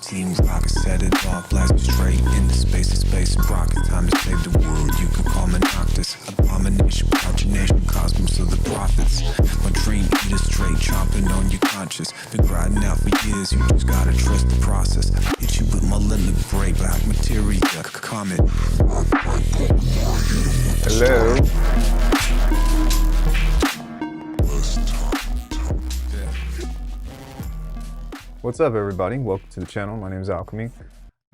Team rocket, set it off, blast me straight into space and space and rocket. Time to save the world, you can call me Noctis. Abomination, nation, cosmos of the prophets. My dream eater straight, chomping on your conscience. Been grinding out for years, you just gotta trust the process. I hit you with my limit break, black materia, comet. Hello. What's up, everybody? Welcome to the channel. My name is Alchemy.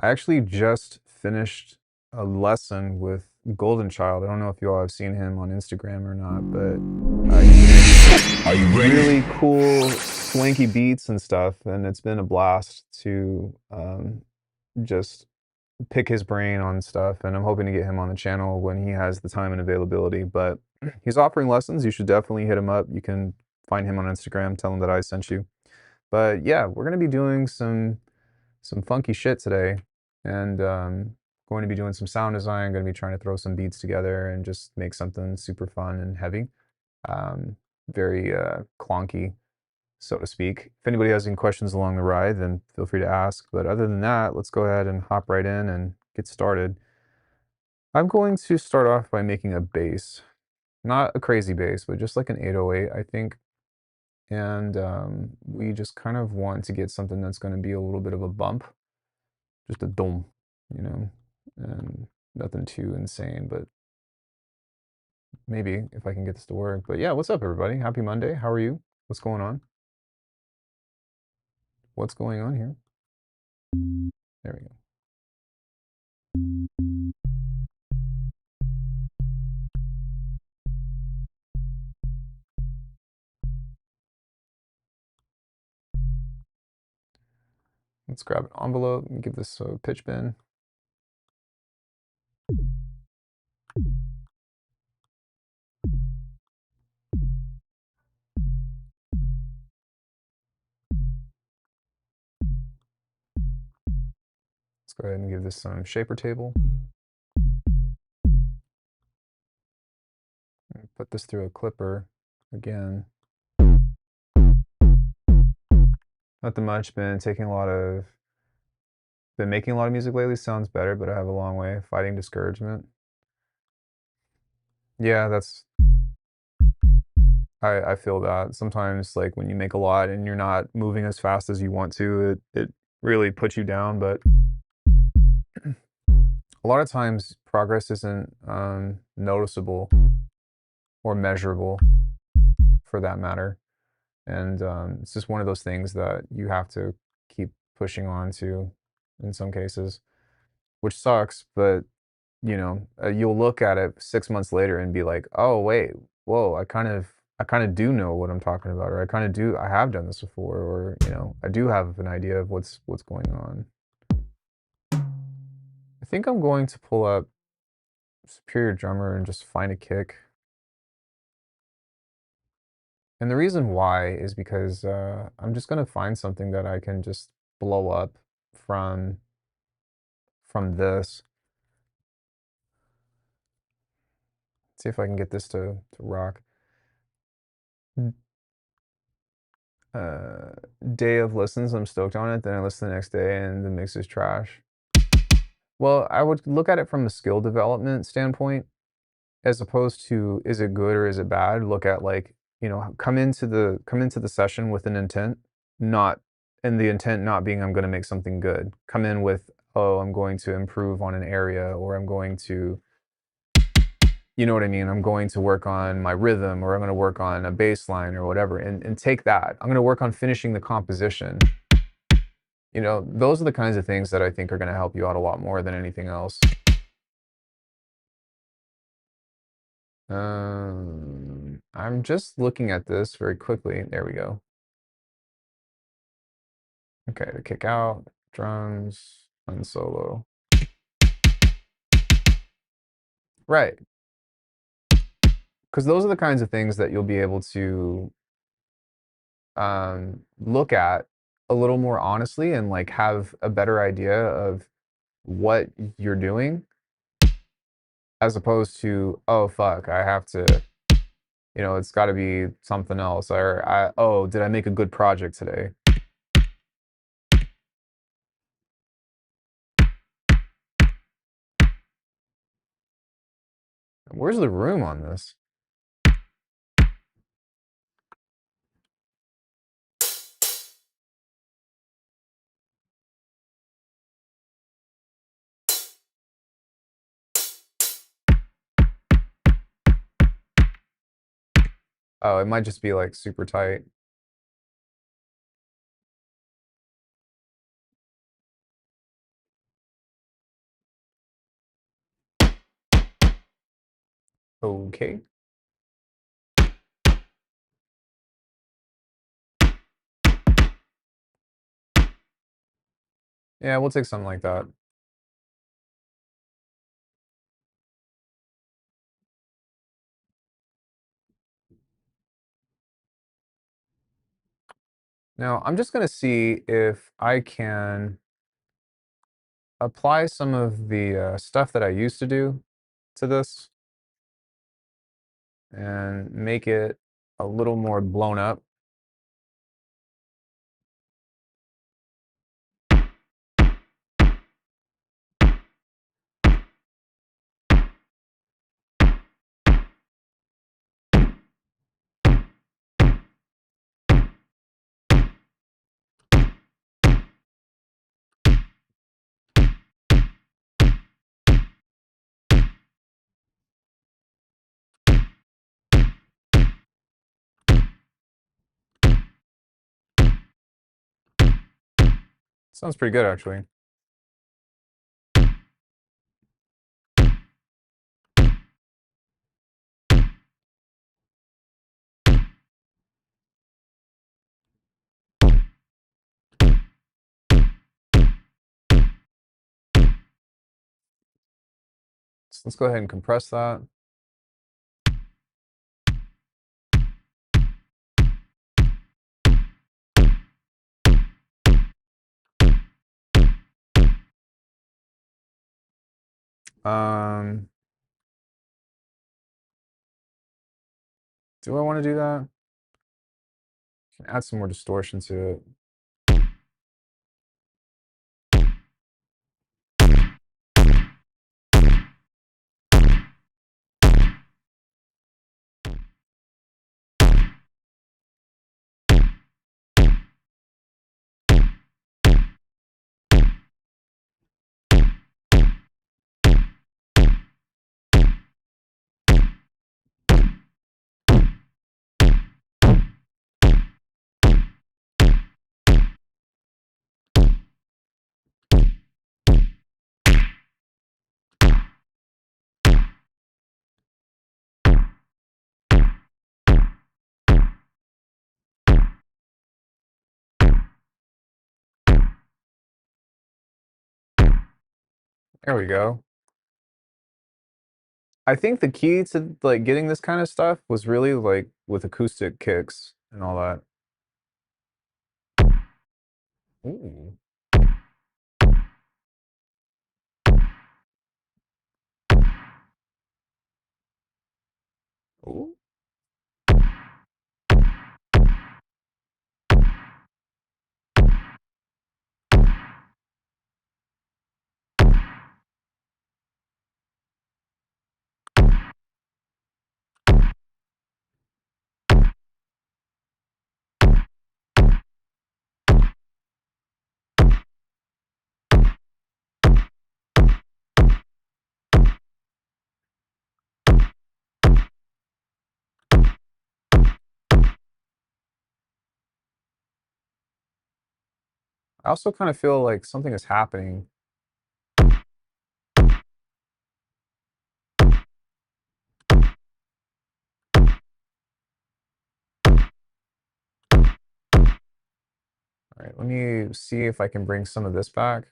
I actually just finished a lesson with Golden Child. I don't know if you all have seen him on Instagram or not, but Are you ready? really cool, swanky beats and stuff, and it's been a blast to just pick his brain on stuff, and I'm hoping to get him on the channel when he has the time and availability. But he's offering lessons. You should definitely hit him up. You can find him on Instagram. Tell him that I sent you. But yeah, we're gonna be doing some funky shit today, and going to be doing some sound design. Going to be trying to throw some beats together and just make something super fun and heavy, very clonky, so to speak. If anybody has any questions along the ride, then feel free to ask. But other than that, let's go ahead and hop right in and get started. I'm going to start off by making a bass, not a crazy bass, but just like an 808, I think. And we just kind of want to get something that's going to be a little bit of a bump, just a dome, you know, and nothing too insane, but maybe if I can get this to work. But yeah, what's up, everybody? Happy Monday. How are you? What's going on? What's going on here? There we go. Let's grab an envelope and give this a pitch bend. Let's go ahead and give this some shaper table. And put this through a clipper again. Nothing much, been making a lot of music lately. Sounds better, but I have a long way fighting discouragement. Yeah, that's I feel that. Sometimes, like, when you make a lot and you're not moving as fast as you want to, it really puts you down, but a lot of times progress isn't, noticeable or measurable for that matter, and, it's just one of those things that you have to keep pushing on to in some cases, which sucks, but you'll look at it 6 months later and be like, "Oh, wait, whoa, I kind of do know what I'm talking about, or I have done this before, or, I do have an idea of what's going on." I think I'm going to pull up Superior Drummer and just find a kick. And the reason why is because, I'm just gonna find something that I can just blow up from from this. See if I can get this to rock. uh, Day of listens, I'm stoked on it. Then I listen the next day and the mix is trash. Well, I would look at it from a skill development standpoint as opposed to is it good or is it bad? Look at like, come into the session with an intent, not and the intent not being I'm going to make something good. Come in with, oh, I'm going to improve on an area, or I'm going to, you know what I mean? I'm going to work on my rhythm, or I'm going to work on a bass line or whatever, and take that. I'm going to work on finishing the composition. Those are the kinds of things that I think are going to help you out a lot more than anything else. I'm just looking at this very quickly. There we go. Okay, to kick out, drums, unsolo. Right. Because those are the kinds of things that you'll be able to look at a little more honestly and like have a better idea of what you're doing, as opposed to, oh fuck, I have to, it's got to be something else, or oh, did I make a good project today? Where's the room on this? Oh, it might just be like super tight. Okay. Yeah, we'll take something like that. Now, I'm just going to see if I can apply some of the stuff that I used to do to this and make it a little more blown up. Sounds pretty good, actually. So let's go ahead and compress that. Um, do I want to do that? Can add some more distortion to it. There we go. I think the key to like getting this kind of stuff was really like with acoustic kicks and all that. Ooh. Ooh. I also kind of feel like something is happening. All right, let me see if I can bring some of this back.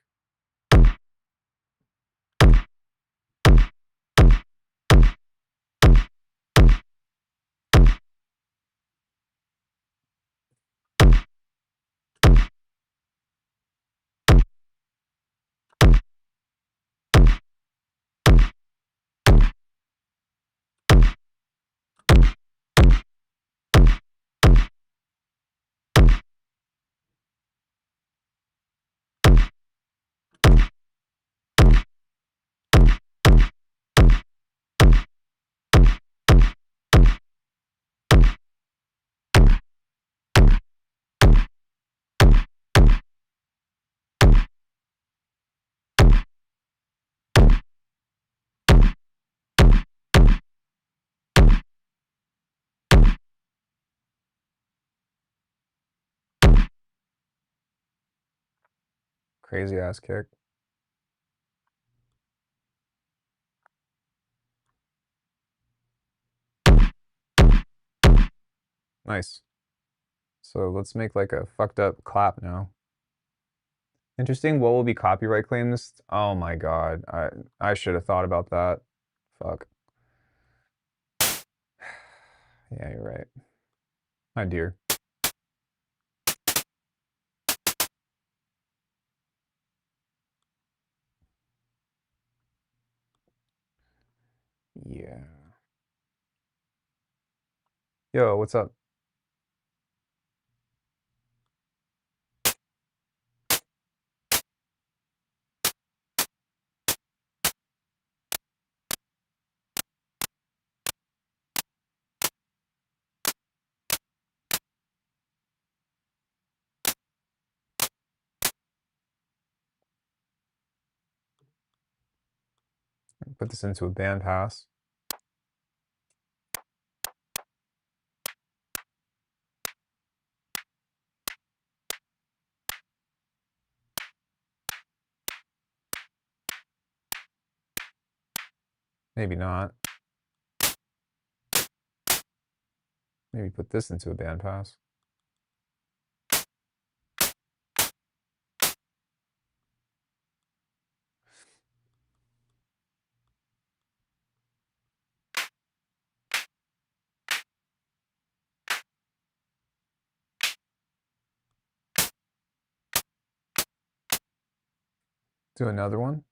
Crazy ass kick. Nice. So let's make like a fucked up clap now. Interesting. What will be copyright claimed this? Oh my god. I should have thought about that. Fuck. Yeah, you're right. My dear. Yeah. Yo, what's up? Put this into a band pass. Maybe not. Maybe put this into a band pass. Do another one.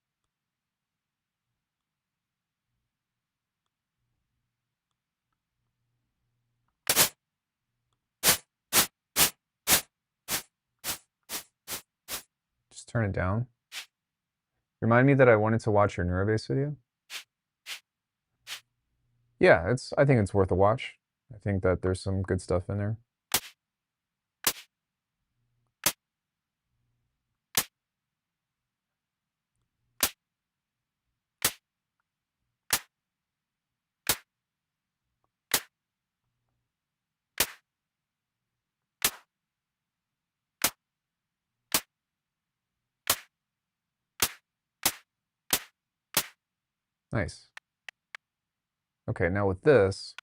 Just turn it down. Remind me that I wanted to watch your Neurobase video. Yeah, I think it's worth a watch. I think that there's some good stuff in there. Nice. Okay, now with this,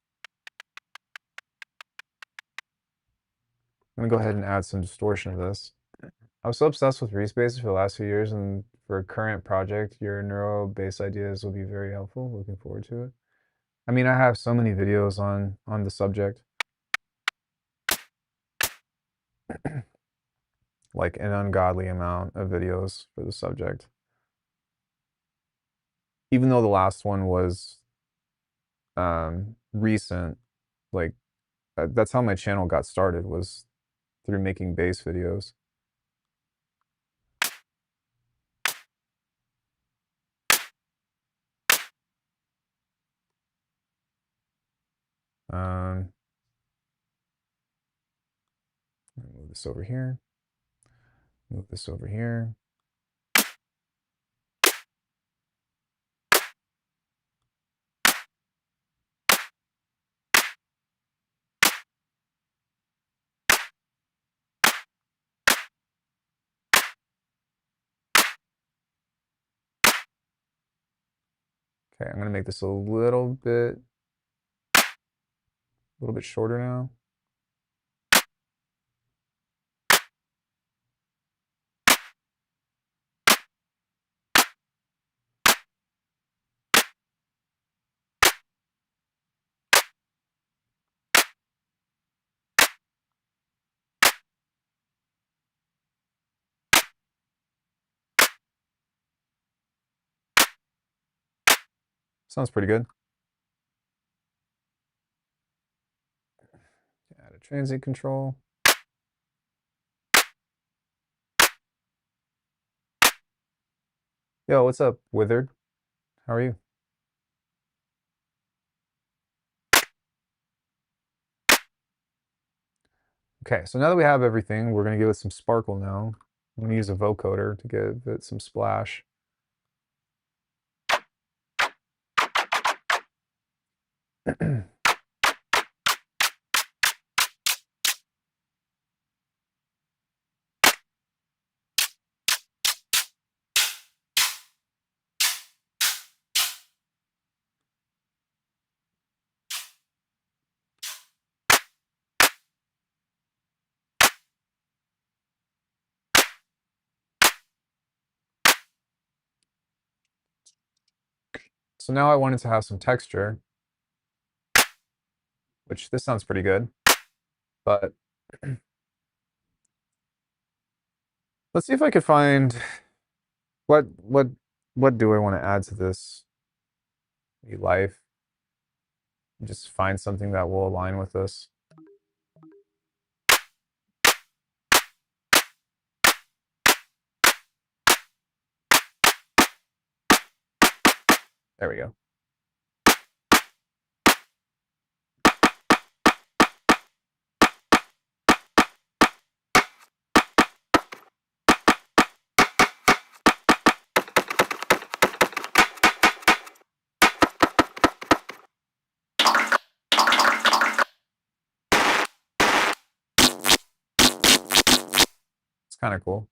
I'm gonna go ahead and add some distortion to this. I was so obsessed with respaces for the last few years, and for a current project, your neuro-based ideas will be very helpful. Looking forward to it. I mean, I have so many videos on the subject, like an ungodly amount of videos for the subject. Even though the last one was recent, like that's how my channel got started, was through making bass videos. Um, move this over here. Move this over here. Okay, I'm gonna make this a little bit shorter now. Sounds pretty good. Add a transient control. Yo, what's up, Withered? How are you? Okay, so now that we have everything, we're gonna give it some sparkle now. I'm gonna use a vocoder to give it some splash. So now I wanted to have some texture, which this sounds pretty good, but let's see if I could find what what what do I want to add to this life. Just find something that will align with this. There we go. It's kind of cool.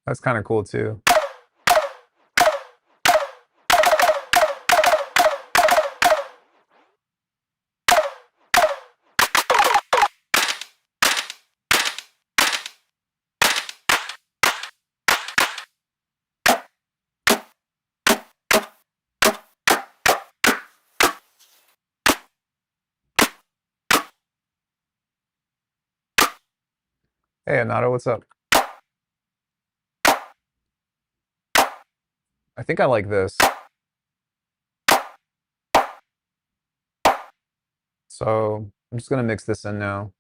That's kind of cool too. Hey, Anata, what's up? I think I like this. So I'm just gonna mix this in now.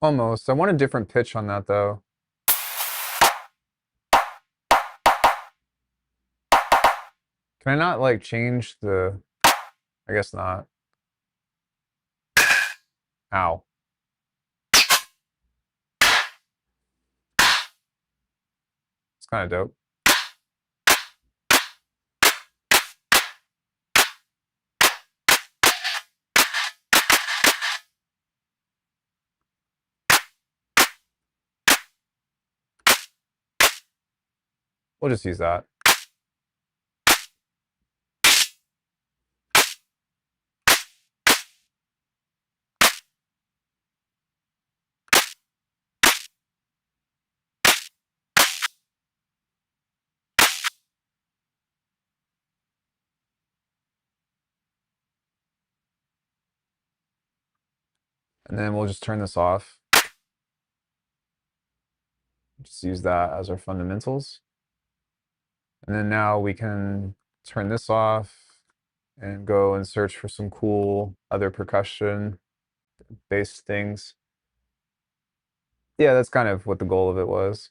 Almost. I want a different pitch on that though. Can I not like change the, I guess not. Ow. It's kind of dope. We'll just use that. And then we'll just turn this off. Just use that as our fundamentals. And then now we can turn this off and go and search for some cool other percussion based things. Yeah, that's kind of what the goal of it was.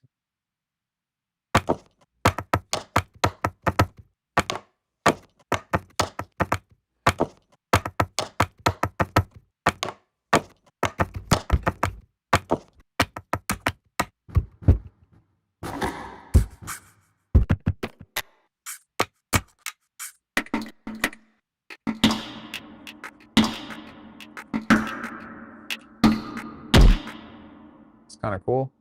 It's kind of cool.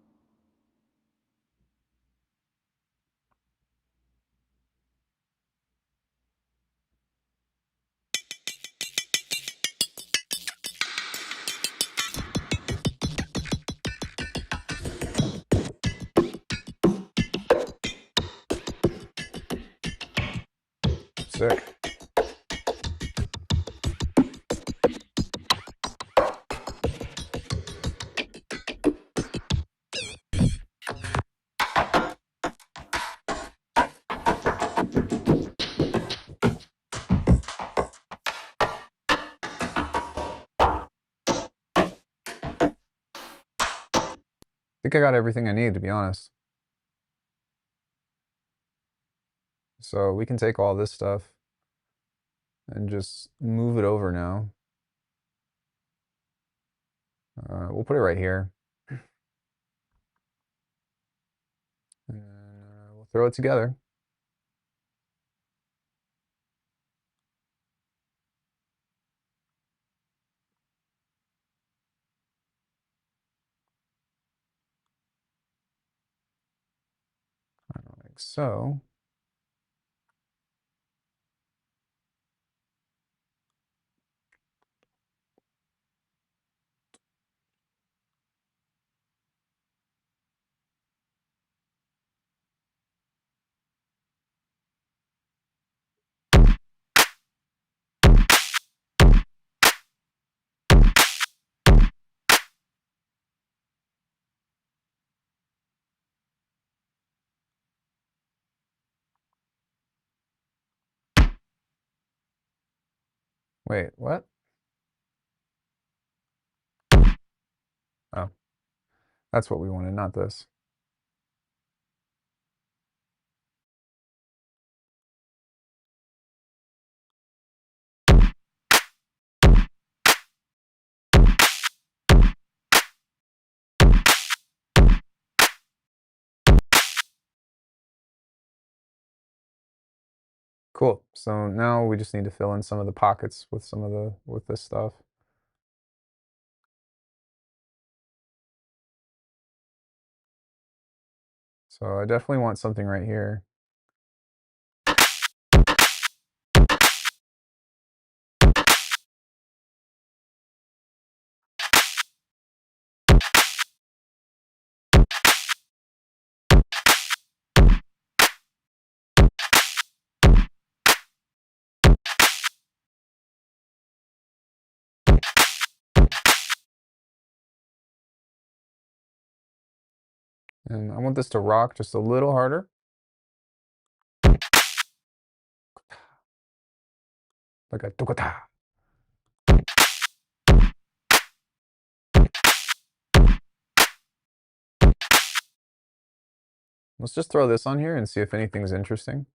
Sick. I think I got everything I need, to be honest. So we can take all this stuff and just move it over now. We'll put it right here. And we'll throw it together. Like so. Wait, what? Oh, that's what we wanted, not this. Cool. So now we just need to fill in some of the pockets with with this stuff. So I definitely want something right here. And I want this to rock just a little harder. Like a tukata. Let's just throw this on here and see if anything's interesting.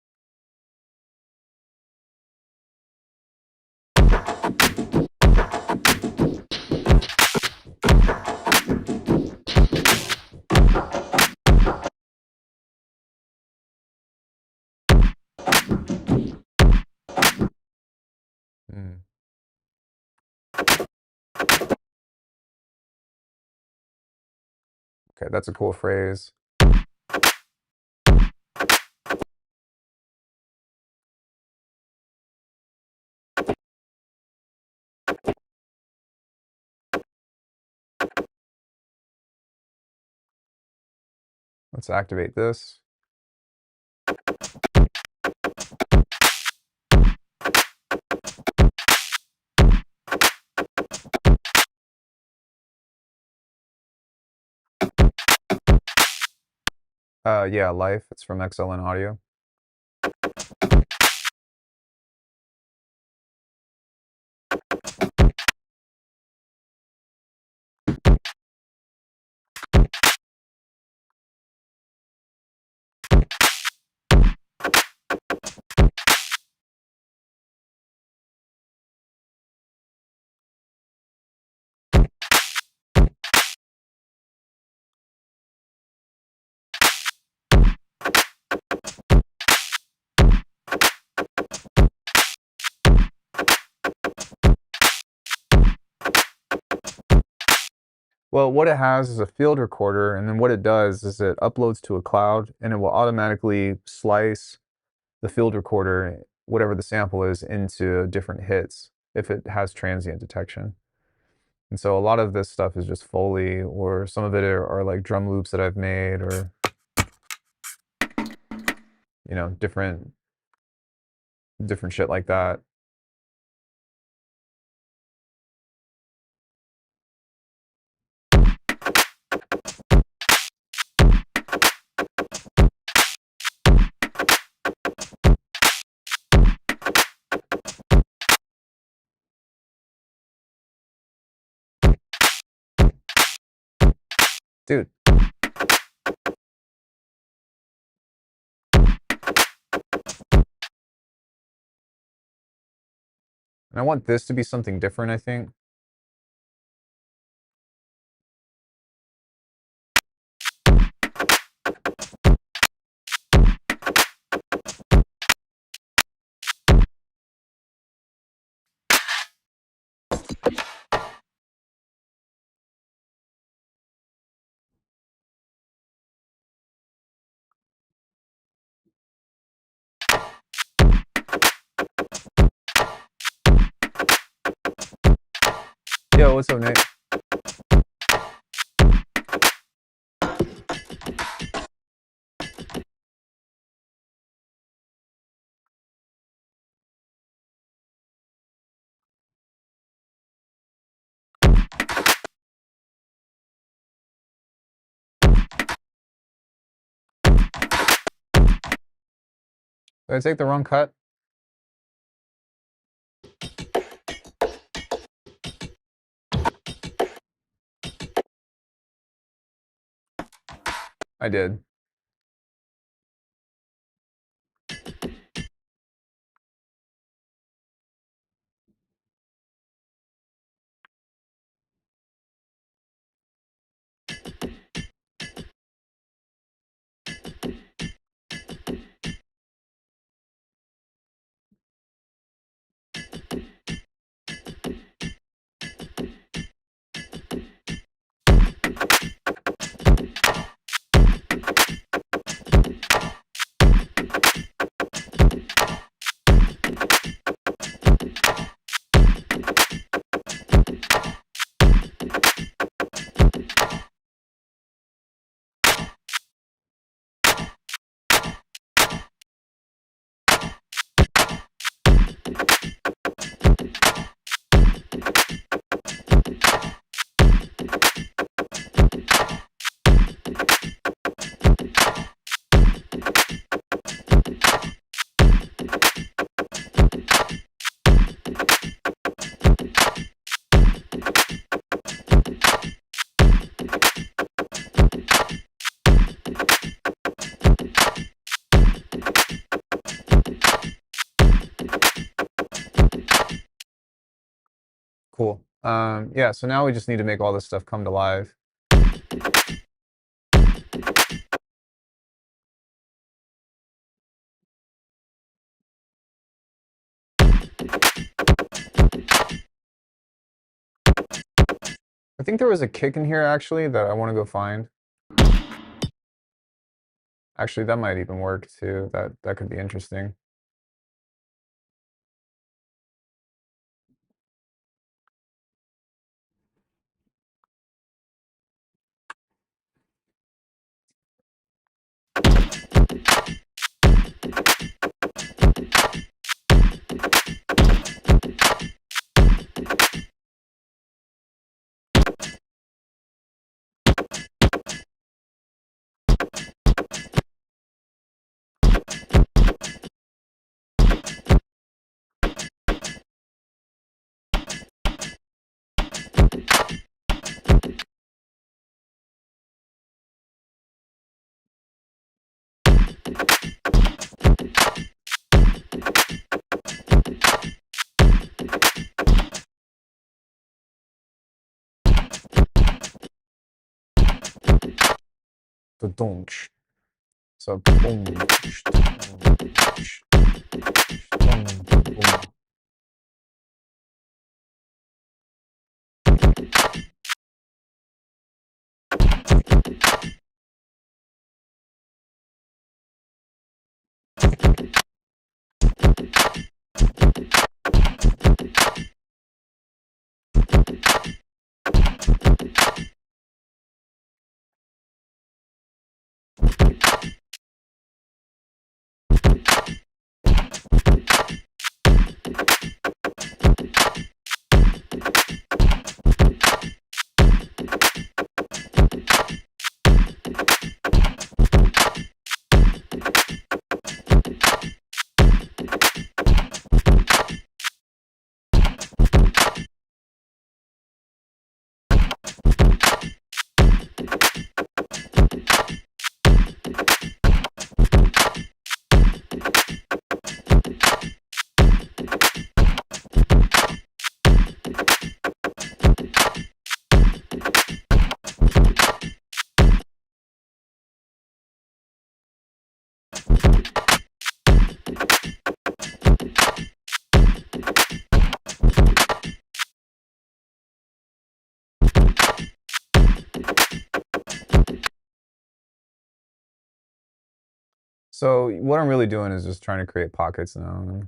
Hmm. Okay, that's a cool phrase. Let's activate this. Yeah, Life. It's from XLN Audio. Well, what it has is a field recorder, and then what it does is it uploads to a cloud, and it will automatically slice the field recorder, whatever the sample is, into different hits if it has transient detection. And so a lot of this stuff is just Foley, or some of it are like drum loops that I've made, or different shit like that. Dude. And I want this to be something different, I think. Yo, what's up, Nate? Did I take the wrong cut? I did. Cool. Yeah, so now we just need to make all this stuff come to life. I think there was a kick in here actually that I want to go find. Actually, that might even work too. That could be interesting. The donch. So boom, boom. So what I'm really doing is just trying to create pockets now.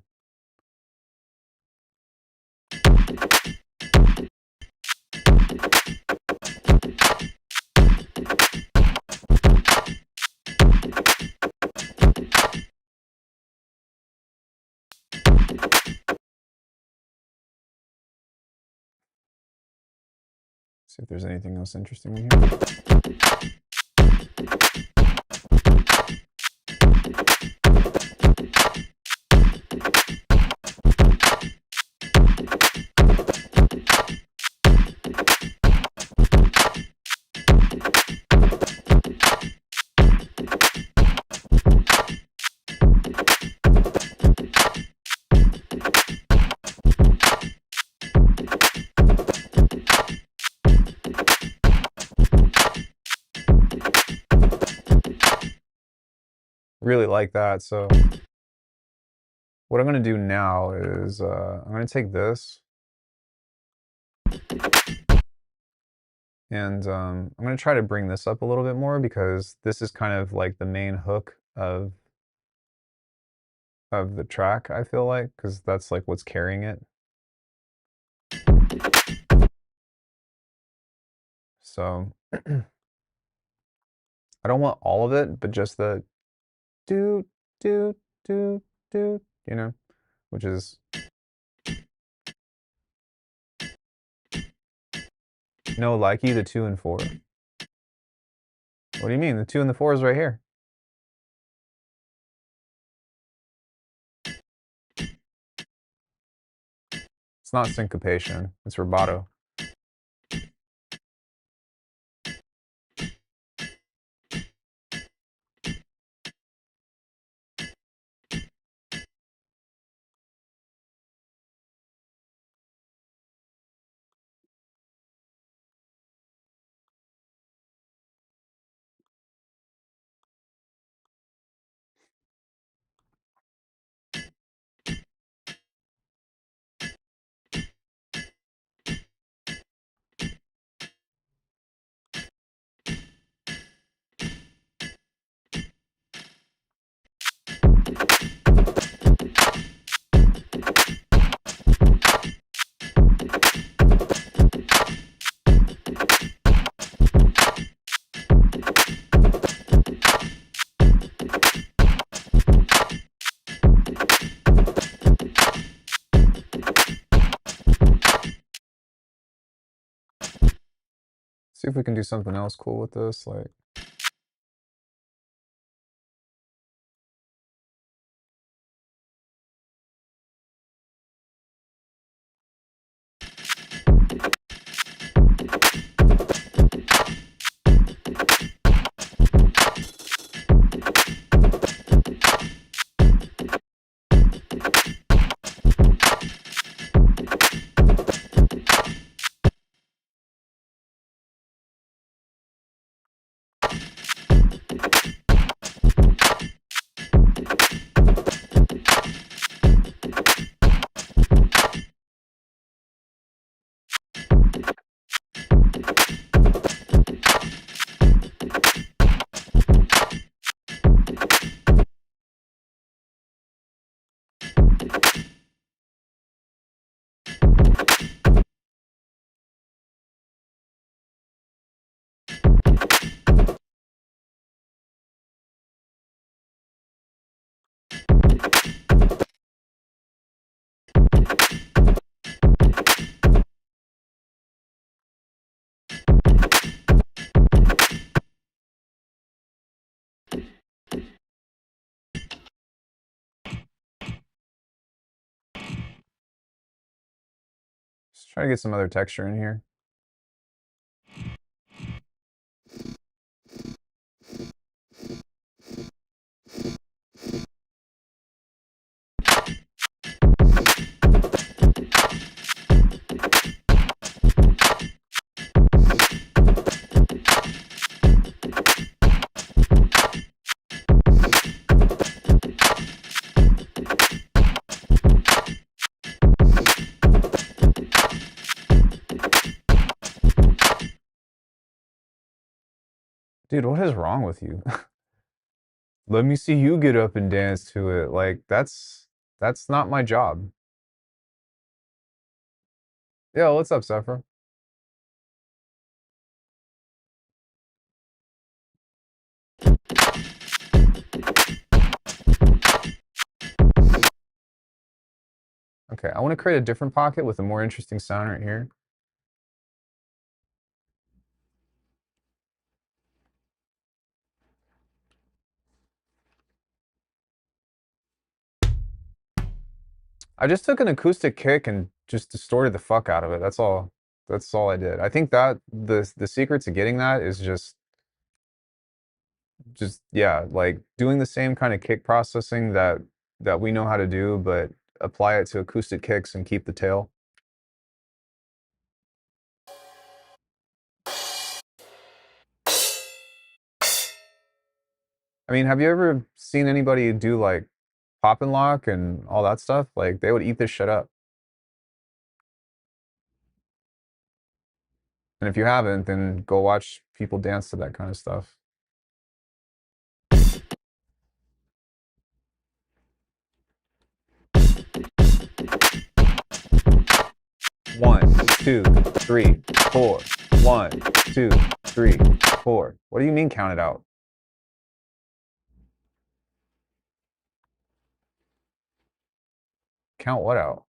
See if there's anything else interesting in here. Really like that. So what I'm going to do now is I'm going to take this and I'm going to try to bring this up a little bit more because this is kind of like the main hook of the track, I feel like, because that's like what's carrying it. So I don't want all of it, but just the do, do, do, do, you know, which is no likey, the 2 and 4. What do you mean? The 2 and the 4 is right here. It's not syncopation, it's rubato. See if we can do something else cool with this, like. Just try to get some other texture in here. Dude, what is wrong with you? Let me see you get up and dance to it. Like, that's not my job. Yo, what's up, Zephyr? Okay, I want to create a different pocket with a more interesting sound right here. I just took an acoustic kick and just distorted the fuck out of it. That's all. That's all I did. I think that the secret to getting that is just yeah, like doing the same kind of kick processing that we know how to do, but apply it to acoustic kicks and keep the tail. I mean, have you ever seen anybody do like pop and lock and all that stuff? Like they would eat this shit up. And if you haven't, then go watch people dance to that kind of stuff. One, two, three, four. 1, 2, 3, 4. What do you mean count it out? Count what out?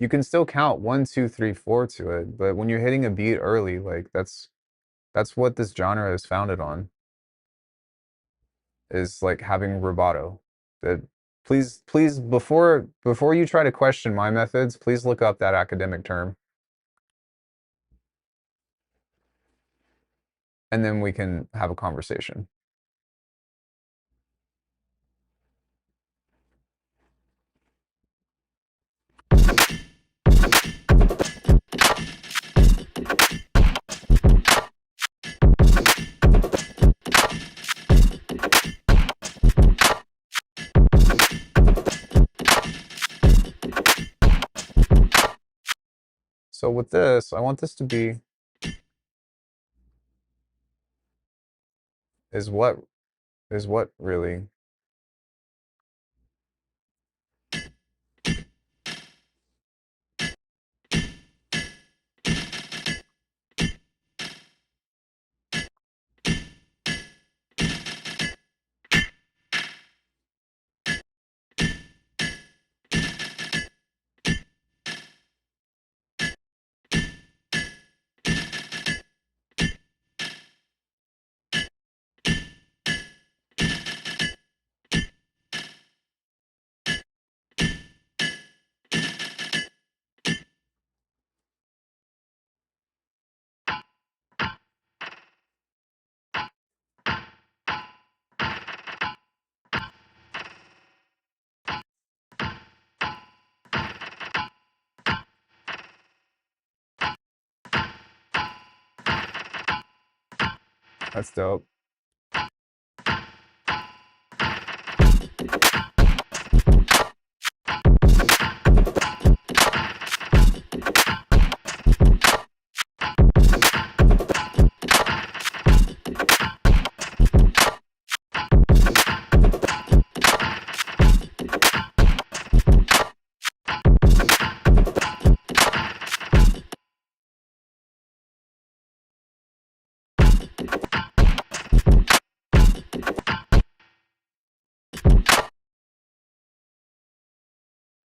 You can still count 1, 2, 3, 4 to it, but when you're hitting a beat early, like that's what this genre is founded on. Is like having rubato. That please before you try to question my methods, please look up that academic term. And then we can have a conversation. So with this, I want this to be is what really. That's dope.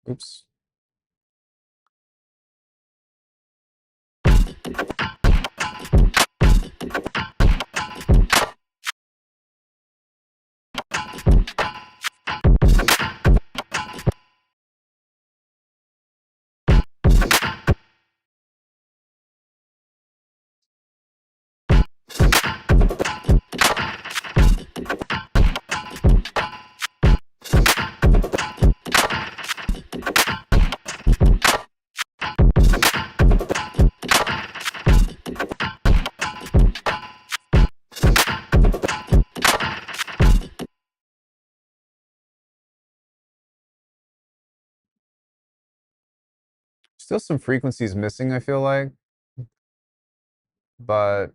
Oops. Still some frequencies missing, I feel like, but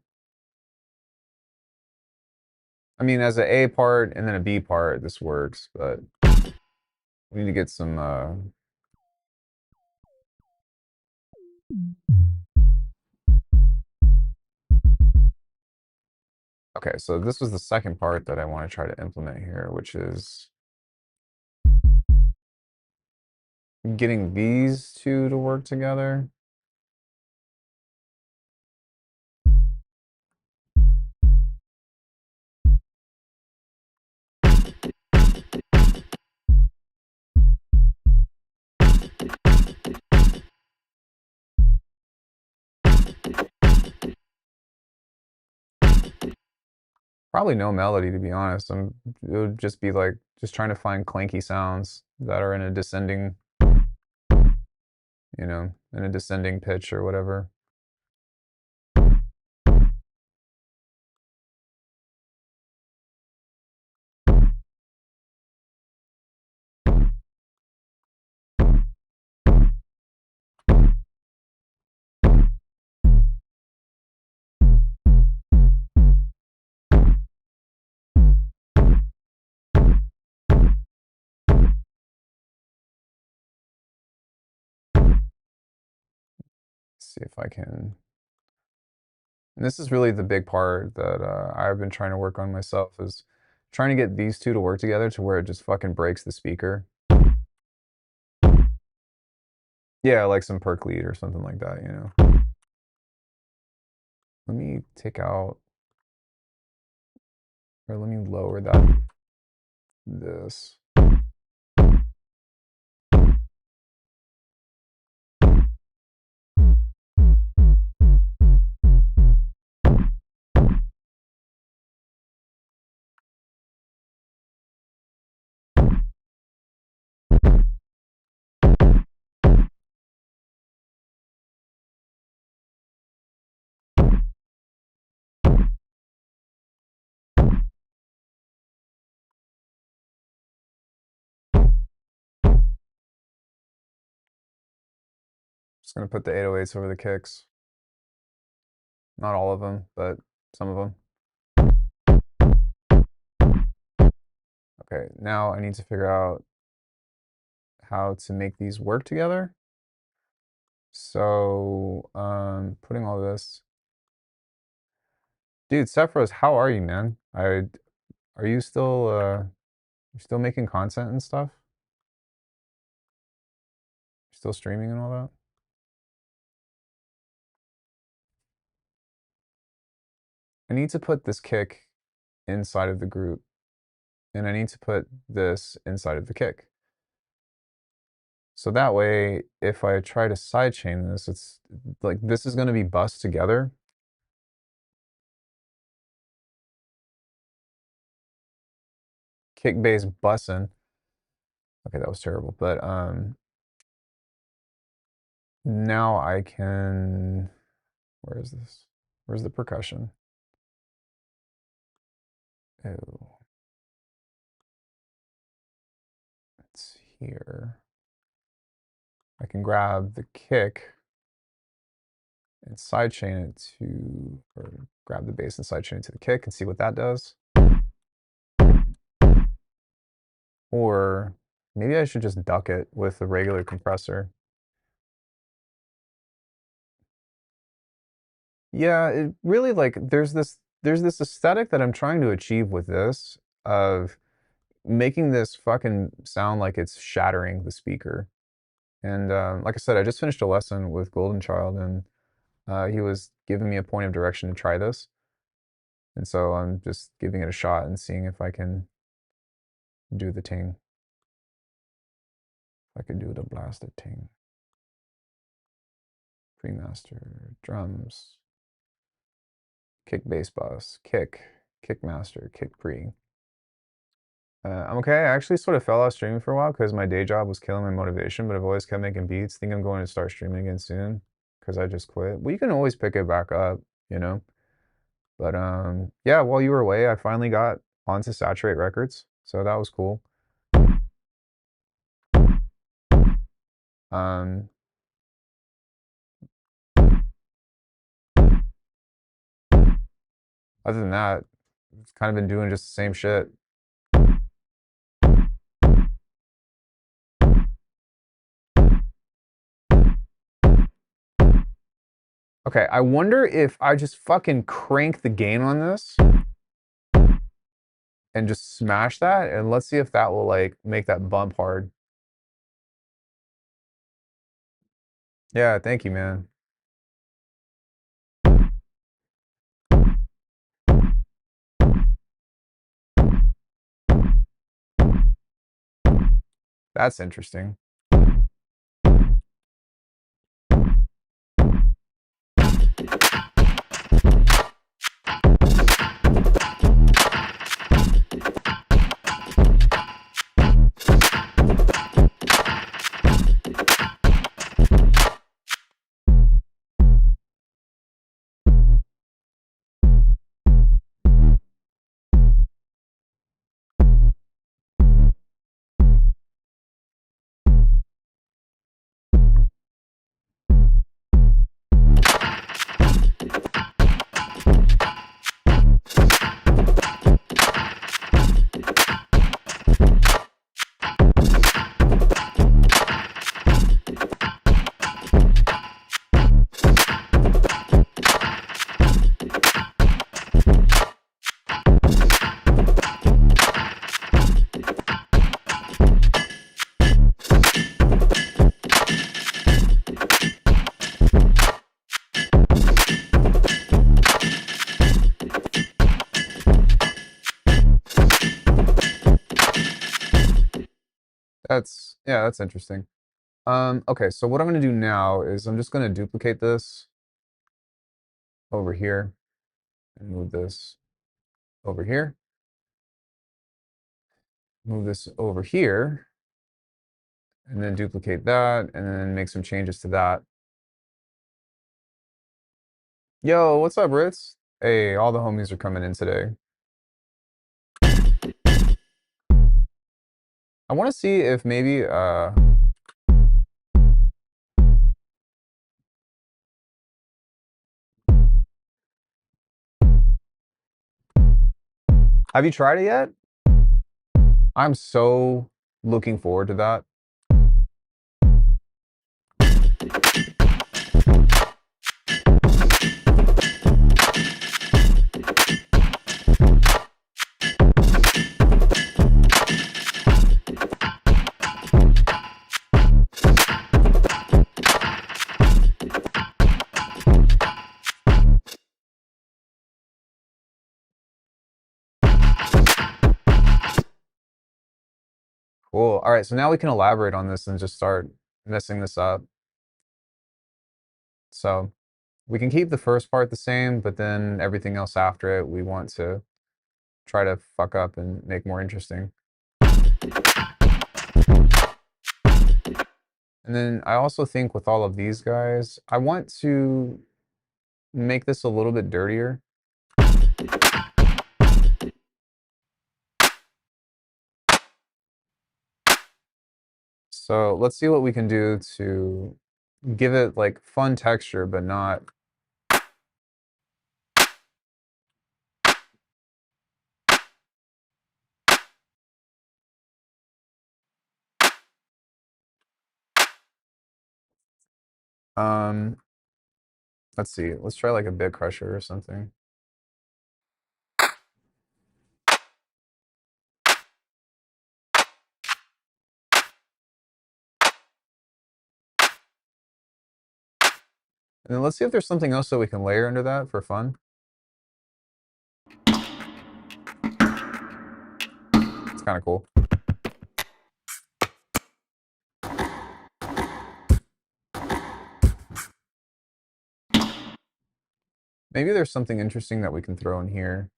I mean, as an A part and then a B part, this works, but we need to get some, okay, so this was the second part that I want to try to implement here, which is getting these two to work together. Probably no melody, to be honest. It would just be like just trying to find clanky sounds that are in a descending, you know, in a descending pitch or whatever. See if I can. And this is really the big part that I've been trying to work on myself, is trying to get these two to work together to where it just fucking breaks the speaker. Yeah, like some perk lead or something like that, you know. Let me take out, or let me lower this. Just gonna put the 808s over the kicks. Not all of them, but some of them. Okay, now I need to figure out how to make these work together. So, putting all this. Dude, Sephiroth, how are you, man? Are you still, you still making content and stuff? Still streaming and all that? I need to put this kick inside of the group, and I need to put this inside of the kick. So that way, if I try to sidechain this, it's like this is going to be bussed together. Kick bass bussin'. Okay, that was terrible, but now I can. Where is this? Where's the percussion? Oh, it's here. I can grab the kick and sidechain it to, or grab the bass and sidechain it to the kick and see what that does. Or maybe I should just duck it with a regular compressor. Yeah, it really like there's this aesthetic that I'm trying to achieve with this of making this fucking sound like it's shattering the speaker. And like I said, I just finished a lesson with Golden Child, and he was giving me a point of direction to try this. And so I'm just giving it a shot and seeing if I can do the ting. If I could do the blasted ting. Pre-master, drums, kick bass bus, kick master, kick pre. I'm okay. I actually sort of fell off streaming for a while because my day job was killing my motivation, but I've always kept making beats. Think I'm going to start streaming again soon because I just quit. Well, you can always pick it back up, you know? But yeah, while you were away, I finally got onto Saturate Records, so that was cool. Other than that, I've kind of been doing just the same shit. Okay, I wonder if I just fucking crank the gain on this and just smash that, and let's see if that will like make that bump hard. Yeah, thank you, man. That's interesting. Yeah, that's interesting. Okay, so what I'm gonna do now is I'm just gonna duplicate this over here and move this over here. Move this over here and then duplicate that and then make some changes to that. Yo, what's up, Ritz? Hey, all the homies are coming in today. I want to see if maybe Have you tried it yet? I'm so looking forward to that. Cool. All right, so now we can elaborate on this and just start messing this up. So we can keep the first part the same, but then everything else after it, we want to try to fuck up and make more interesting. And then I also think with all of these guys, I want to make this a little bit dirtier. So let's see what we can do to give it like fun texture, but not. Let's see. Let's try like a bit crusher or something. And then let's see if there's something else that we can layer under that for fun. It's kind of cool. Maybe there's something interesting that we can throw in here.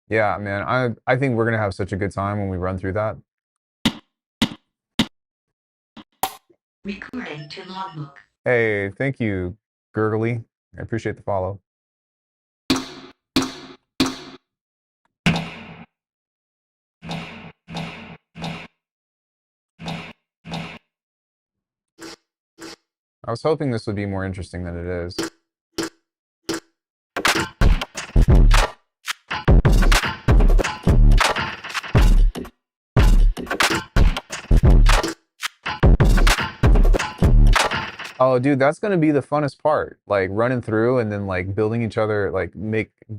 Yeah, man, I think we're gonna have such a good time when we run through that. Recording to logbook. Hey, thank you, Gurgly. I appreciate the follow. I was hoping this would be more interesting than it is. Oh, dude, that's gonna be the funnest part. Like running through and then like building each other, like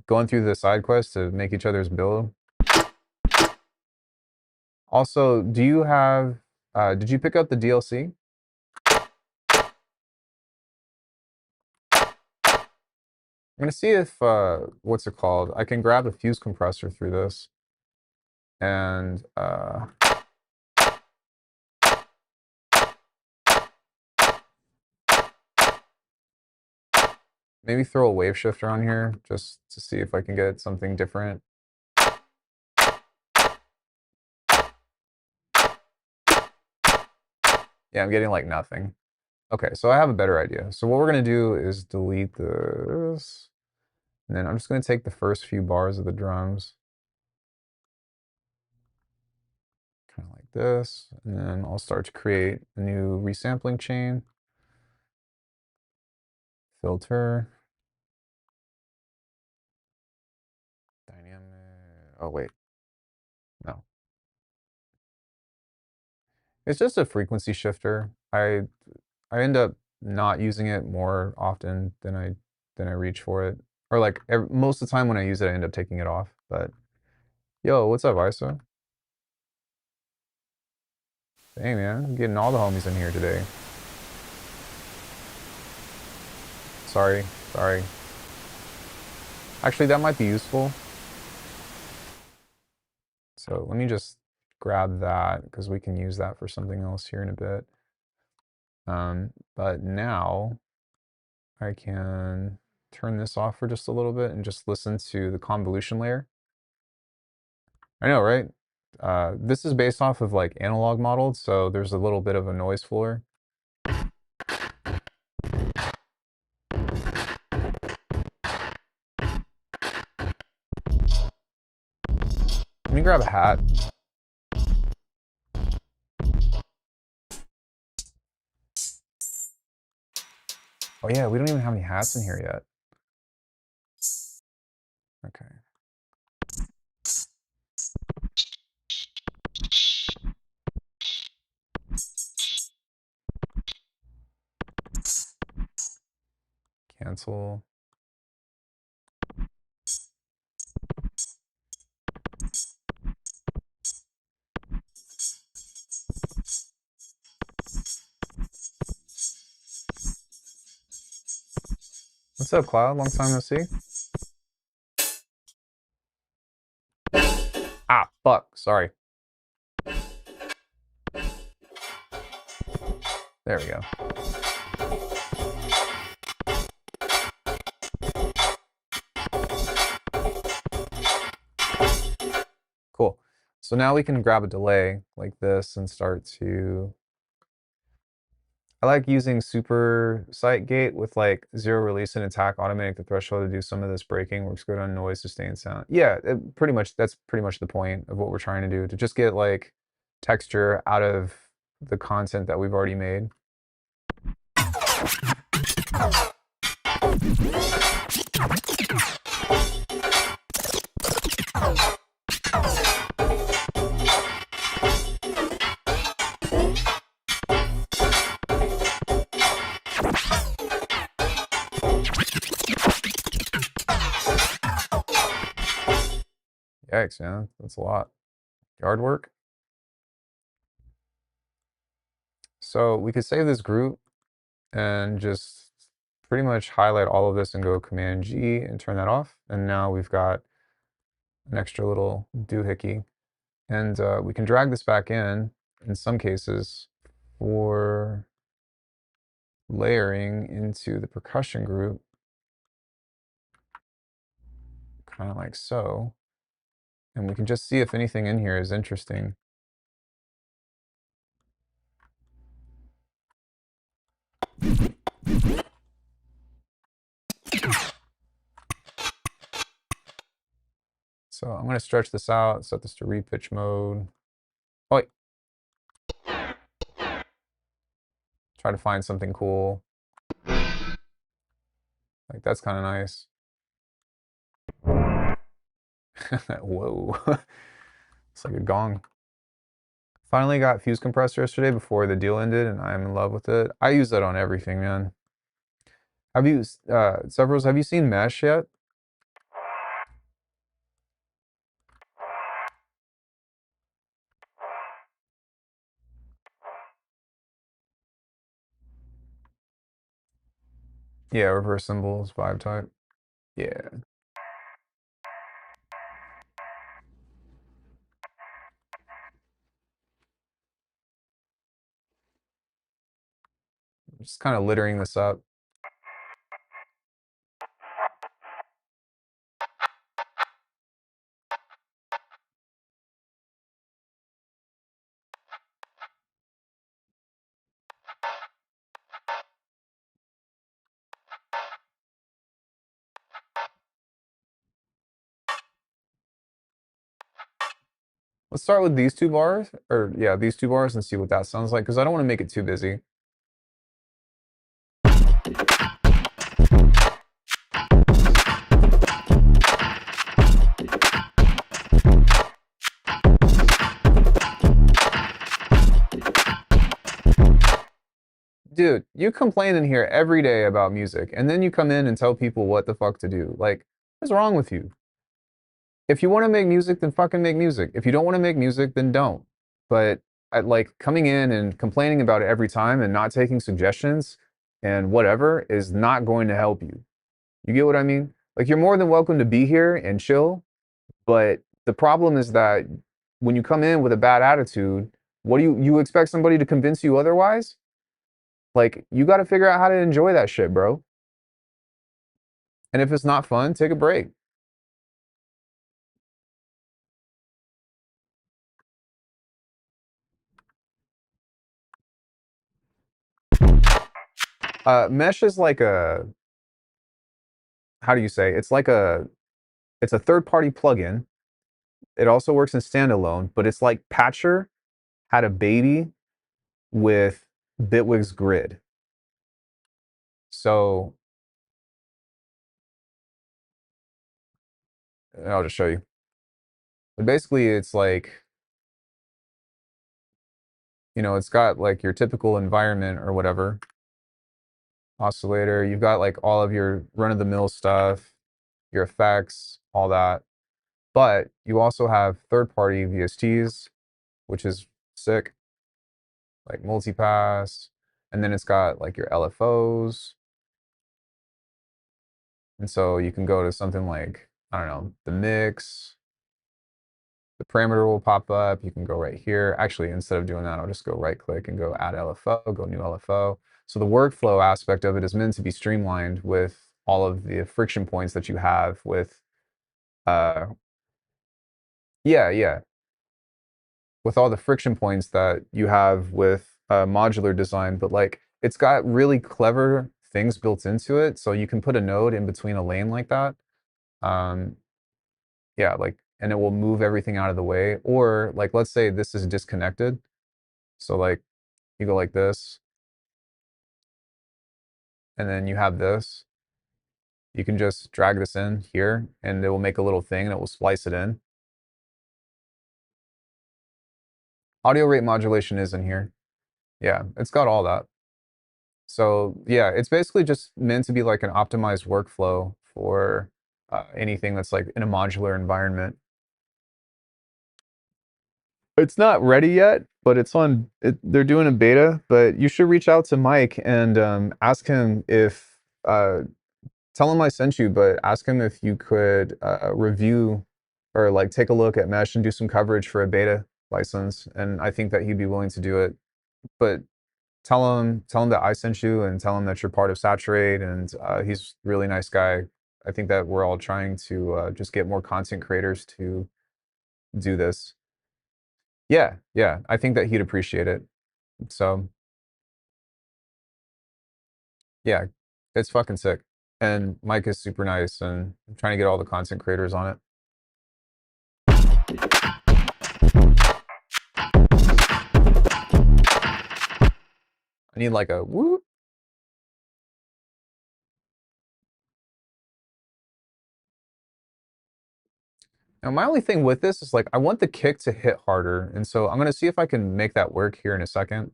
going through the side quests to make each other's build. Also, do you have, did you pick up the DLC? I'm gonna see if, what's it called? I can grab a fuse compressor through this. And, maybe throw a wave shifter on here just to see if I can get something different. Yeah, I'm getting like nothing. Okay, so I have a better idea. So what we're gonna do is delete this. And then I'm just gonna take the first few bars of the drums. Kind of like this. And then I'll start to create a new resampling chain. Filter. Dynamic. Oh, wait. No. It's just a frequency shifter. I end up not using it more often than I reach for it. Or like most of the time when I use it, I end up taking it off. But yo, what's up, Isa? Hey man, I'm getting all the homies in here today. Sorry. Actually, that might be useful. So let me just grab that because we can use that for something else here in a bit. But now I can turn this off for just a little bit and just listen to the convolution layer. I know, right? This is based off of like analog modeled, so there's a little bit of a noise floor. Let me grab a hat. Oh yeah, we don't even have any hats in here yet. Okay. Cancel. What's up, Cloud? Long time no see. Ah, fuck. Sorry. There we go. Cool. So now we can grab a delay like this and start to... I like using super site gate with like zero release and attack, automating the threshold to do some of this breaking. Works good on noise, sustain sound. Yeah, pretty much, that's pretty much the point of what we're trying to do, to just get like texture out of the content that we've already made. Yikes, man, that's a lot. Yard work. So we could save this group and just pretty much highlight all of this and go Command G and turn that off. And now we've got an extra little doohickey. And we can drag this back in some cases for layering into the percussion group, kind of like so. And we can just see if anything in here is interesting. So I'm going to stretch this out, set this to repitch mode. Oh, wait. Try to find something cool. Like, that's kind of nice. Whoa. It's like a gong. Finally got fuse compressor yesterday before the deal ended, and I'm in love with it. I use that on everything, man. Have you, Severals, have you seen Mesh yet? Yeah, reverse symbols, vibe type. Yeah. Just kind of littering this up. Let's start with these two bars, or yeah, these two bars, and see what that sounds like, because I don't want to make it too busy. Dude, you complain in here every day about music, and then you come in and tell people what the fuck to do. Like, what's wrong with you? If you want to make music, then fucking make music. If you don't want to make music, then don't. But like coming in and complaining about it every time and not taking suggestions and whatever is not going to help you. You get what I mean? Like, you're more than welcome to be here and chill, but the problem is that when you come in with a bad attitude, what do you expect somebody to convince you otherwise? Like, you got to figure out how to enjoy that shit, bro. And if it's not fun, take a break. Mesh is like a, how do you say? It's like it's a third-party plugin. It also works in standalone, but it's like Patcher had a baby with Bitwig's Grid. So I'll just show you. But basically, it's like, you know, it's got like your typical environment or whatever. Oscillator, you've got like all of your run-of-the-mill stuff, your effects, all that. But you also have third-party VSTs, which is sick, like multipass. And then it's got like your LFOs. And so you can go to something like, I don't know, the mix. The parameter will pop up. You can go right here. Actually, instead of doing that, I'll just go right click and go add LFO, go new LFO. So the workflow aspect of it is meant to be streamlined with all of the friction points that you have with, yeah, with all the friction points that you have with modular design, but like it's got really clever things built into it. So you can put a node in between a lane like that. Yeah, like, and it will move everything out of the way. Or like, let's say this is disconnected. So like you go like this, and then you have this. You can just drag this in here and it will make a little thing and it will splice it in. Audio rate modulation is in here. Yeah, it's got all that. So yeah, it's basically just meant to be like an optimized workflow for anything that's like in a modular environment. It's not ready yet, but it's on. They're doing a beta, but you should reach out to Mike and ask him if. Tell him I sent you, but ask him if you could review or like take a look at Mesh and do some coverage for a beta license. And I think that he'd be willing to do it. But tell him that I sent you and tell him that you're part of Saturate, and he's a really nice guy. I think that we're all trying to just get more content creators to do this. Yeah, I think that he'd appreciate it. So yeah, it's fucking sick. And Mike is super nice, and I'm trying to get all the content creators on it. I need like a whoop. Now, my only thing with this is like, I want the kick to hit harder. And so I'm going to see if I can make that work here in a second.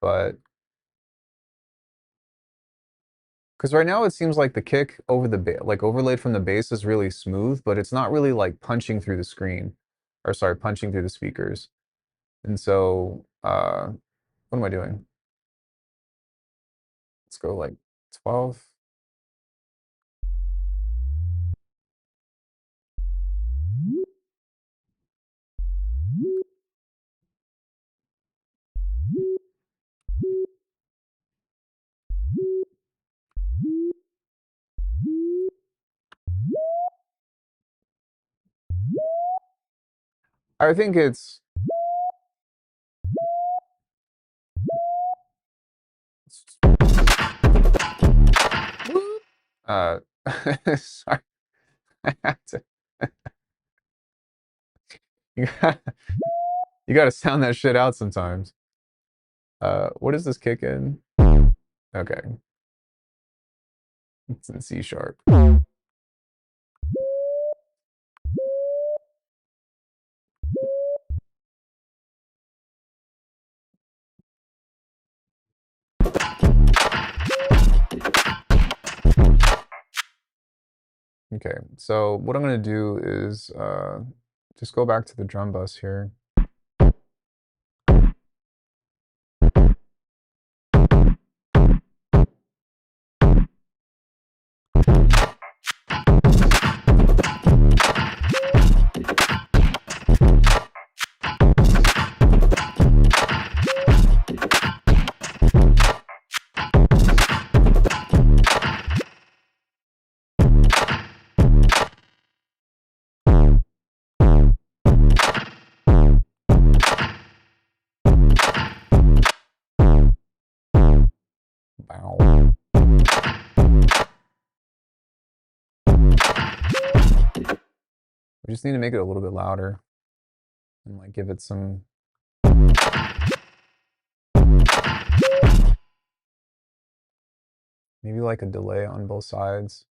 But because right now it seems like the kick over the like overlaid from the bass is really smooth, but it's not really like punching through the screen, or sorry, punching through the speakers. And so, what am I doing? Let's go like 12. I think it's uh sorry. I had to you gotta sound that shit out sometimes. What is this kick in? Okay. It's in C sharp. Okay, so what I'm gonna do is just go back to the drum bus here. Bow. We just need to make it a little bit louder and like give it some. Maybe like a delay on both sides.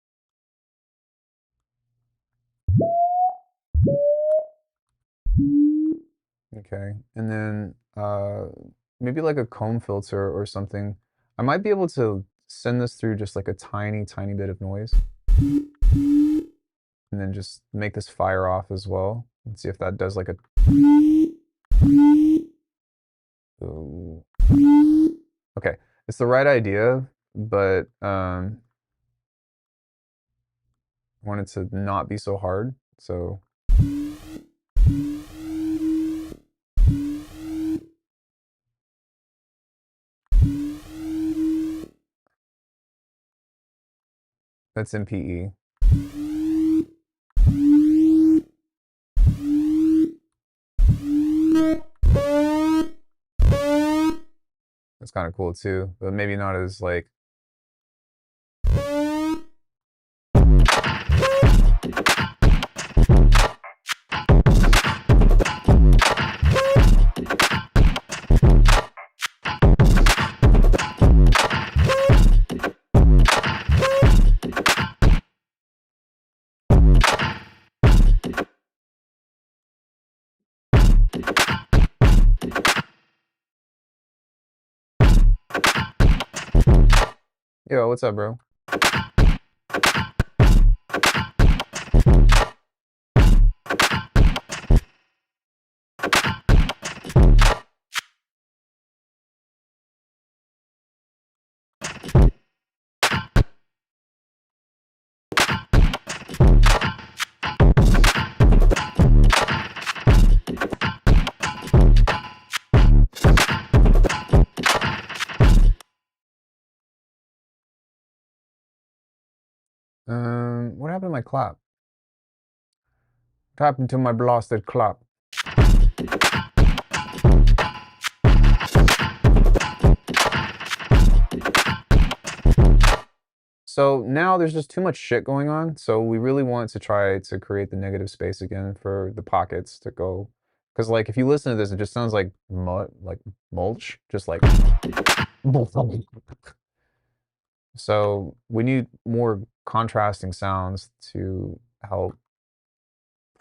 Okay, and then maybe like a comb filter or something. I might be able to send this through just like a tiny, tiny bit of noise. And then just make this fire off as well. Let's see if that does like a... Ooh. Okay, it's the right idea, but I want it to not be so hard, so... That's MPE. That's kind of cool too, but maybe not as like... Yo, what's up, bro? What happened to my clap? What happened to my blasted clap? So now there's just too much shit going on, so we really want to try to create the negative space again for the pockets to go. Because like if you listen to this, it just sounds like mulch, just like... So we need more contrasting sounds to help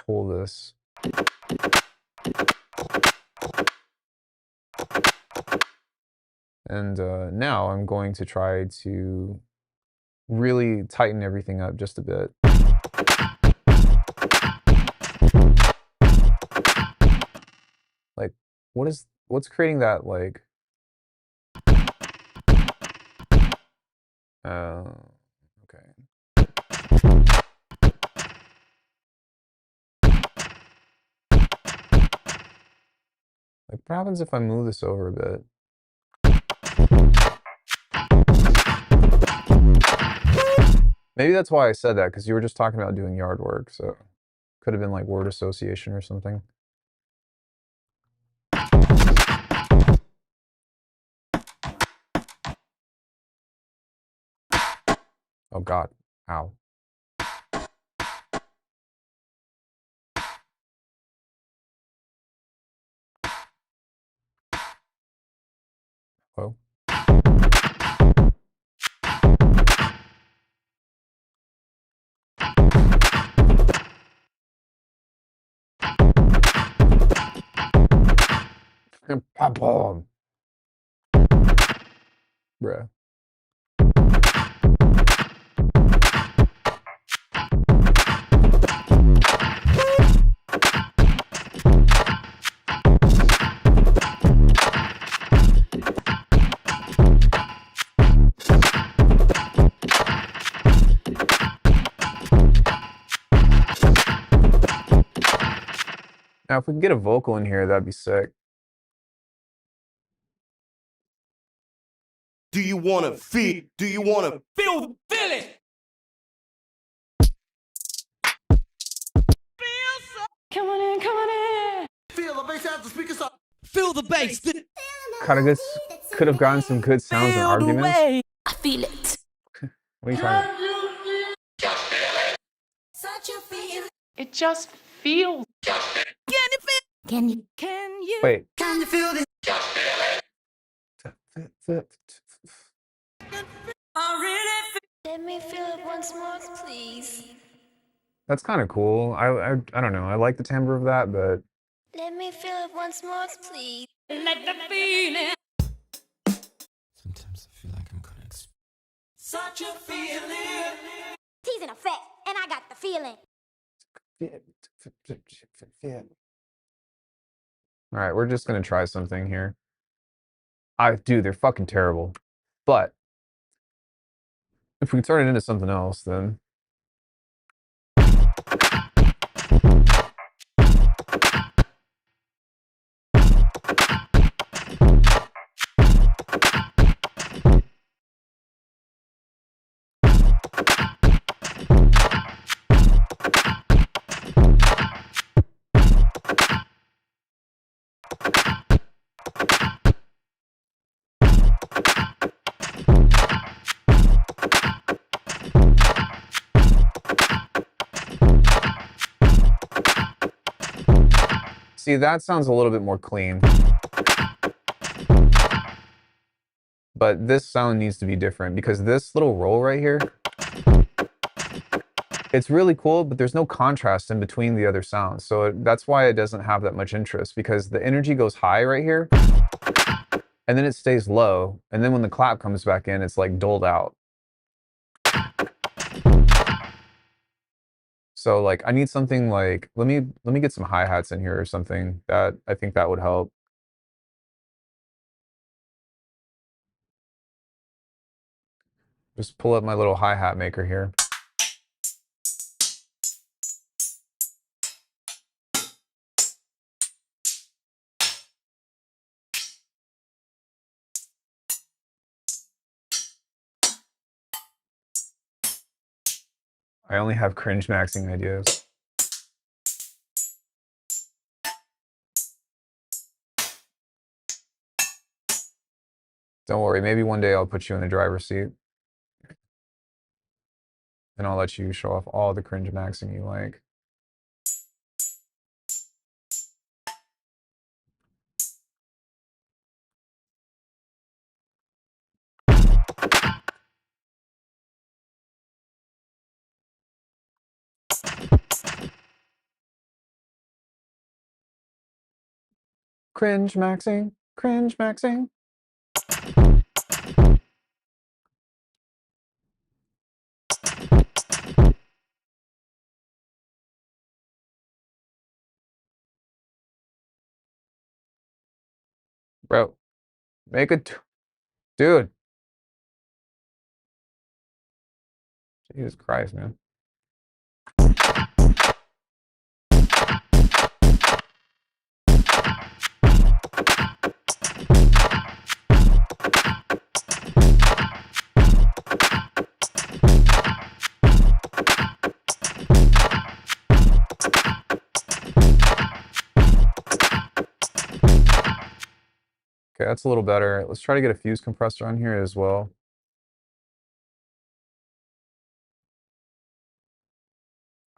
pull this. And now I'm going to try to really tighten everything up just a bit. Like, what's creating that, like... okay. Like, what happens if I move this over a bit? Maybe that's why I said that, because you were just talking about doing yard work, so could have been like word association or something. Oh God, ow. Oh. Pop on. Bruh. Now, if we can get a vocal in here, that'd be sick. Do you wanna feel? Do you wanna feel the feeling? Come on in, come on in. Feel the bass as the speakers up. Feel the bass. Could have gotten some good sounds and arguments. I feel it. What are you trying to... It just feels. Can you feel? Can you? Wait. Can you feel this? I really Let me feel it once more, please. That's kind of cool. I don't know. I like the timbre of that, but Let me feel it once more, please. Let the feeling. Sometimes I feel like I'm gonna Such a feeling. He's in effect, and I got the feeling. all right, we're just gonna try something here. Dude, they're fucking terrible. But if we turn it into something else, then see, that sounds a little bit more clean. But this sound needs to be different because this little roll right here, it's really cool, but there's no contrast in between the other sounds. So that's why it doesn't have that much interest, because the energy goes high right here and then it stays low. And then when the clap comes back in, it's like doled out. So like I need something like, let me get some hi-hats in here or something. That I think that would help. Just pull up my little hi-hat maker here. I only have cringe maxing ideas. Don't worry, maybe one day I'll put you in the driver's seat. And I'll let you show off all the cringe maxing you like. Cringe maxing, cringe maxing. Bro, make it, dude. Jesus Christ, man. Okay, that's a little better. Let's try to get a fuse compressor on here as well.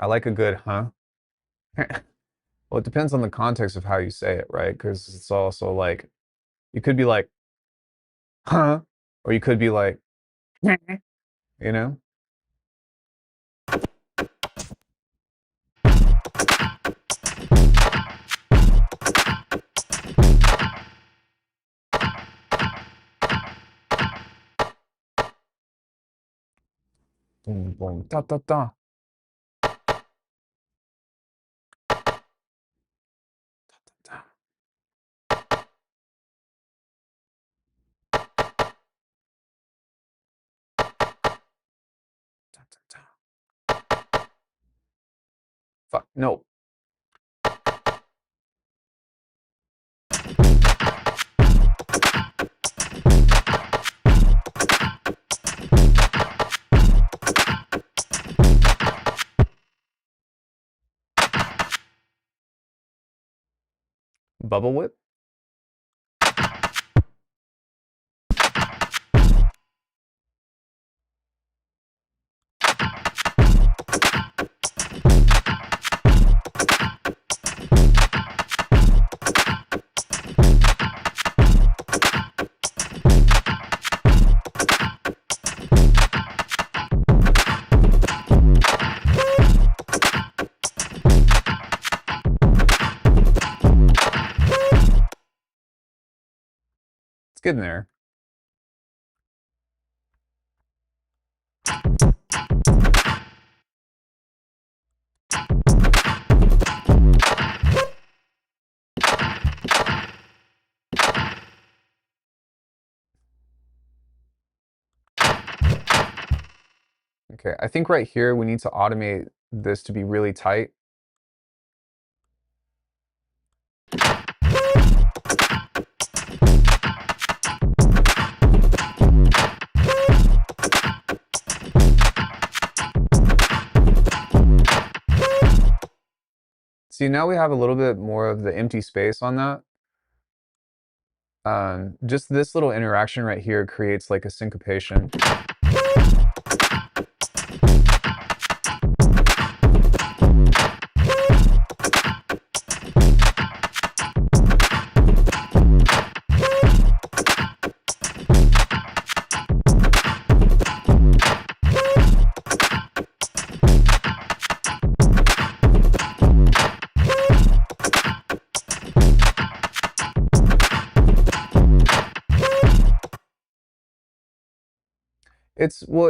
I like a good, huh? Well, it depends on the context of how you say it, right? Because it's also like, you could be like, huh? Or you could be like, you know? Boom, boom, da, da, da. Fuck, no. Bubble whip? getting there. Okay, I think right here we need to automate this to be really tight. See, now we have a little bit more of the empty space on that. Just this little interaction right here creates like a syncopation.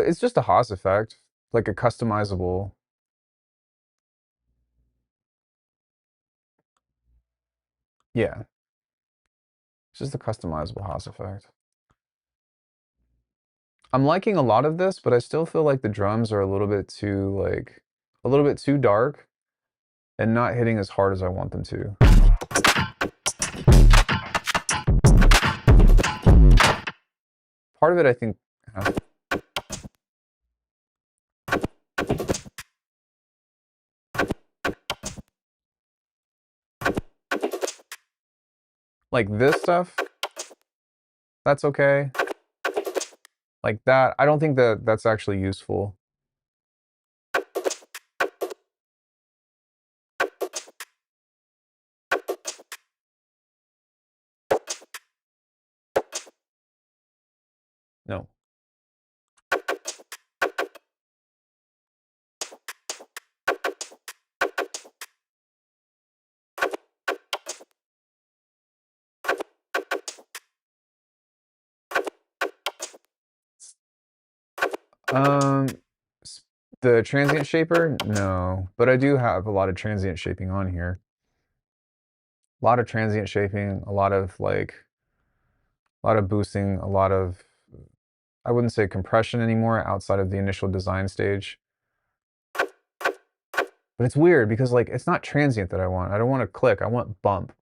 It's just a Haas effect, like a customizable. Yeah. It's just a customizable Haas effect. I'm liking a lot of this, but I still feel like the drums are a little bit too dark and not hitting as hard as I want them to. Part of it, I think, like this stuff, that's okay. Like that, I don't think that that's actually useful. No. The transient shaper? No, but I do have a lot of transient shaping on here. A lot of transient shaping, a lot of boosting, a lot of, I wouldn't say compression anymore outside of the initial design stage. But it's weird because like, it's not transient that I want. I don't want to click, I want bump.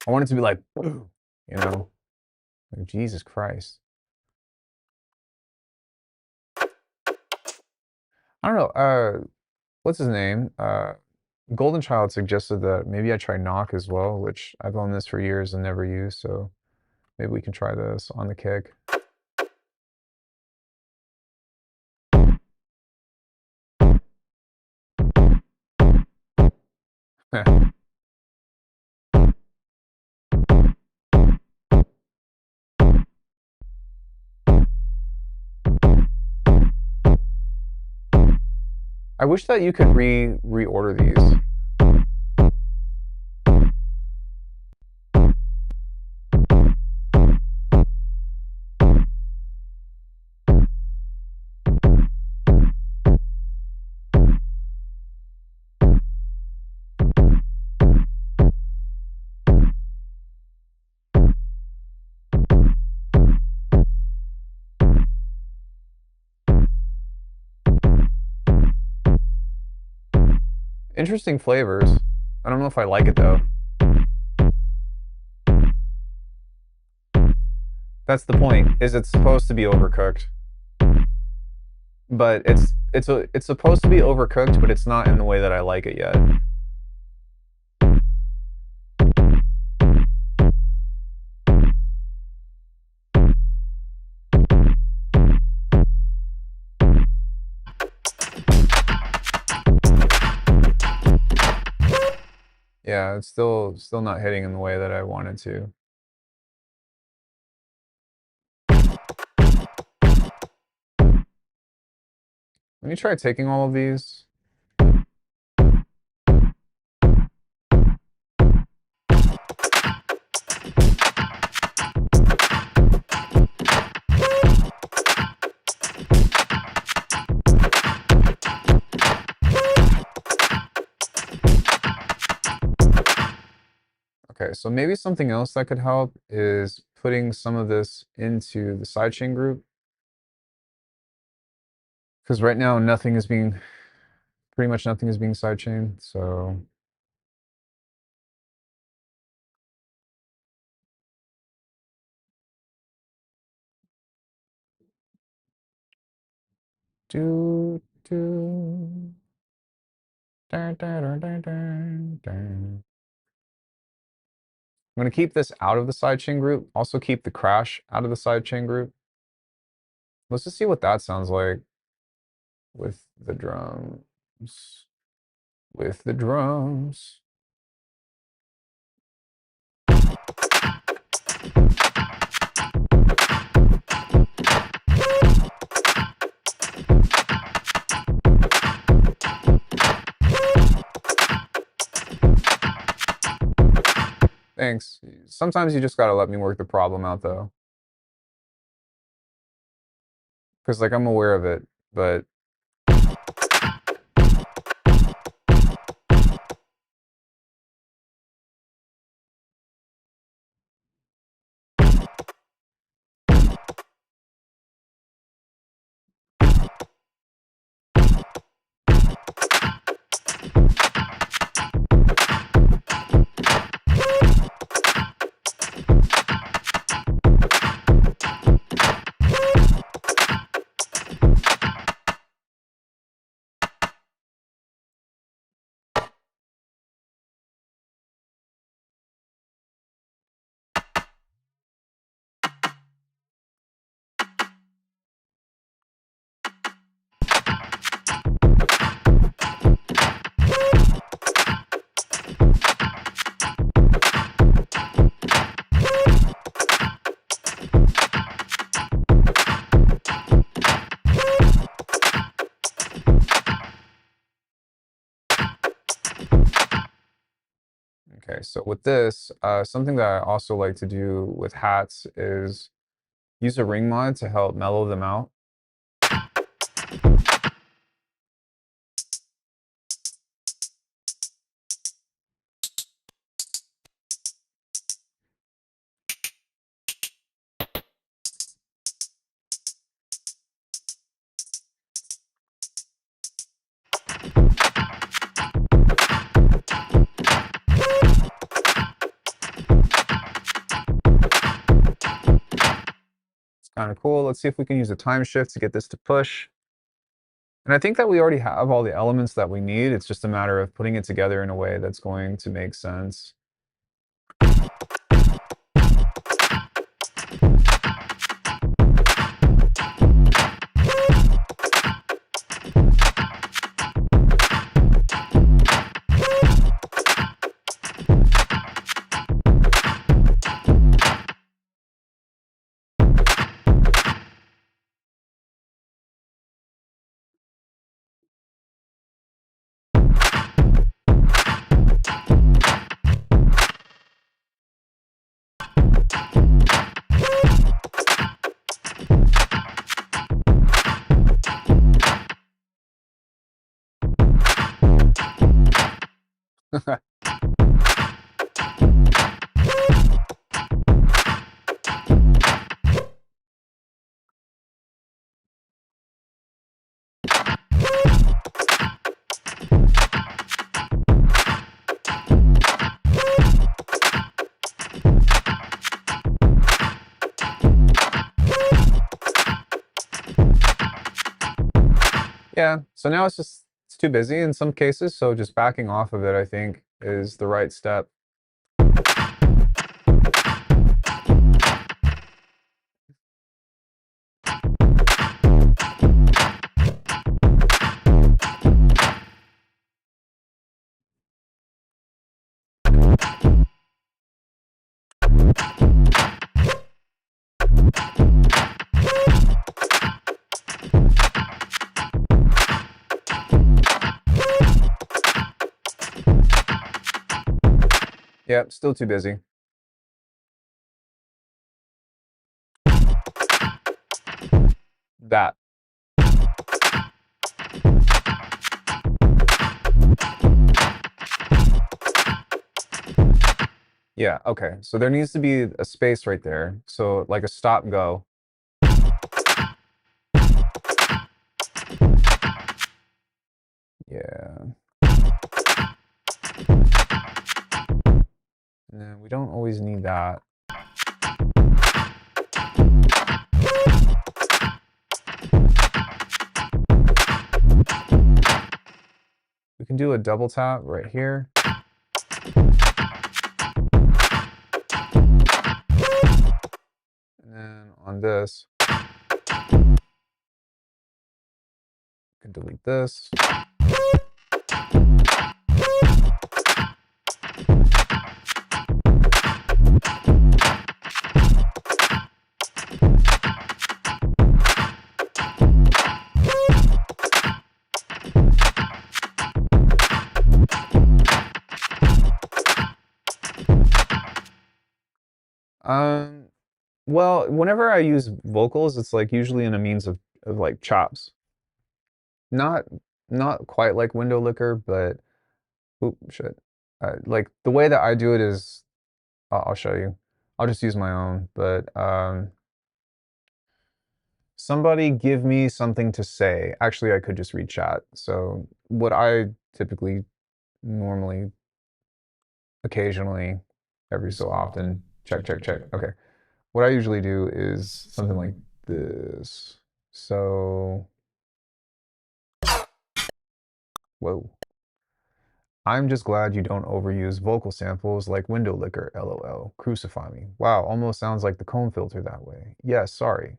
I want it to be like, you know, like, Jesus Christ. I don't know, what's his name? Golden Child suggested that maybe I try knock as well, which I've owned this for years and never used, so maybe we can try this on the kick. I wish that you could reorder these. Interesting flavors. I don't know if I like it though. That's the point, is it's supposed to be overcooked. But it's supposed to be overcooked, but it's not in the way that I like it yet. Yeah, it's still not hitting in the way that I wanted to. Let me try taking all of these. So maybe something else that could help is putting some of this into the sidechain group. Because right now nothing is being, pretty much nothing is being sidechained, so. Do, do. Dun, dun, dun, dun, dun, dun. I'm going to keep this out of the sidechain group. Also keep the crash out of the sidechain group. Let's just see what that sounds like with the drums. With the drums. Thanks. Sometimes you just gotta let me work the problem out though. Because like I'm aware of it, but okay, so with this, something that I also like to do with hats is use a ring mod to help mellow them out. Kind of cool. Let's see if we can use a time shift to get this to push. And I think that we already have all the elements that we need. It's just a matter of putting it together in a way that's going to make sense. Yeah, so now it's too busy in some cases, so just backing off of it, I think, is the right step. Yep, still too busy. That. Yeah, okay. So there needs to be a space right there. So like a stop go. Yeah. And we don't always need that. We can do a double tap right here. And then on this, we can delete this. Well, whenever I use vocals, it's like usually in a means of like chops. Not not quite like window licker, but oop, shit. Like the way that I do it is, I'll show you. I'll just use my own, but somebody give me something to say. Actually, I could just read chat. So what I typically, normally, occasionally, every so often, check, check, check. Okay. What I usually do is something like this. So, whoa. I'm just glad you don't overuse vocal samples like window licker, lol. Crucify me. Wow, almost sounds like the comb filter that way. Yes, sorry.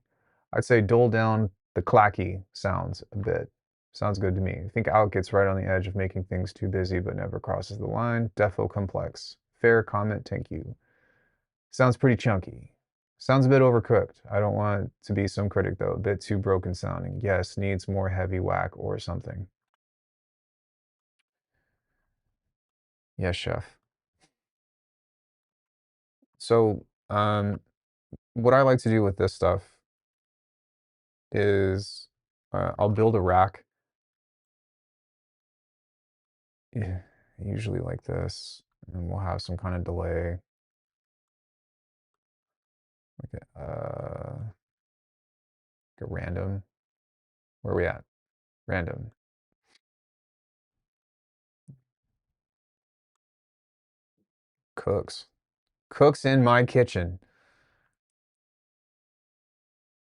I'd say dull down the clacky sounds a bit. Sounds good to me. I think Out gets right on the edge of making things too busy but never crosses the line. Defo complex. Fair comment, thank you. Sounds pretty chunky. Sounds a bit overcooked. I don't want to be some critic though. A bit too broken sounding. Yes, needs more heavy whack or something. Yes, chef. So, what I like to do with this stuff is I'll build a rack. Yeah, usually like this, and we'll have some kind of delay. Like a random. Where are we at? Random. Cooks. Cooks in my kitchen.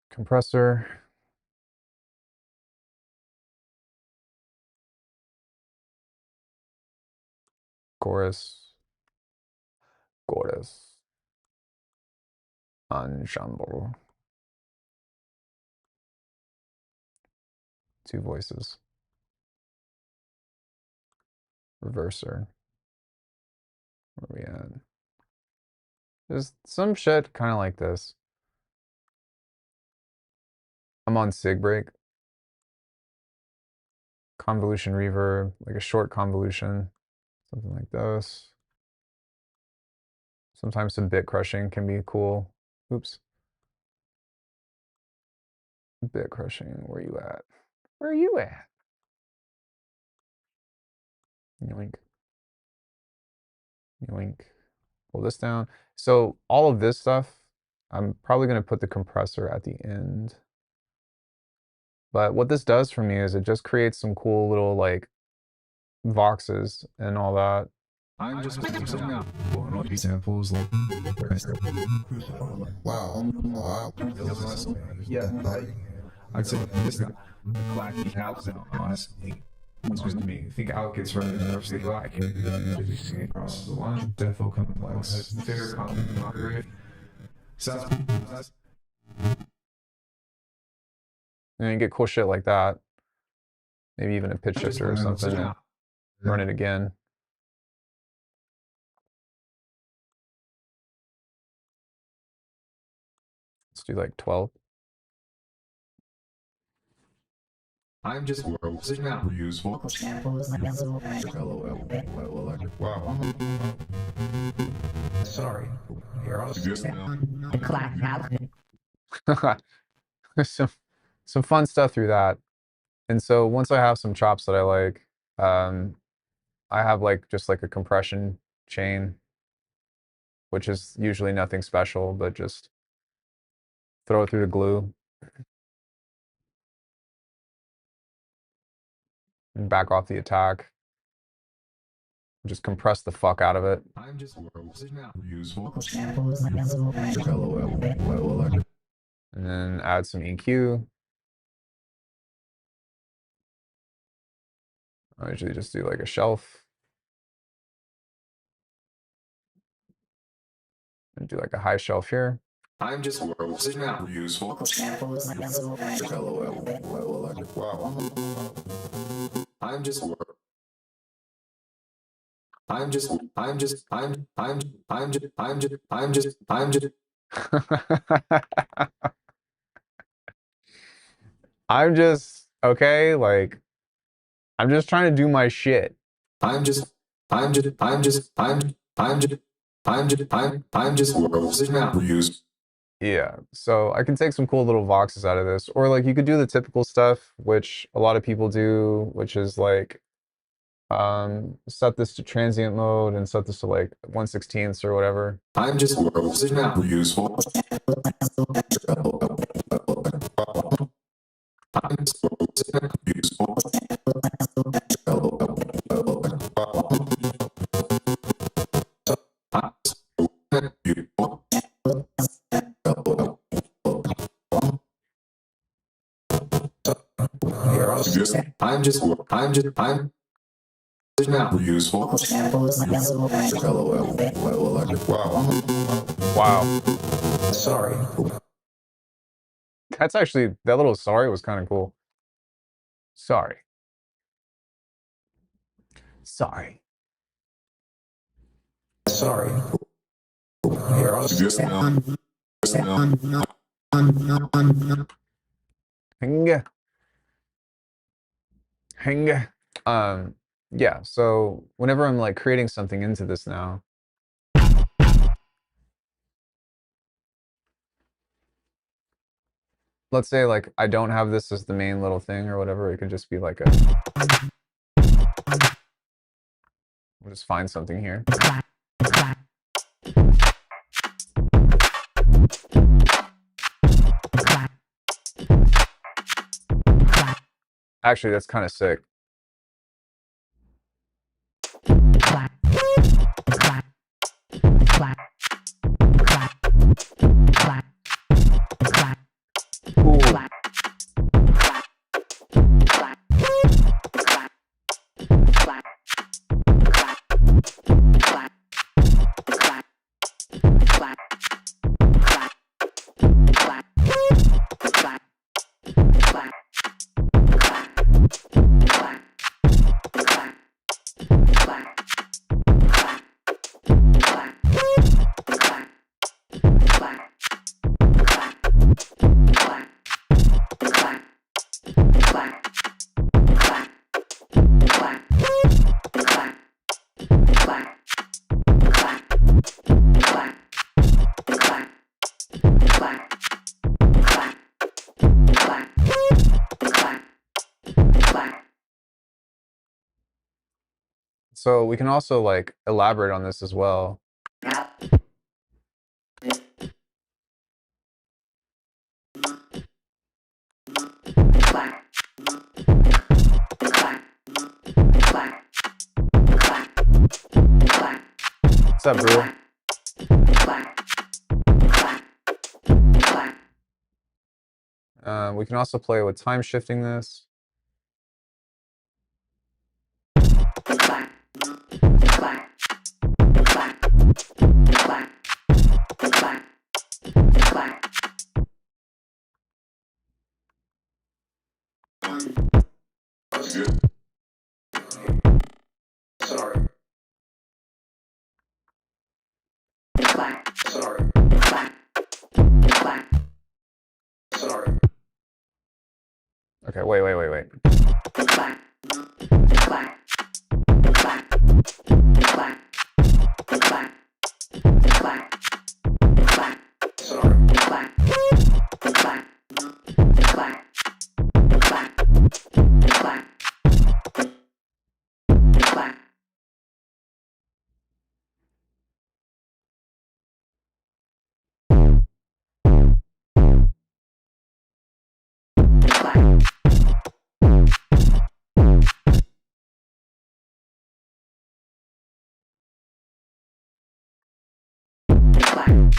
Compressor. Chorus. Chorus. Ensemble. Two voices. Reverser. Where are we at? There's some shit kind of like this. I'm on sig break. Convolution reverb, like a short convolution. Something like this. Sometimes some bit crushing can be cool. Oops. Bit crushing, where you at? Where are you at? Yoink. Yoink. Pull this down. So all of this stuff, I'm probably going to put the compressor at the end. But what this does for me is it just creates some cool little like voxes and all that. I'm just samples like wow. Yeah. I'd say this guy clacky house honestly. It's just me. I think Out gets right nervously like across the line. Defo complex. Fair comment moderate. Sounds and you get cool shit like that. Maybe even a pitch shifter or something. Run it again. Let's do like 12. I'm just use vocal samples. Wow. Sorry. You're also the clack house. some fun stuff through that. And so once I have some chops that I like, I have like just like a compression chain which is usually nothing special, but just throw it through the glue and back off the attack. Just compress the fuck out of it. I'm just useful. And then add some EQ. I usually just do like a shelf. And do like a high shelf here. I'm just useful. I'm just I'm just okay, like I'm just trying to do my shit. Yeah, so I can take some cool little voxes out of this, or like you could do the typical stuff, which a lot of people do, which is like set this to transient mode and set this to like 1/16 or whatever. I'm just useful. I'm useful. Wow. Sorry. That's actually, that little sorry was kind of cool. Sorry. Sorry. Sorry. Hang. Hang. Yeah, so whenever I'm like creating something into this now, let's say like I don't have this as the main little thing or whatever, it could just be like a, we'll just find something here. Actually, that's kind of sick. Cool. So we can also like elaborate on this as well. What's up, bro? We can also play with time shifting this. Sorry. Sorry. Sorry. Okay, wait. Let's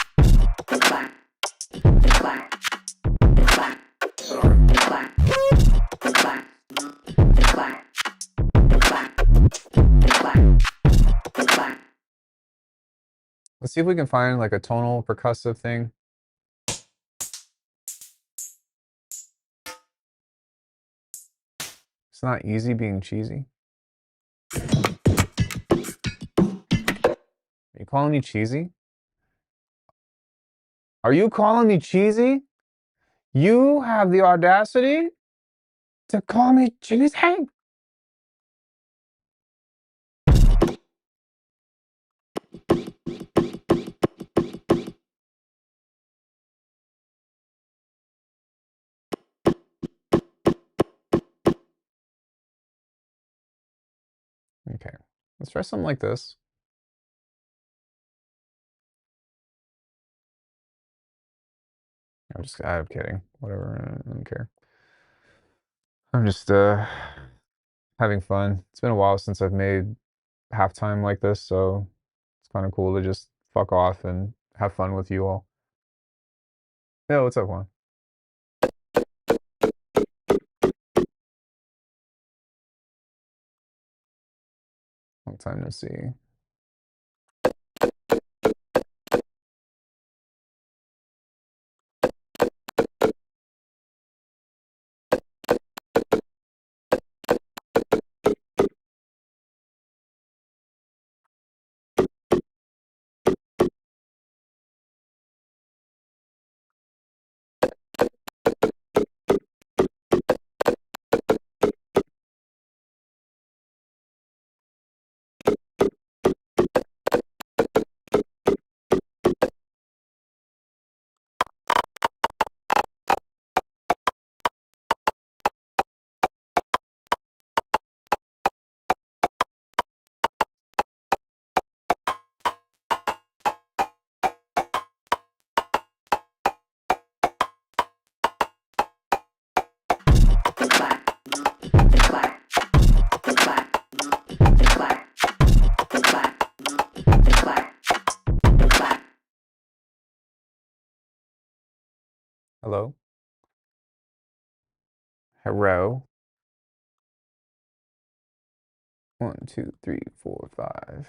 see if we can find like a tonal percussive thing. It's not easy being cheesy. Are you calling me cheesy? Are you calling me cheesy? You have the audacity to call me cheesy? Okay, let's try something like this. I'm kidding. Whatever, I don't care. I'm just having fun. It's been a while since I've made halftime like this, so it's kind of cool to just fuck off and have fun with you all. Yo, what's up, Juan? Long time no see. Hello? Hello? 1, 2, 3, 4, 5.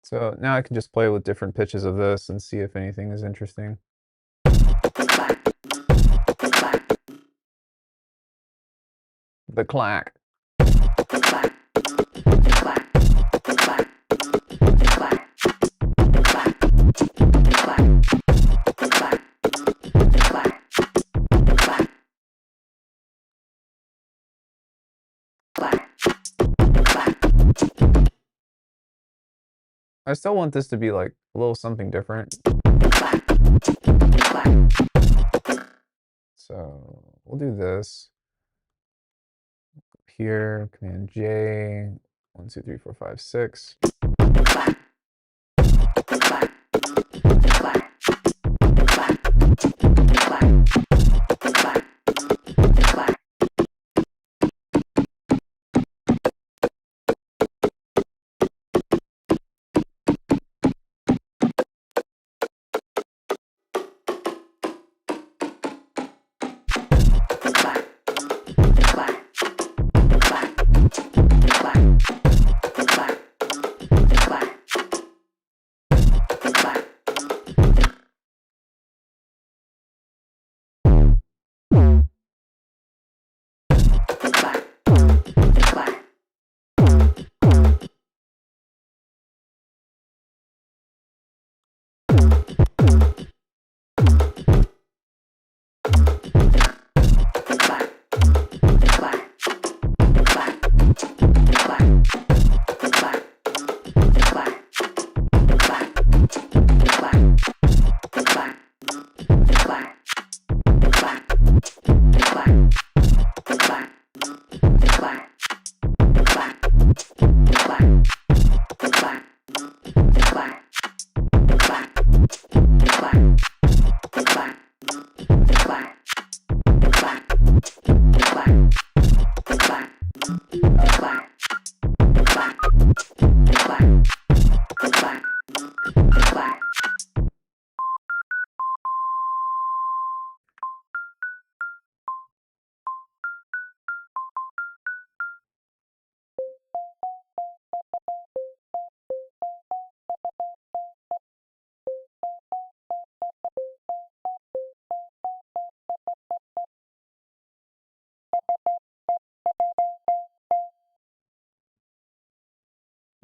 So now I can just play with different pitches of this and see if anything is interesting. The clack. I still want this to be like a little something different. So we'll do this. Here, Command J, 1, 2, 3, 4, 5, 6.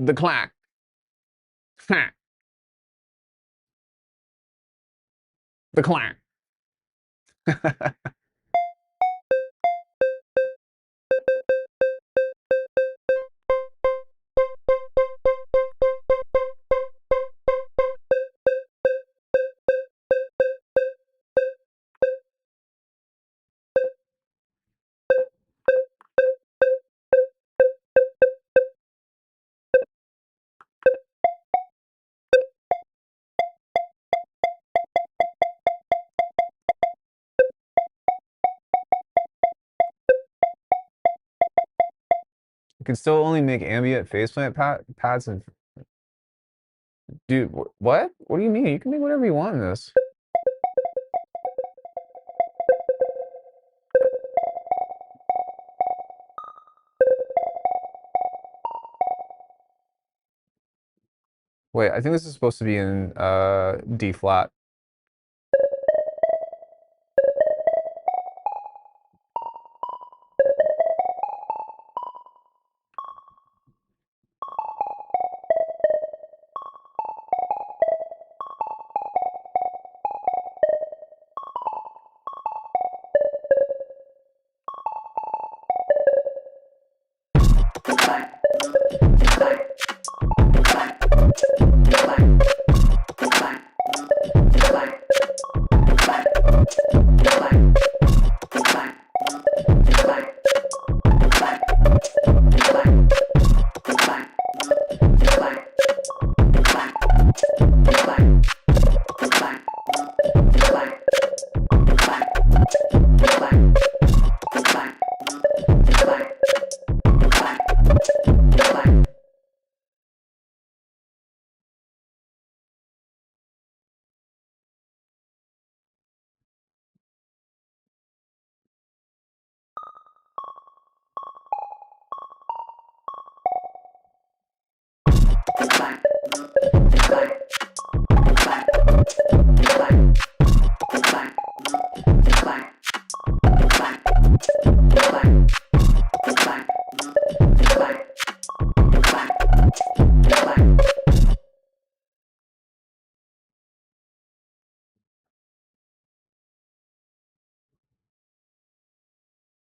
The clack. Ha. The clack. You can still only make ambient faceplant pads and dude, what? What do you mean? You can make whatever you want in this. Wait, I think this is supposed to be in D flat.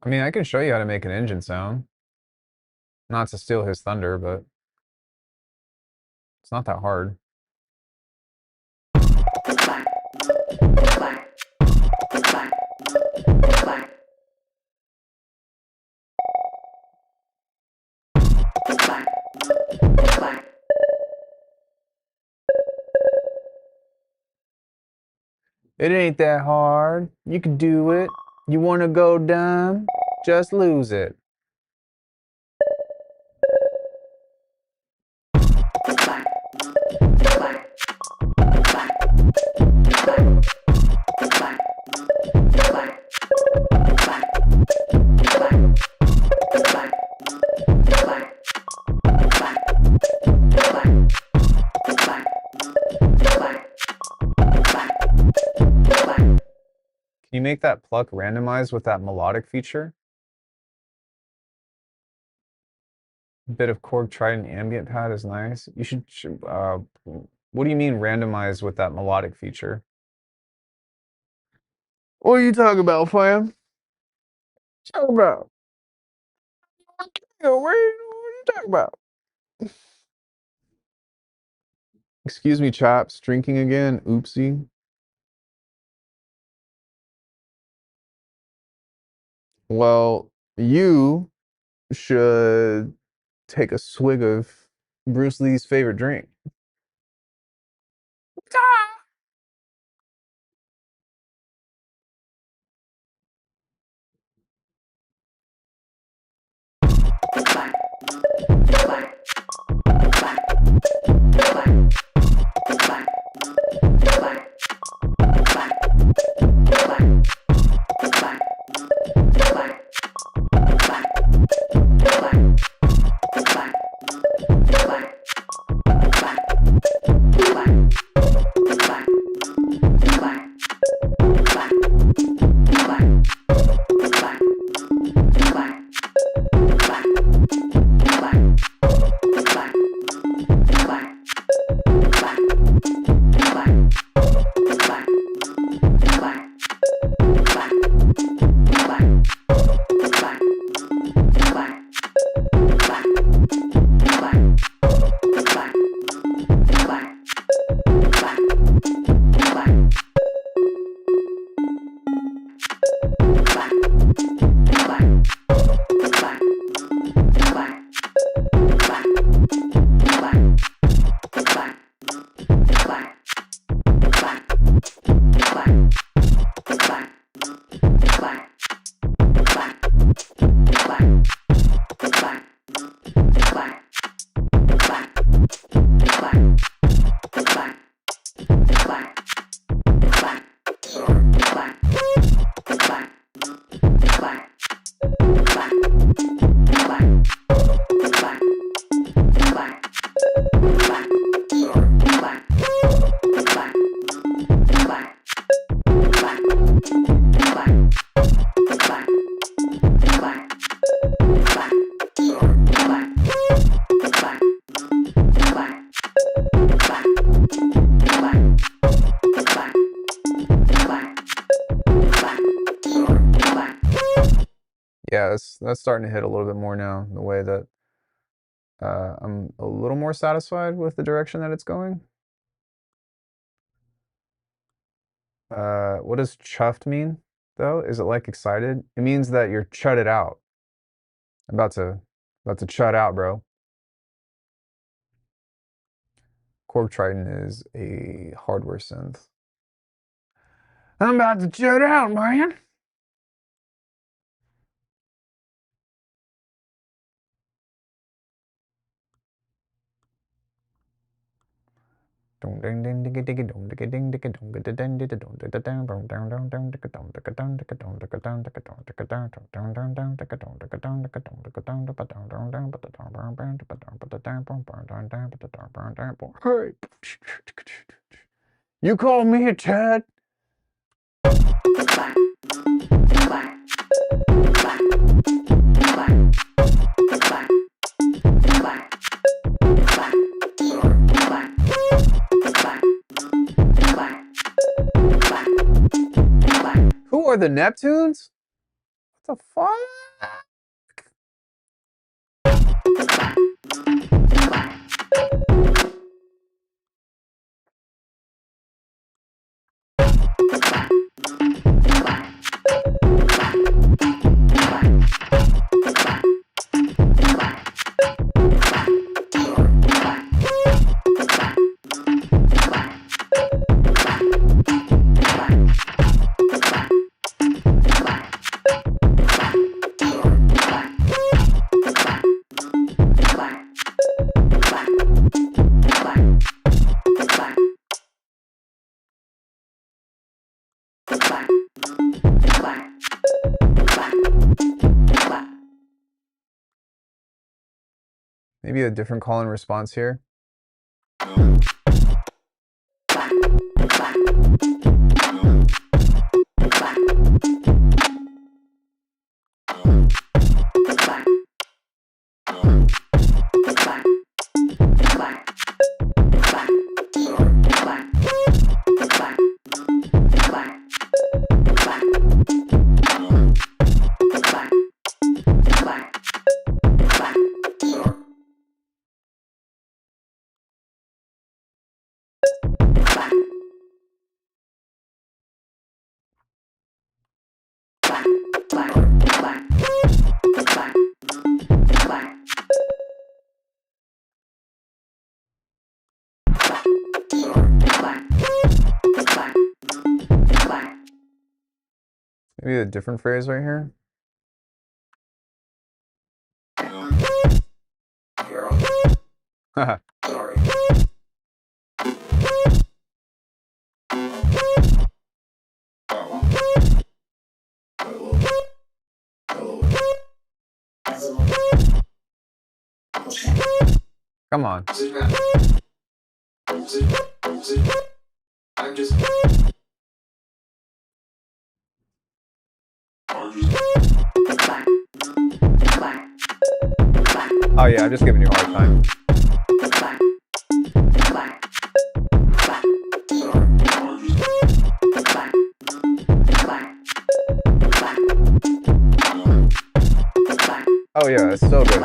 I mean, I can show you how to make an engine sound. Not to steal his thunder, but it's not that hard. It ain't that hard. You can do it. You wanna go dumb? Just lose it. Can you make that pluck randomized with that melodic feature? A bit of Korg Trident ambient pad is nice. You should, what do you mean randomized with that melodic feature? What are you talking about, fam? Talking about? What are you talking about? Excuse me, chaps. Drinking again? Oopsie. Well, you should take a swig of Bruce Lee's favorite drink. Yeah, that's starting to hit a little bit more now, the way that I'm a little more satisfied with the direction that it's going. What does chuffed mean, though? Is it like excited? It means that you're chutted out. I'm about to chut out, bro. Korg Triton is a hardware synth. I'm about to chut out, man. You call me a Chad? Who are the Neptunes? What the fuck? Maybe a different call and response here. Maybe a different phrase right here. Haha. Sorry. Come on. I'm just. Oh yeah, I'm just giving you a hard time. Oh yeah, it's so good.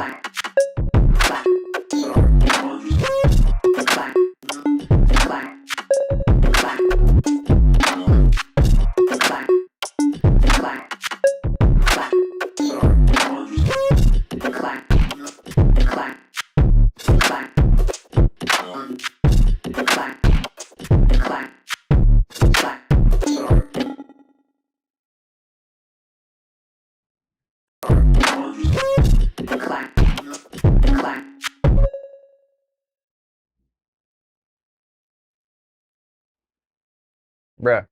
Bruh.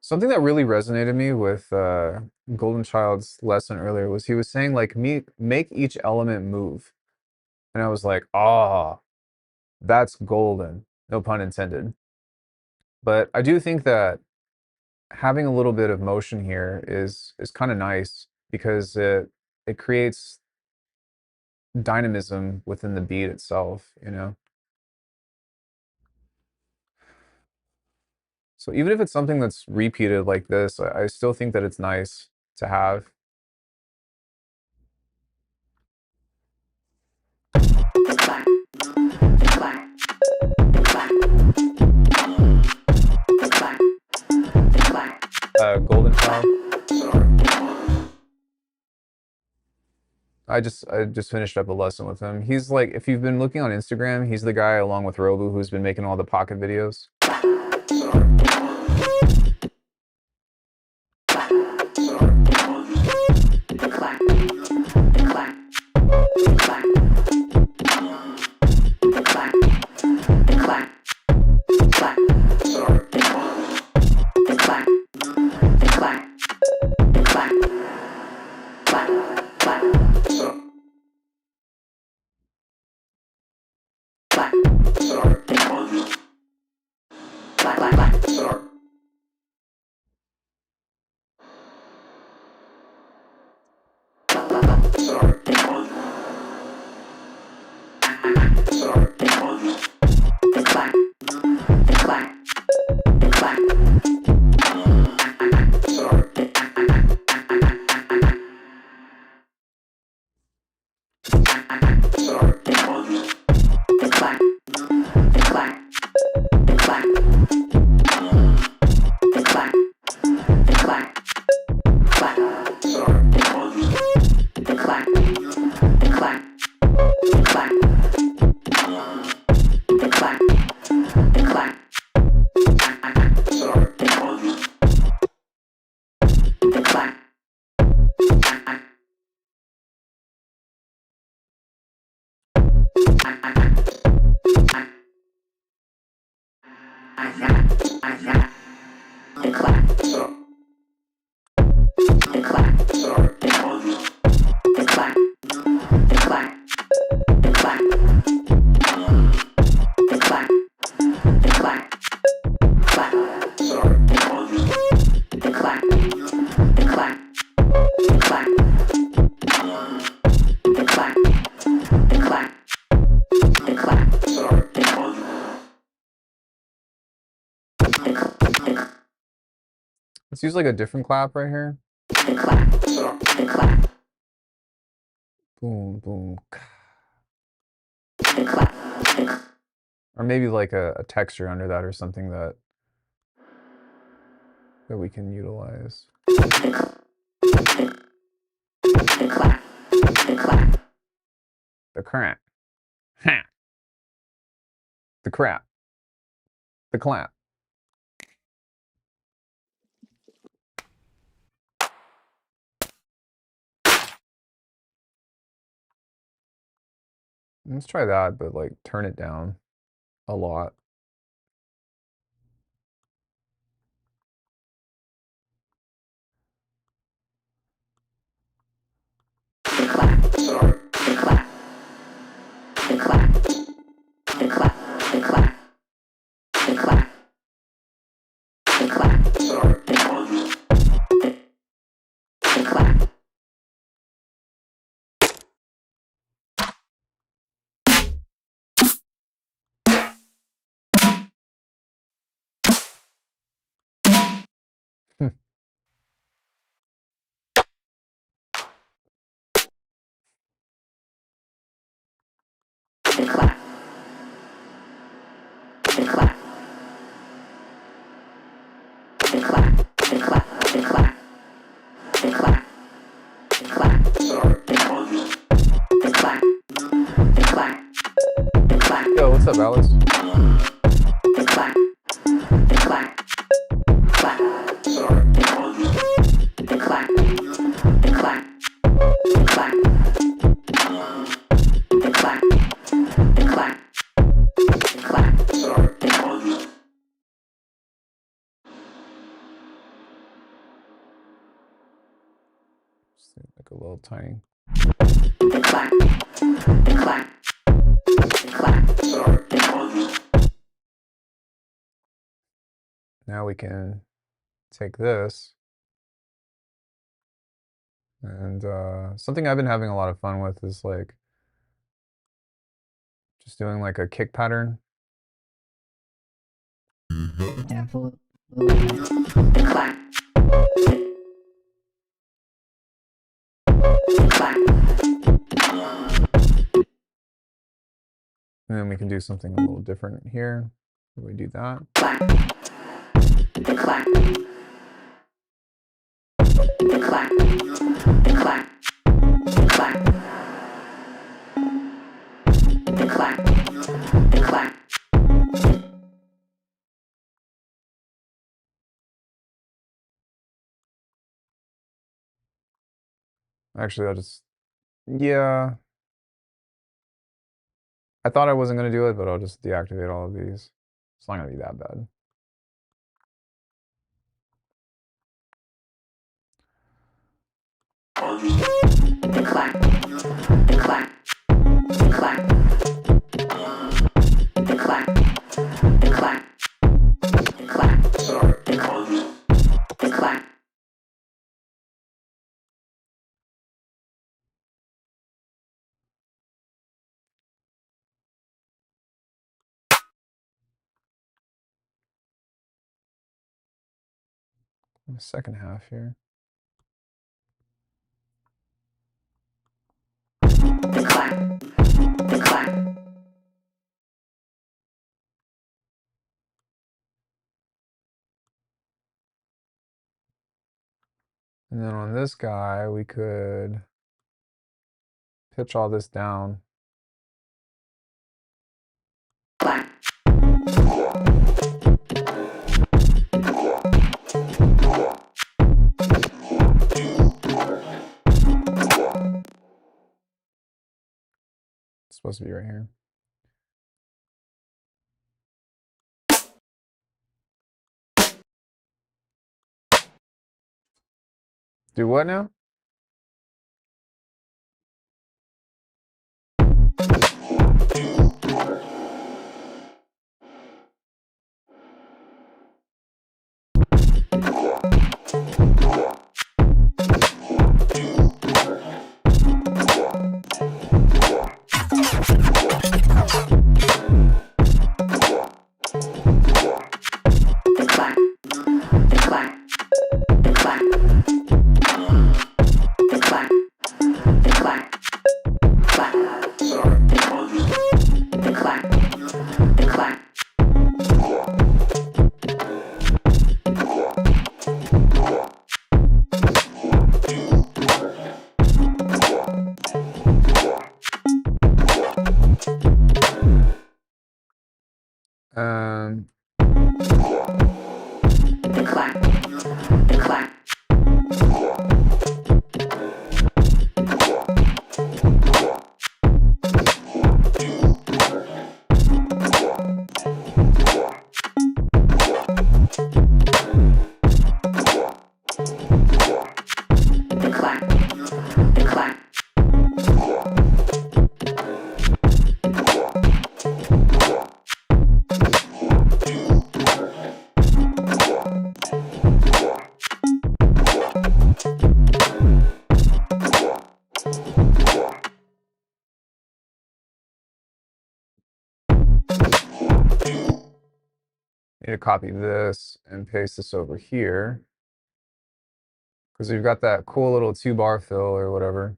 Something that really resonated me with Golden Child's lesson earlier was he was saying like make each element move. And I was like, ah, that's golden. No pun intended. But I do think that having a little bit of motion here is kind of nice because it creates dynamism within the beat itself, you know? So even if it's something that's repeated like this, I still think that it's nice to have. Golden Child. I just finished up a lesson with him. He's like, if you've been looking on Instagram, he's the guy along with Robu who's been making all the pocket videos. Let's use like a different clap right here. Boom, boom. Or maybe like a texture under that or something that we can utilize. The crap. The crap. The clap. Let's try that, but like turn it down a lot. Yo, what's up, Alex? Like a little tiny. Now we can take this and something I've been having a lot of fun with is like just doing like a kick pattern. And then we can do something a little different here. We do that. Actually, I'll just, yeah. I thought I wasn't going to do it, but I'll just deactivate all of these. It's not going to be that bad. The second half here. And then on this guy, we could pitch all this down. It's supposed to be right here. Do what now? Need to copy this and paste this over here. Because we've got that cool little 2-bar fill or whatever.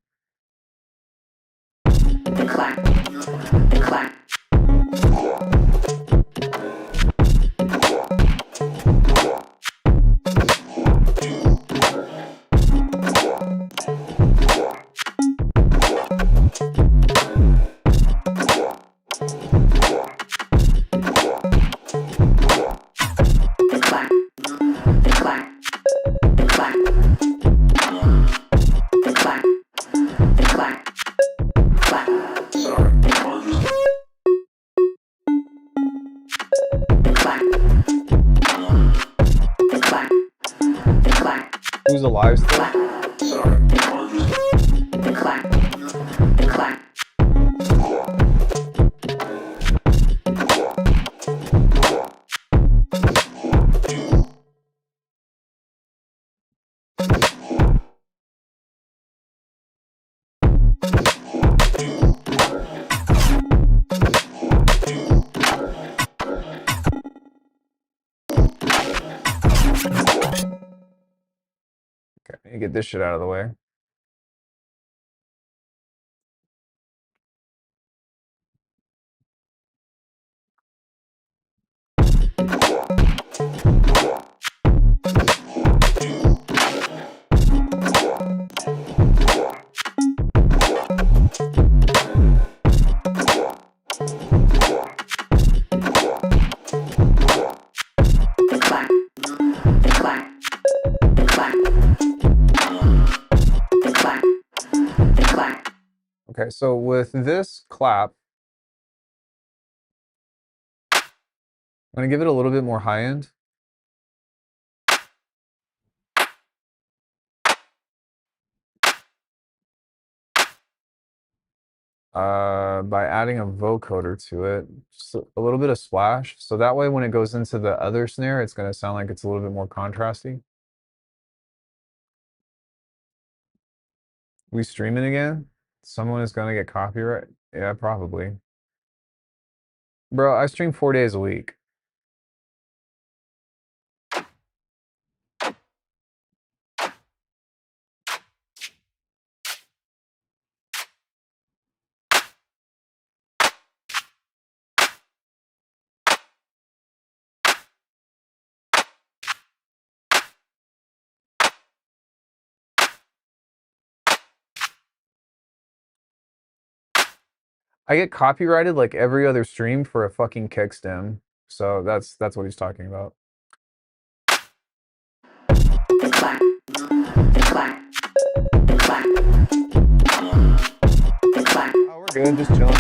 Who's alive still? Okay, let me get this shit out of the way. Okay, so with this clap, I'm gonna give it a little bit more high end. By adding a vocoder to it, just a little bit of splash. So that way when it goes into the other snare, it's gonna sound like it's a little bit more contrasty. We streaming again? Someone is gonna get copyright? Yeah, probably. Bro, I stream 4 days a week. I get copyrighted like every other stream for a fucking kick stem. So that's what he's talking about. Oh, we're good, just chilling.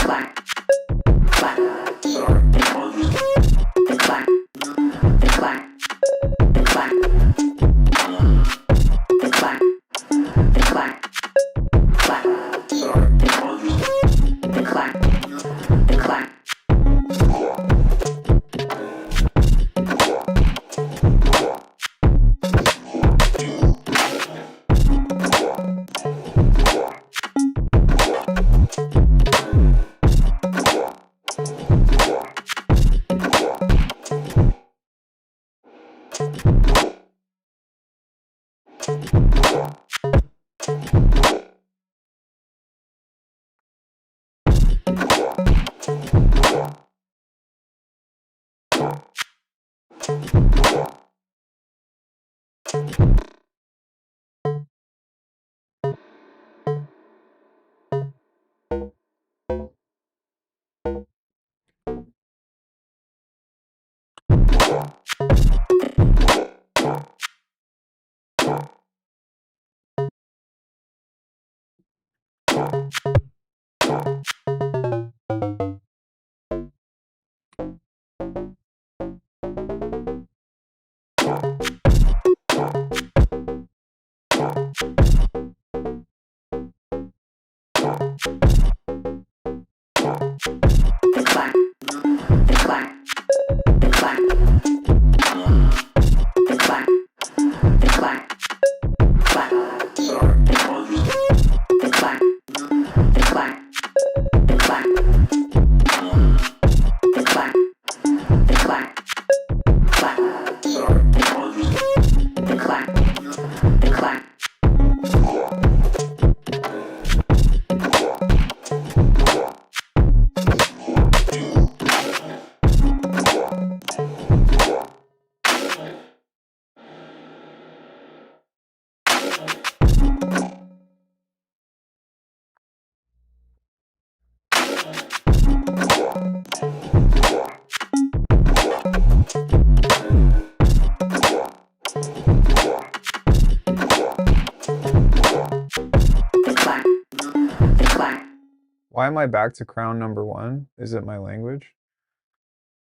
Why am I back to crown number 1? Is it my language?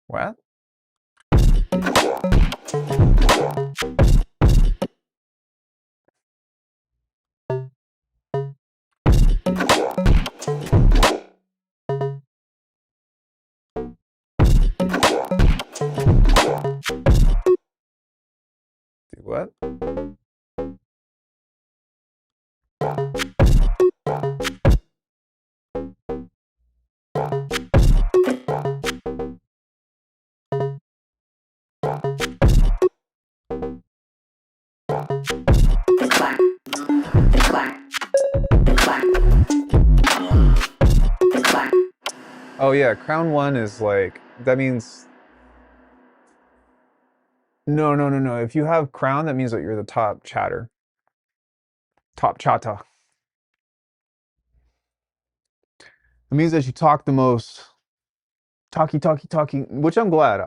What? What? Oh yeah, Crown 1 is like, that means, no. If you have Crown, that means that you're the top chatter. Top chatter. It means that you talk the most. Talking, which I'm glad.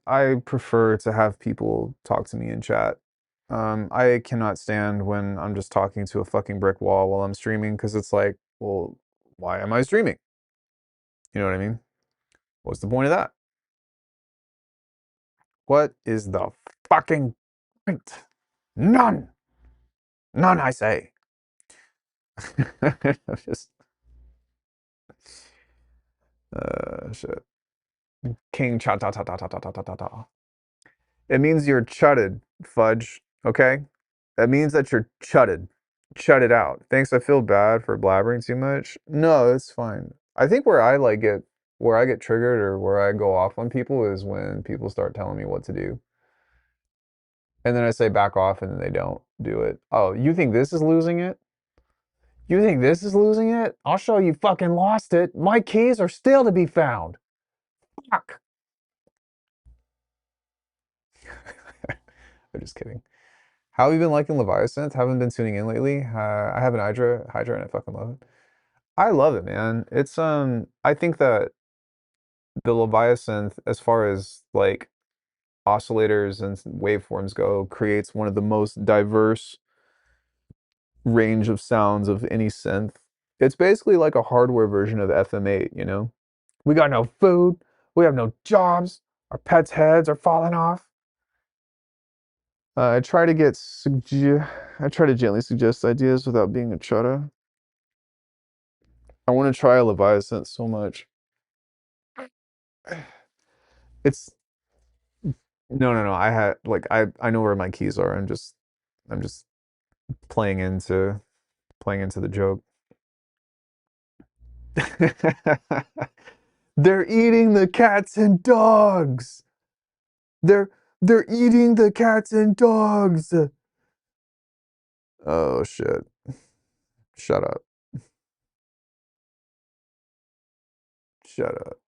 I prefer to have people talk to me in chat. I cannot stand when I'm just talking to a fucking brick wall while I'm streaming because it's like, well, why am I streaming? You know what I mean? What's the point of that? What is the fucking point? None. None, I say. Just shit. King cha ta ta ta ta ta ta ta ta ta. It means you're chutted, fudge. Okay? That means that you're chutted. Chut it out. Thanks, I feel bad for blabbering too much. No, it's fine. I think where I get triggered or where I go off on people is when people start telling me what to do. And then I say back off and then they don't do it. Oh, you think this is losing it? You think this is losing it? I'll show you fucking lost it. My keys are still to be found. Fuck. I'm just kidding. How have you been liking Leviathan? Haven't been tuning in lately. I have an Hydra, and I fucking love it. I love it, man. It's I think that the Leviathan, as far as like oscillators and waveforms go, creates one of the most diverse range of sounds of any synth. It's basically like a hardware version of FM8, you know? We got no food, we have no jobs, our pets' heads are falling off. I try to gently suggest ideas without being a chutta. I want to try a Leviathan so much. It's no. I had like I know where my keys are. I'm just playing into the joke. They're eating the cats and dogs. They're they're eating the cats and dogs. Oh shit. Shut up. Shut up.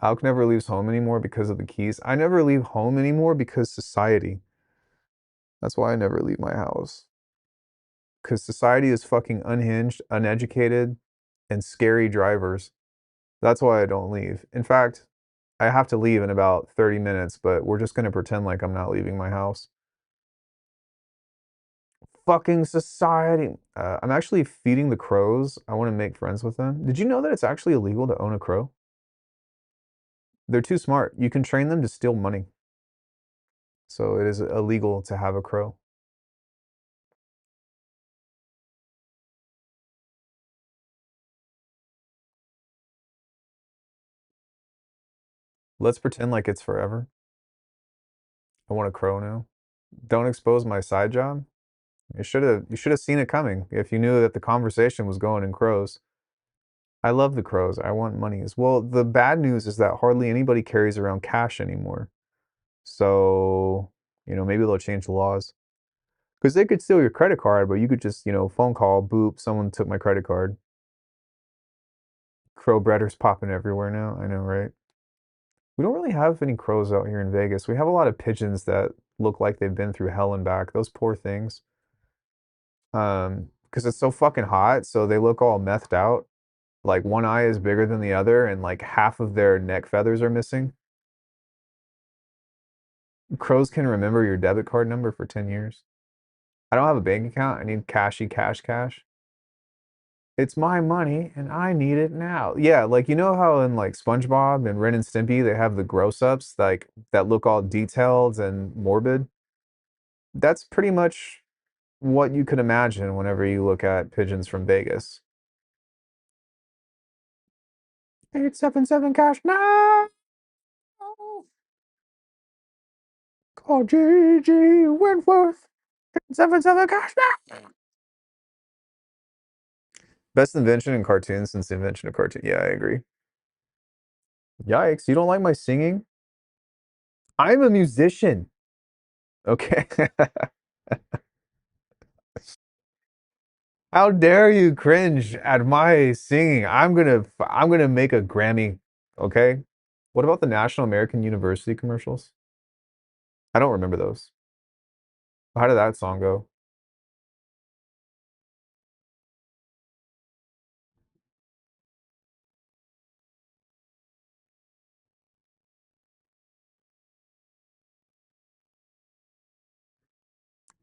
Alk never leaves home anymore because of the keys. I never leave home anymore because society. That's why I never leave my house. Because society is fucking unhinged, uneducated, and scary drivers. That's why I don't leave. In fact, I have to leave in about 30 minutes, but we're just going to pretend like I'm not leaving my house. Fucking society. I'm actually feeding the crows. I want to make friends with them. Did you know that it's actually illegal to own a crow? They're too smart. You can train them to steal money. So it is illegal to have a crow. Let's pretend like it's forever. I want a crow now. Don't expose my side job. You should have seen it coming if you knew that the conversation was going in crows. I love the crows. I want monies. Well, the bad news is that hardly anybody carries around cash anymore. So, maybe they'll change the laws. Because they could steal your credit card, but you could just, phone call, boop, someone took my credit card. Crow breeders popping everywhere now. I know, right? We don't really have any crows out here in Vegas. We have a lot of pigeons that look like they've been through hell and back. Those poor things. Because it's so fucking hot, so they look all methed out. Like one eye is bigger than the other, and like half of their neck feathers are missing. Crows can remember your debit card number for 10 years. I don't have a bank account. I need cashy cash. It's my money and I need it now. Yeah, like you know how in like SpongeBob and Ren and Stimpy they have the gross ups like that look all detailed and morbid? That's pretty much what you could imagine whenever you look at pigeons from Vegas. 877 cash now. Call G.G. Wentworth. 877 cash now. Best invention in cartoons since the invention of cartoon. Yeah, I agree. Yikes, you don't like my singing? I'm a musician. Okay. How dare you cringe at my singing? I'm gonna make a Grammy. Okay. What about the National American University commercials? I don't remember those. How did that song go?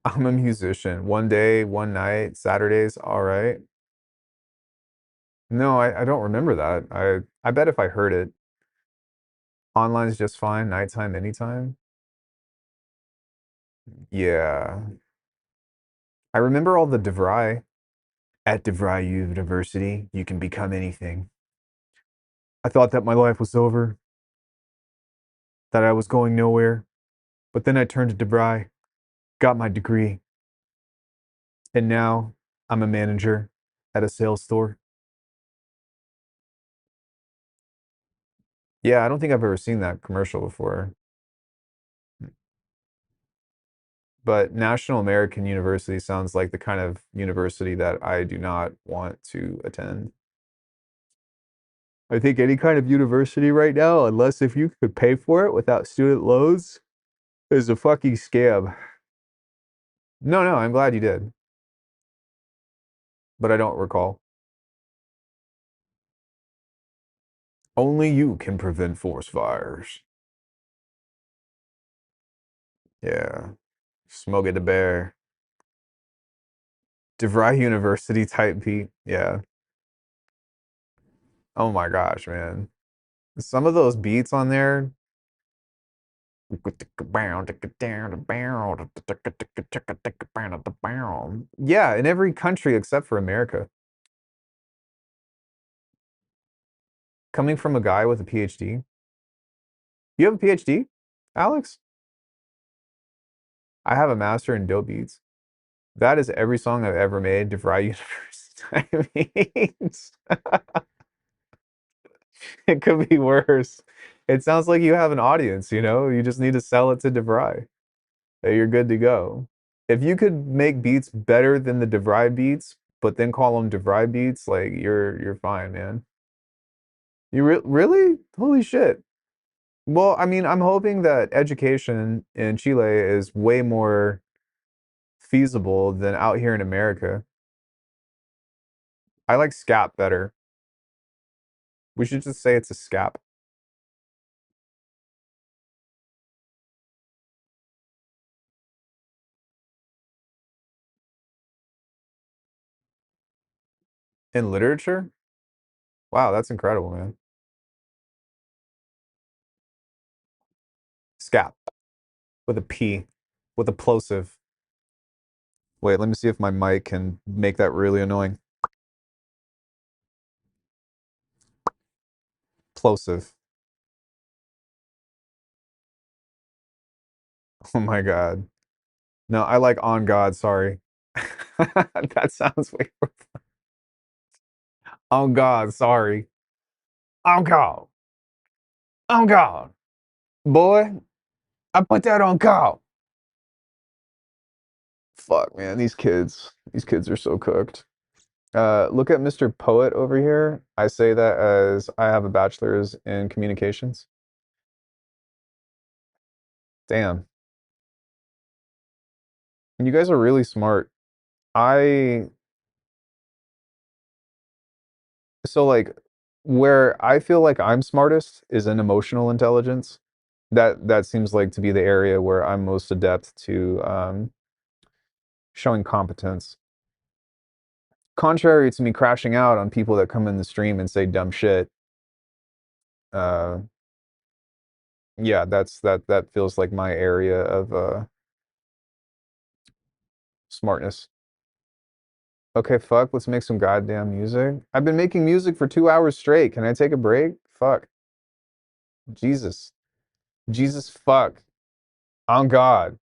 I'm a musician. One day, one night, Saturdays, all right. No, I don't remember that. I bet if I heard it, online's just fine, nighttime, anytime. Yeah. I remember all the DeVry. At DeVry University, you can become anything. I thought that my life was over, that I was going nowhere, but then I turned to DeVry, got my degree, and now I'm a manager at a sales store. Yeah, I don't think I've ever seen that commercial before. But National American University sounds like the kind of university that I do not want to attend. I think any kind of university right now, unless if you could pay for it without student loans, is a fucking scam. No, no, I'm glad you did, but I don't recall. Only you can prevent forest fires. Yeah. Smokey the Bear. DeVry University type beat. Yeah. Oh my gosh, man. Some of those beats on there. Yeah, in every country except for America. Coming from a guy with a PhD. You have a PhD, Alex? I have a master in dope beats. That is every song I've ever made, DeVry University. I mean, it could be worse. It sounds like you have an audience, you know? You just need to sell it to DeVry. You're good to go. If you could make beats better than the DeVry beats, but then call them DeVry beats, like you're fine, man. You really? Holy shit. Well, I mean, I'm hoping that education in Chile is way more feasible than out here in America. I like SCAP better. We should just say it's a SCAP. In literature? Wow, that's incredible, man. SCAP with a P, with a plosive. Wait, let me see if my mic can make that really annoying. Plosive. Oh my God. No, I like on God, sorry. That sounds weird. On God, sorry. On God. On God. Boy, I put that on God. Fuck, man, these kids. These kids are so cooked. Look at Mr. Poet over here. I say that as I have a bachelor's in communications. Damn. You guys are really smart. I so like where I feel like I'm smartest is in emotional intelligence. That seems like to be the area where I'm most adept to showing competence. Contrary to me crashing out on people that come in the stream and say dumb shit, uh, yeah, that feels like my area of smartness. Okay, fuck, let's make some goddamn music. I've been making music for 2 hours straight. Can I take a break? Fuck. Jesus. Jesus fuck. On God.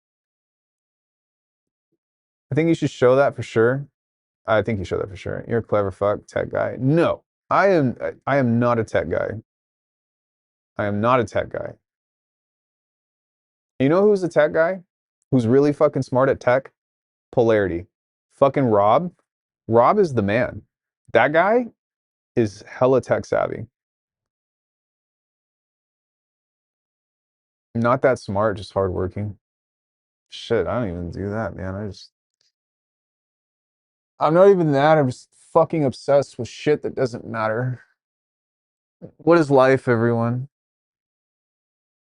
I think you should show that for sure. I think you show that for sure. You're a clever fuck, tech guy. No, I am not a tech guy. I am not a tech guy. You know who's a tech guy? Who's really fucking smart at tech? Polarity. Fucking Rob. Rob is the man. That guy is hella tech savvy. Not that smart, just hardworking. Shit, I don't even do that, man. I'm not even that. I'm just fucking obsessed with shit that doesn't matter. What is life, everyone?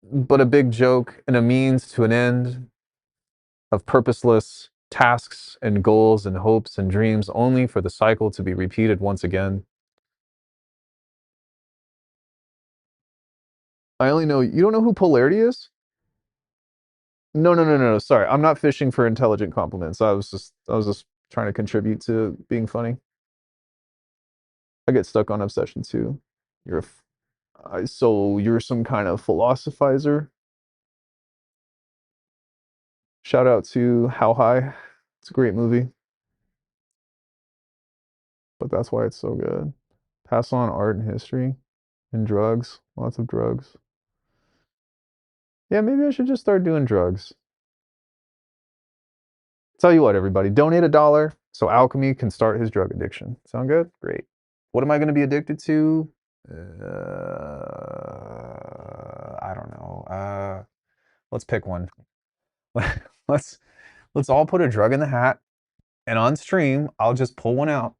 But a big joke and a means to an end of purposeless tasks and goals and hopes and dreams, only for the cycle to be repeated once again. I only know, you don't know who polarity is? No. Sorry, I'm not fishing for intelligent compliments. I was just trying to contribute to being funny. I get stuck on obsession too. So you're some kind of philosophizer. Shout out to How High. It's a great movie, but that's why it's so good. Pass on art and history and drugs. Lots of drugs. Yeah, maybe I should just start doing drugs. Tell you what, everybody, donate $1 so Alchemy can start his drug addiction. Sound good? Great. What am I going to be addicted to? I don't know. Let's pick one. let's let's all put a drug in the hat, and on stream, I'll just pull one out.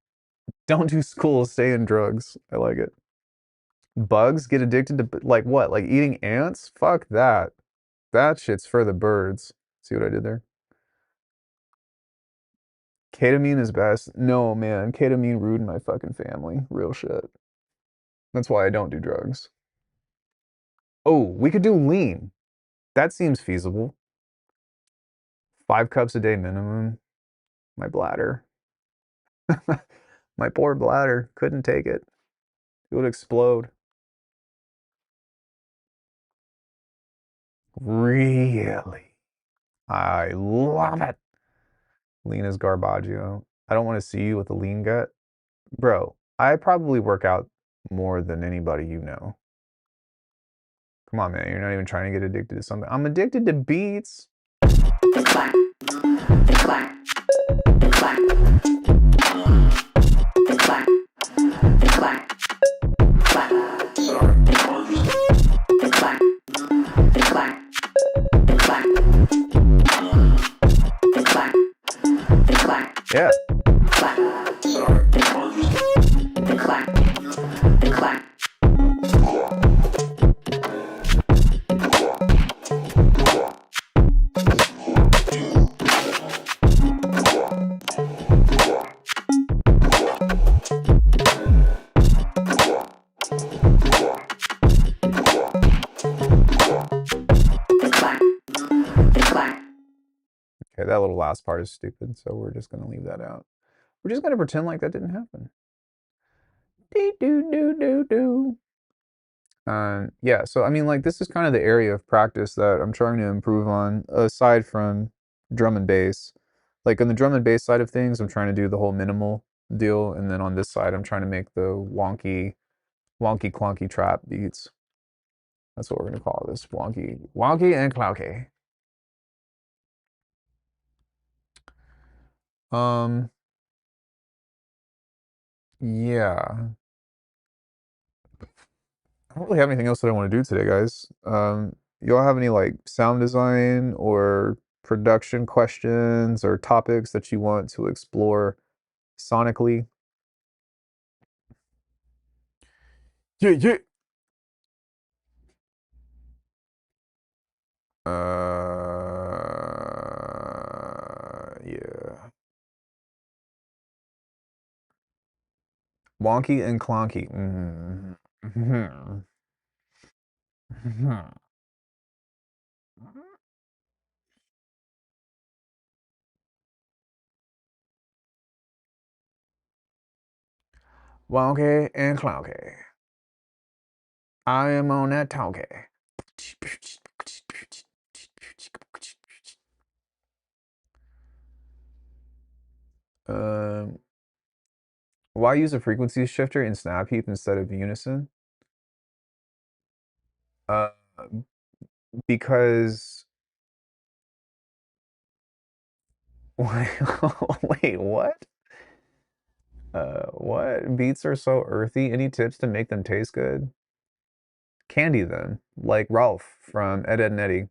Don't do school, stay in drugs. I like it. Bugs get addicted to like what? Like eating ants? Fuck that. That shit's for the birds. See what I did there? Ketamine is best. No, man. Ketamine ruined my fucking family. Real shit. That's why I don't do drugs. Oh, we could do lean. That seems feasible. 5 cups a day minimum. My bladder. My poor bladder couldn't take it. It would explode. Really? I love it. Lean is garbaggio. I don't want to see you with a lean gut. Bro, I probably work out more than anybody you know. Come on, man. You're not even trying to get addicted to something. I'm addicted to beats. Yeah. Okay, that little last part is stupid, so we're just gonna leave that out. We're just gonna pretend like that didn't happen. Do. Yeah, so I mean, like, this is kind of the area of practice that I'm trying to improve on, aside from drum and bass. Like, on the drum and bass side of things, I'm trying to do the whole minimal deal, and then on this side, I'm trying to make the wonky clonky trap beats. That's what we're gonna call this, wonky and clonky. Yeah. I don't really have anything else that I want to do today, guys. Y'all have any like sound design or production questions or topics that you want to explore sonically? Yeah. Yeah. Wonky and clonky. Mm-hmm. Wonky and clonky. I am on that tonky. Um, why use a frequency shifter in snap heap instead of unison? Uh, because wait, what? What? Beats are so earthy. Any tips to make them taste good? candy then, like Ralph from Ed, Edd n Eddy.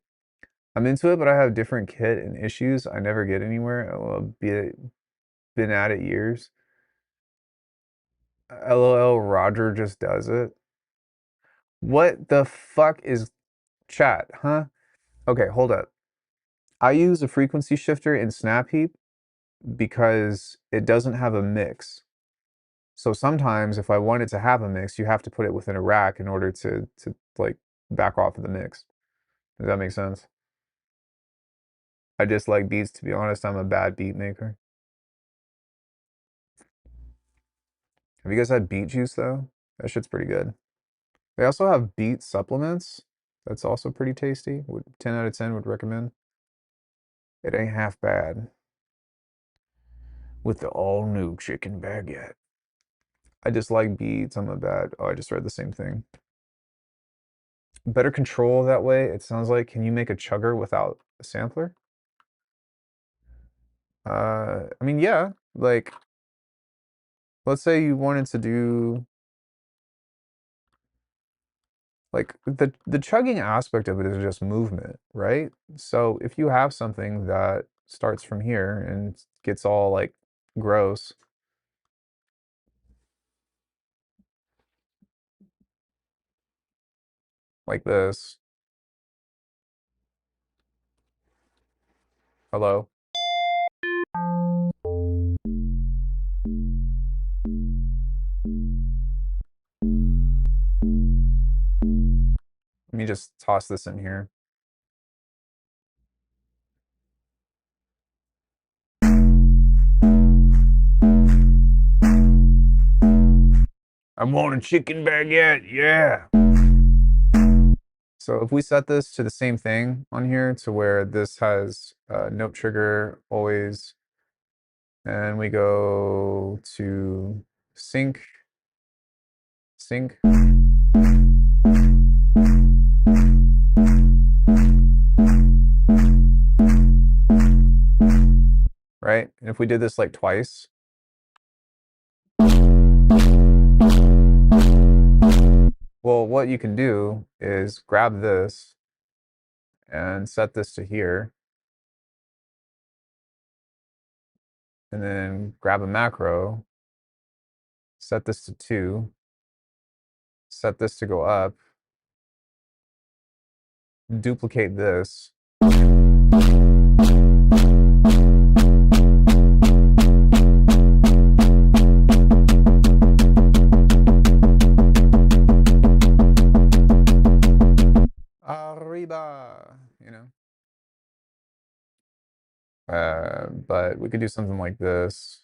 I'm into it, but I have different kit and issues. I never get anywhere. Been at it years. LOL, Roger just does it. What the fuck is chat, huh? Okay, hold up. I use a frequency shifter in Snap Heap because it doesn't have a mix. So sometimes if I wanted to have a mix, you have to put it within a rack in order to like back off of the mix. Does that make sense? I just like beats, to be honest. I'm a bad beat maker. Have you guys had beet juice though? That shit's pretty good. They also have beet supplements. That's also pretty tasty. 10 out of 10 would recommend. It ain't half bad. With the all new chicken baguette. I dislike beats. I'm a bad. Oh, I just read the same thing. Better control that way. It sounds like, can you make a chugger without a sampler? I mean, yeah. Like, let's say you wanted to do like the chugging aspect of it is just movement, right? So if you have something that starts from here and gets all like gross, like this. Hello? Let me just toss this in here. I want a chicken baguette, yeah. So if we set this to the same thing on here to where this has note trigger always, and we go to sync, right? And if we did this like twice, well, what you can do is grab this and set this to here, and then grab a macro, set this to 2, set this to go up, duplicate this. Arriba, you know. But we could do something like this.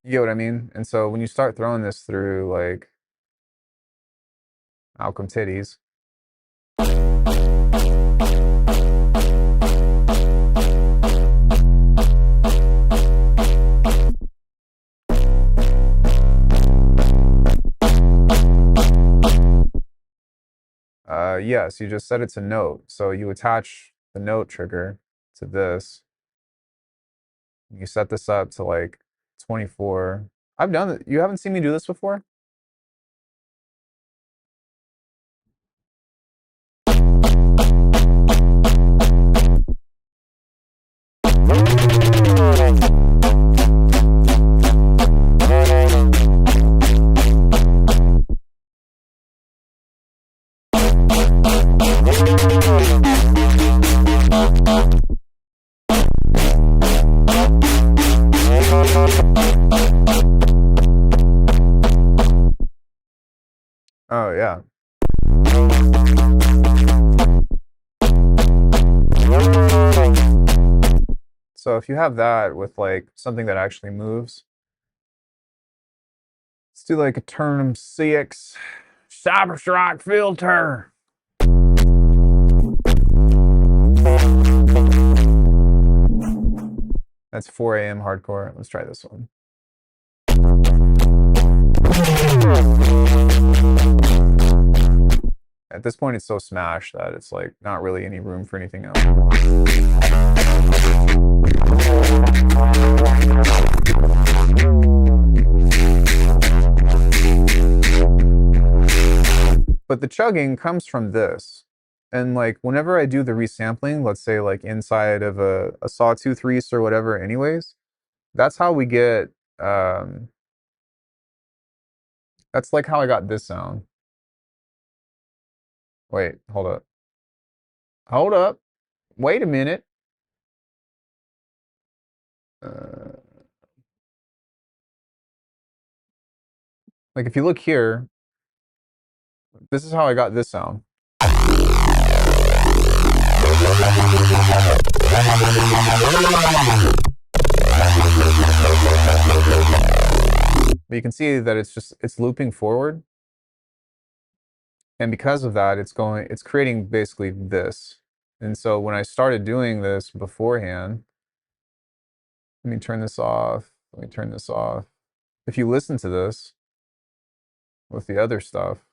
You get what I mean? And so when you start throwing this through like Malcolm Titties, yes, you just set it to note. So you attach the note trigger to this. You set this up to like 24. I've done it. You haven't seen me do this before? Oh, yeah. So if you have that with like something that actually moves, let's do like a term CX Cyberstrike filter. That's 4 a.m. hardcore. Let's try this one. At this point, it's so smashed that it's like not really any room for anything else. But the chugging comes from this. And like whenever I do the resampling, let's say like inside of a sawtooth reese or whatever anyways, that's how we get, that's like how I got this sound. Wait, hold up. Hold up. Wait a minute. Like if you look here, this is how I got this sound. But you can see that it's looping forward. And because of that, it's creating basically this. And so when I started doing this beforehand, let me turn this off. Let me turn this off. If you listen to this with the other stuff,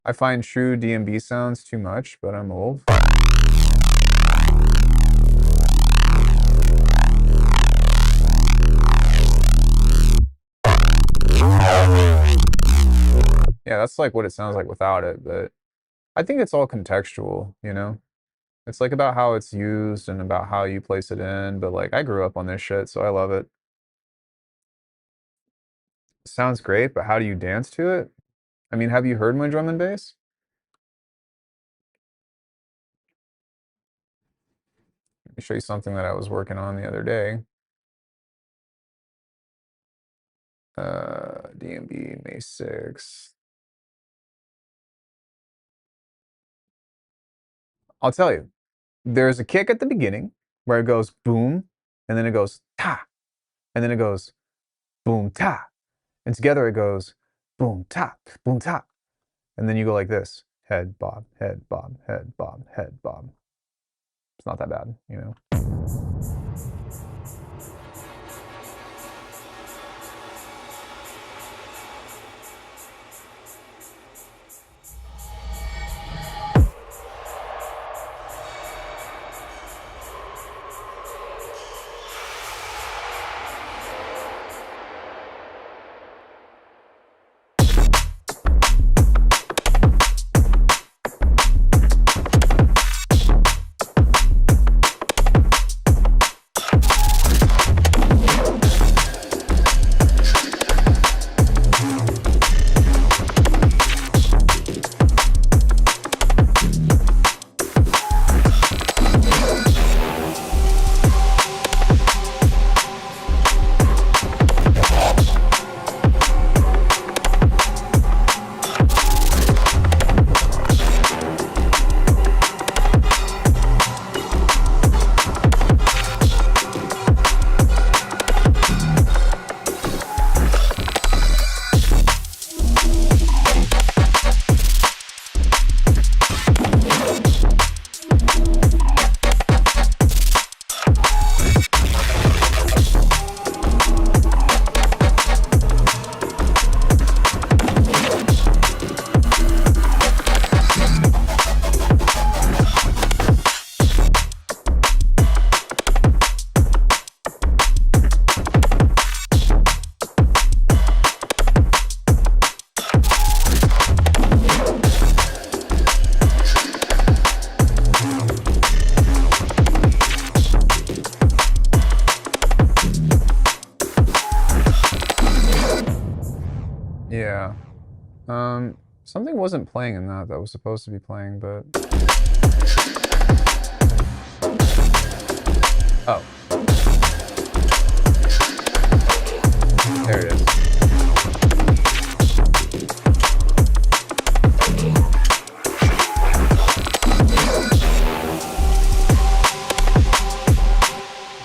I find true DMB sounds too much, but I'm old. Yeah, that's like what it sounds like without it, but I think it's all contextual, you know? It's like about how it's used and about how you place it in, but like I grew up on this shit, so I love it. Sounds great, but how do you dance to it? I mean, have you heard my drum and bass? Let me show you something that I was working on the other day. DMB May 6th. I'll tell you, there's a kick at the beginning where it goes boom, and then it goes ta, and then it goes boom ta, and together it goes boom ta, boom ta, and then you go like this: head bob, head bob, head bob, head bob. It's not that bad, you know. Yeah. Something wasn't playing in that was supposed to be playing, but... Oh. There it is.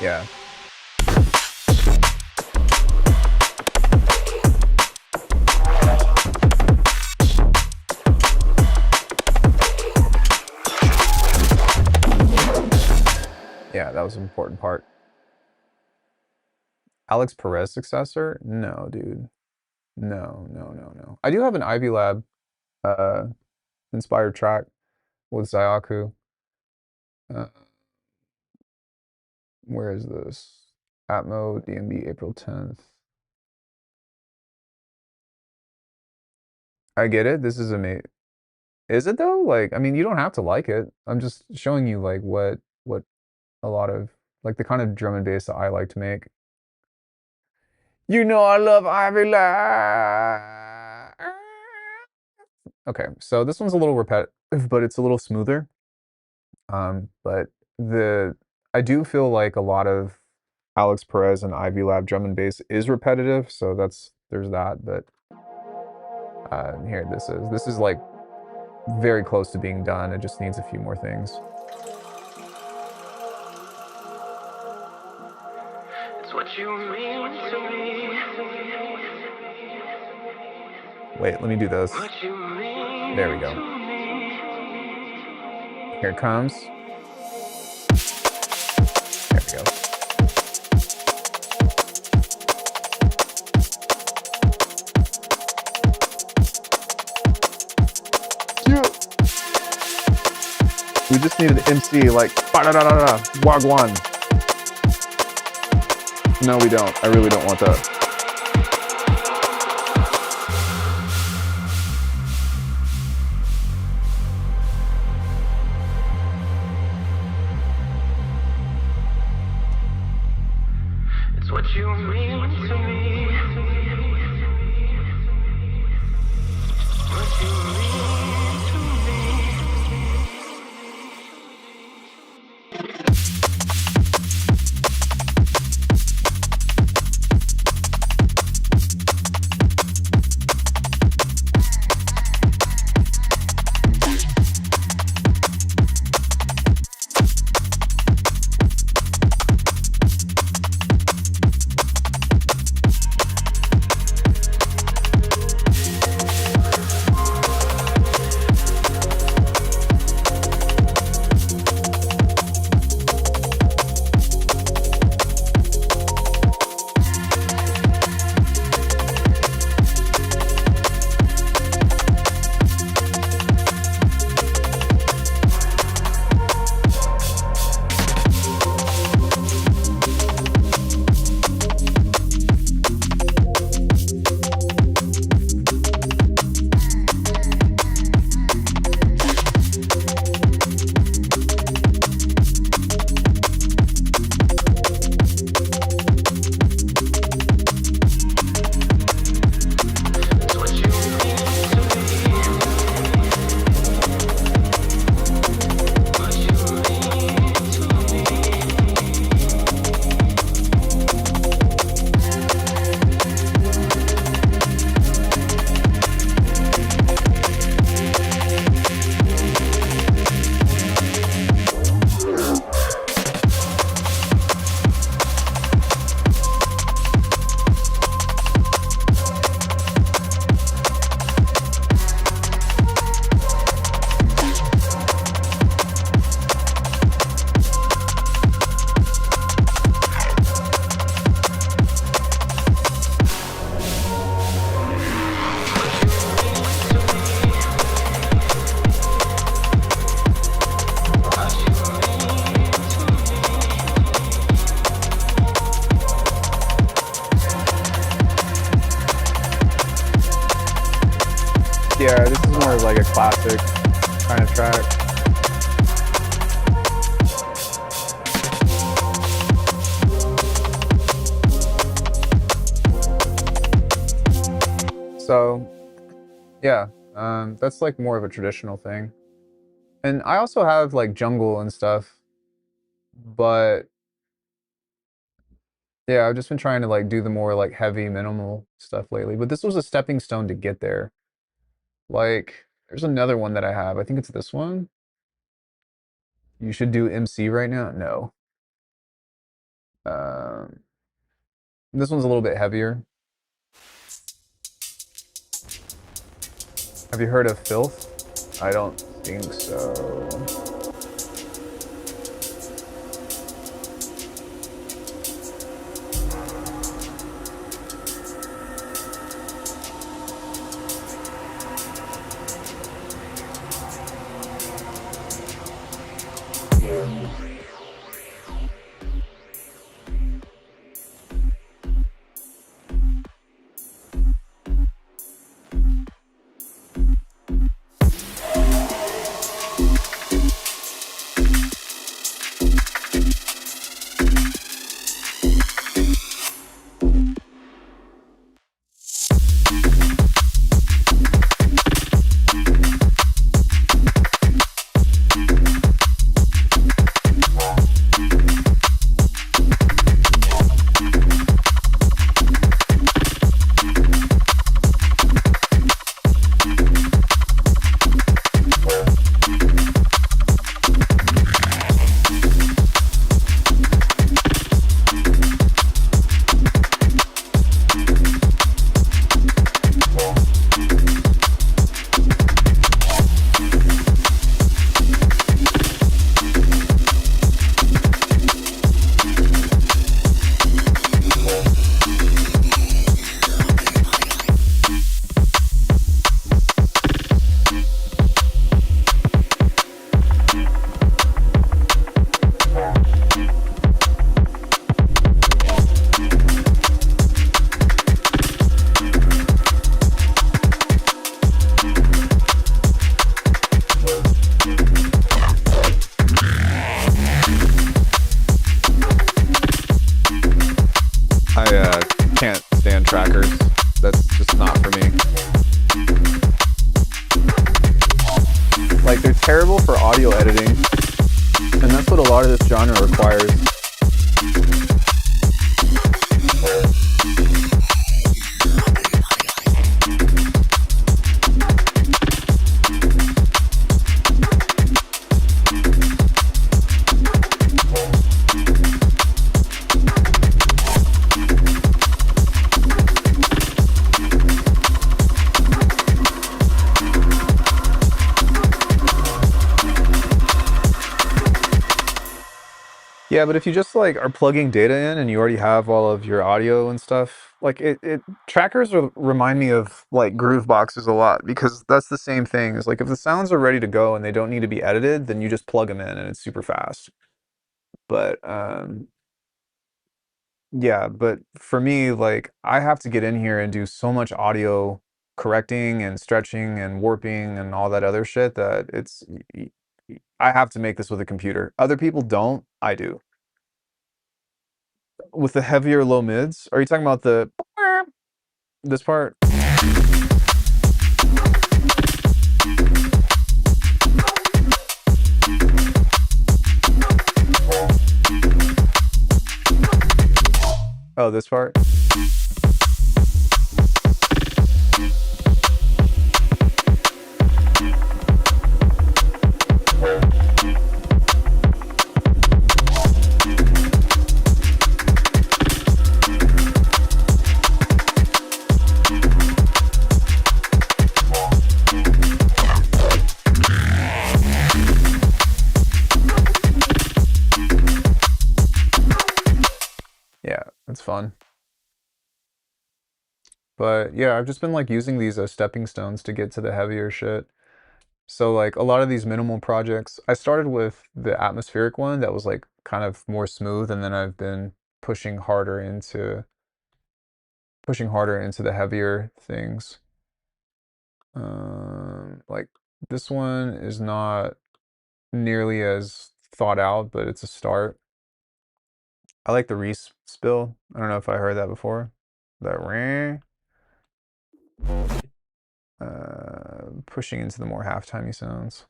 Yeah. That was an important part. Alex Perez successor? No, dude. No. I do have an Ivy Lab inspired track with Zayaku. Where is this? Atmo, DMB, April 10th. I get it. This is amazing. Is it though? Like, I mean, you don't have to like it. I'm just showing you like what a lot of like the kind of drum and bass that I like to make. You know I love Ivy Lab. Okay, so this one's a little repetitive, but it's a little smoother. But I do feel like a lot of Alex Perez and Ivy Lab drum and bass is repetitive, so there's that. But here, this is like very close to being done. It just needs a few more things. It's what you mean to me. Wait, let me do this. There we go. Here it comes. There we go. We just needed an MC like ba-da-da-da-da, wagwan. No, we don't. I really don't want that. It's what you mean to me. What you mean to me. Yeah, this is more like a classic kind of track. So, yeah, that's like more of a traditional thing. And I also have like jungle and stuff, but yeah, I've just been trying to like do the more like heavy minimal stuff lately. But this was a stepping stone to get there. Like, there's another one that I have. I think it's this one. You should do MC right now. No. This one's a little bit heavier. Have you heard of Filth? I don't think so. terrible for audio editing, and that's what a lot of this genre requires. Yeah, but if you just like are plugging data in and you already have all of your audio and stuff, like trackers remind me of like groove boxes a lot because that's the same thing. Is like if the sounds are ready to go and they don't need to be edited, then you just plug them in and it's super fast. But yeah, but for me, like I have to get in here and do so much audio correcting and stretching and warping and all that other shit that I have to make this with a computer. Other people don't, I do. With the heavier low mids, are you talking about this part? Oh, this part? Yeah, it's fun. But yeah, I've just been like using these as stepping stones to get to the heavier shit. So like a lot of these minimal projects, I started with the atmospheric one that was like kind of more smooth, and then I've been pushing harder into the heavier things. Like this one is not nearly as thought out, but it's a start. I like the Reese spill. I don't know if I heard that before. That pushing into the more halftimey sounds.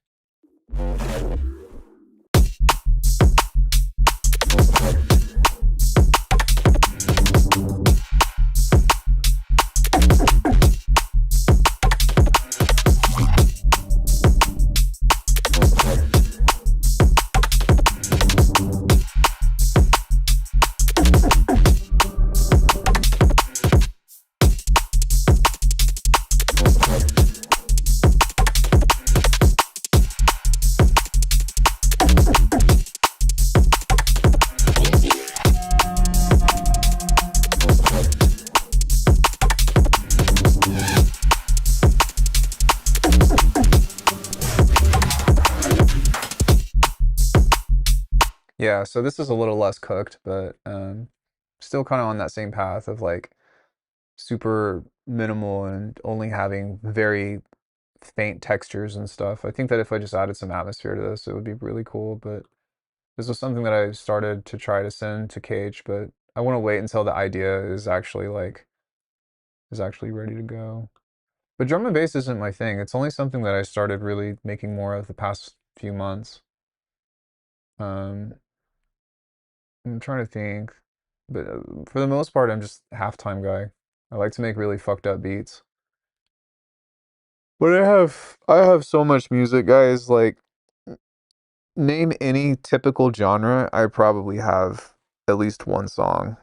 Yeah, so this is a little less cooked, but still kind of on that same path of like super minimal and only having very faint textures and stuff. I think that if I just added some atmosphere to this, it would be really cool. But this was something that I started to try to send to Cage, but I want to wait until the idea is actually ready to go. But drum and bass isn't my thing. It's only something that I started really making more of the past few months. Um, I'm trying to think, but for the most part, I'm just halftime guy. I like to make really fucked up beats. But I have so much music, guys. Like, name any typical genre, I probably have at least one song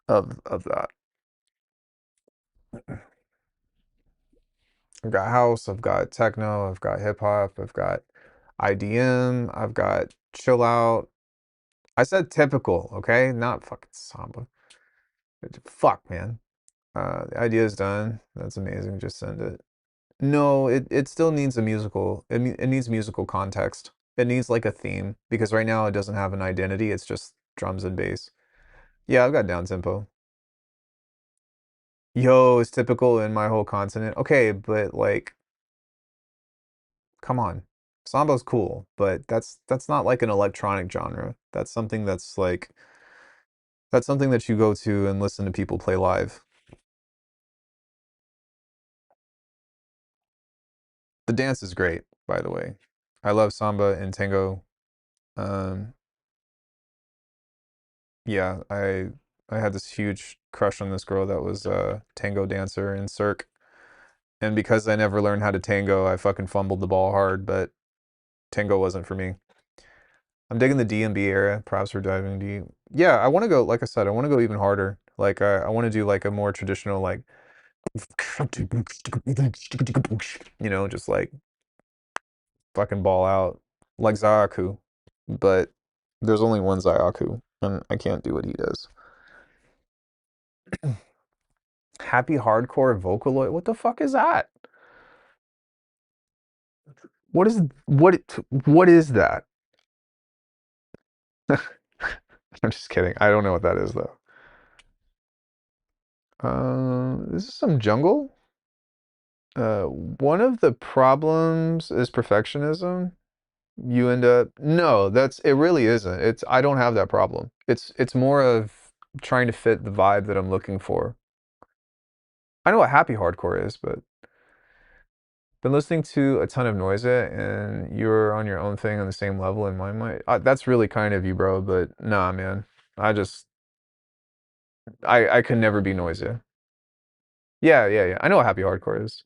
of that. I've got house, I've got techno, I've got hip hop, I've got IDM, I've got chill out. I said typical, okay? Not fucking samba. Fuck, man. The idea is done. That's amazing. Just send it. No, it still needs a musical. It needs musical context. It needs like a theme because right now it doesn't have an identity. It's just drums and bass. Yeah, I've got down tempo. Yo, it's typical in my whole continent. Okay, but like, come on. Sambo's cool, but that's not like an electronic genre. That's something that you go to and listen to people play live. The dance is great, by the way. I love samba and tango. Yeah, I had this huge crush on this girl that was a tango dancer in Cirque. And because I never learned how to tango, I fucking fumbled the ball hard, but tango wasn't for me. I'm digging the D&B era. Props for diving deep. Yeah, I want to go, like I said, I want to go even harder. Like, I want to do like a more traditional, like, you know, just like fucking ball out. Like Zayaku. But there's only one Zayaku, and I can't do what he does. Happy hardcore Vocaloid? What the fuck is that? What is that? I'm just kidding. I don't know what that is though. This is some jungle. One of the problems is perfectionism. You end up no, it really isn't. I don't have that problem. It's more of trying to fit the vibe that I'm looking for. I know what happy hardcore is, but been listening to a ton of Noise and you're on your own thing on the same level in my mind. That's really kind of you, bro, but nah, man. I could never be Noisy. Yeah. I know what happy hardcore is.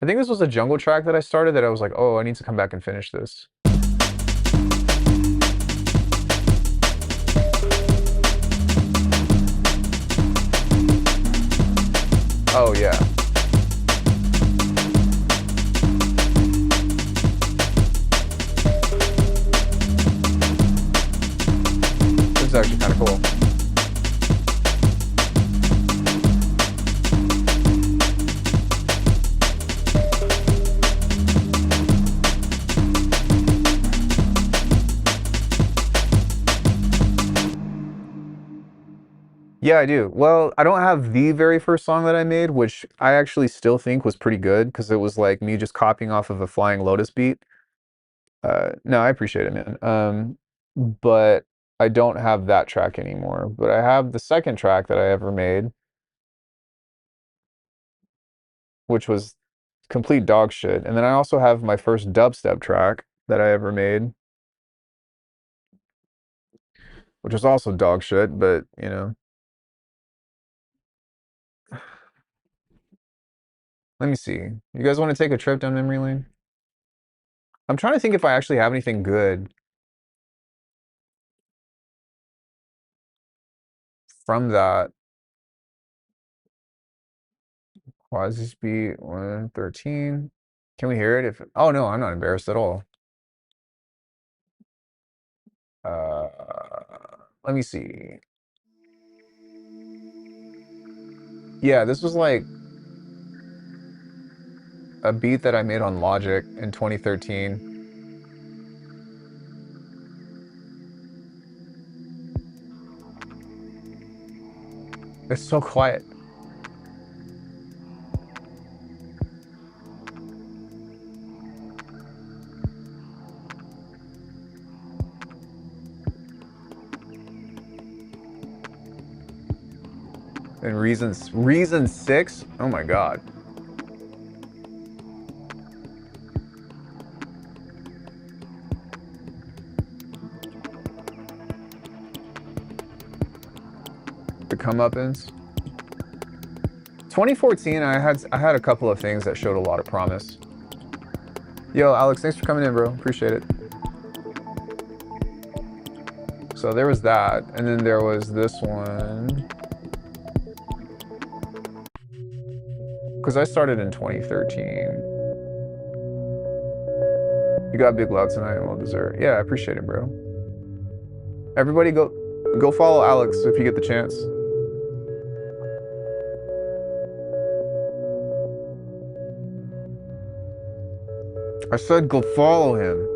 I think this was a jungle track that I started that I was like, oh, I need to come back and finish this. Oh, yeah. This is actually kind of cool. Yeah, I do. Well, I don't have the very first song that I made, which I actually still think was pretty good because it was like me just copying off of a Flying Lotus beat. No, I appreciate it, man. But I don't have that track anymore. But I have the second track that I ever made, which was complete dog shit. And then I also have my first dubstep track that I ever made, which was also dog shit, but you know. Let me see. You guys want to take a trip down memory lane? I'm trying to think if I actually have anything good from that. Quasi Speed 113. Can we hear it? Oh no, I'm not embarrassed at all. Let me see. Yeah, this was like a beat that I made on Logic in 2013. It's so quiet. And reason 6? Oh my god. The comeuppance. 2014, I had a couple of things that showed a lot of promise. Yo, Alex, thanks for coming in, bro. Appreciate it. So there was that, and then there was this one. Because I started in 2013. You got big love tonight and well deserved. Yeah, I appreciate it, bro. Everybody go follow Alex if you get the chance. I said go follow him.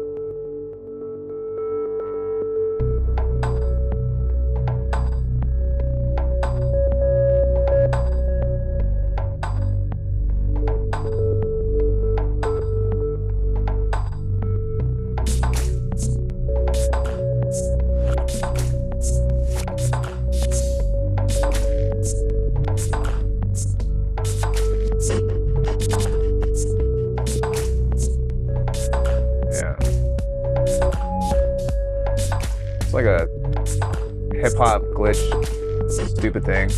Yeah. It's like a hip hop glitch, stupid thing.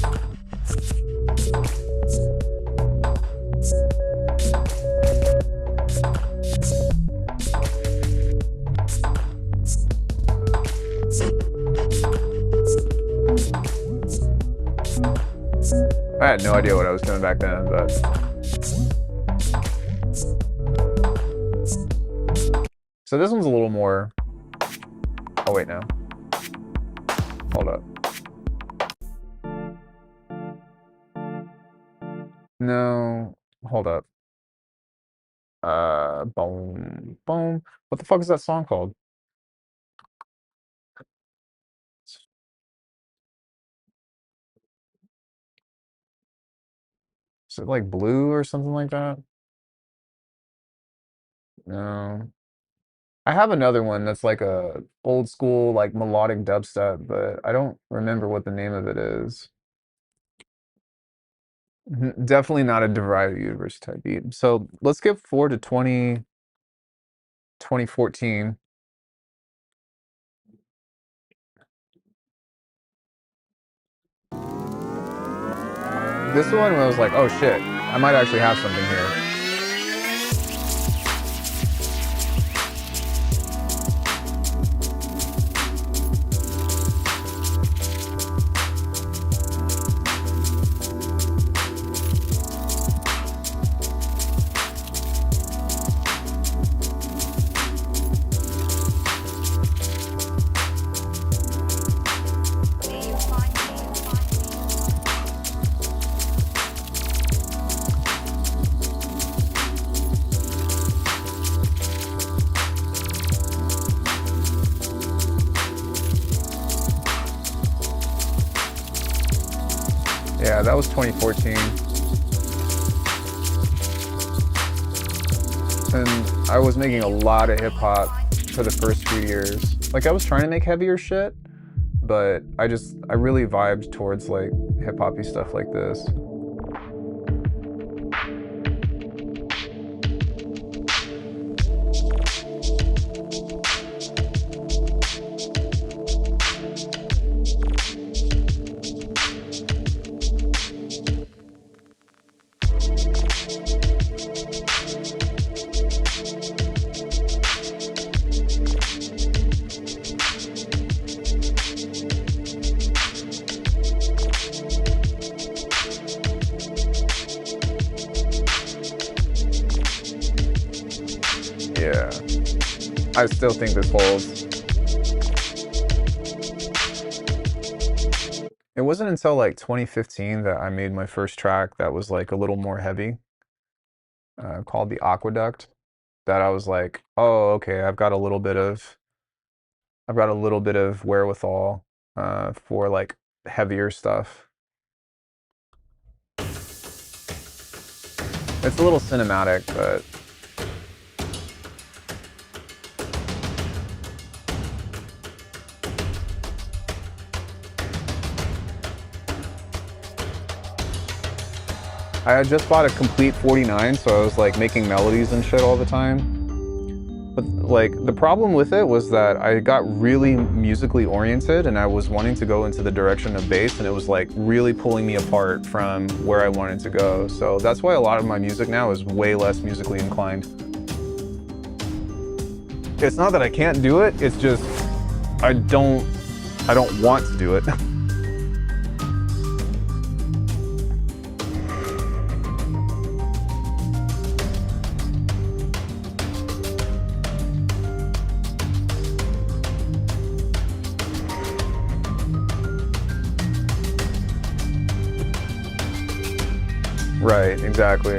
I had no idea what I was doing back then, but so this one's a little more. Oh wait, no. Hold up. No, hold up. Boom, boom. What the fuck is that song called? Is it like Blue or something like that? No. I have another one that's like a old school like melodic dubstep, but I don't remember what the name of it is. Definitely not a derived universe type beat. So let's skip forward to 2014. This one I was like, oh shit, I might actually have something here. Yeah, that was 2014. And I was making a lot of hip hop for the first few years. Like I was trying to make heavier shit, but I really vibed towards like hip hoppy stuff like this. Yeah, I still think this holds. It wasn't until like 2015 that I made my first track that was like a little more heavy, called The Aqueduct, that I was like, oh, okay, I've got a little bit of wherewithal for like heavier stuff. It's a little cinematic, but I had just bought a complete 49, so I was like making melodies and shit all the time. But like the problem with it was that I got really musically oriented and I was wanting to go into the direction of bass, and it was like really pulling me apart from where I wanted to go. So that's why a lot of my music now is way less musically inclined. It's not that I can't do it, it's just I don't want to do it. Right, exactly.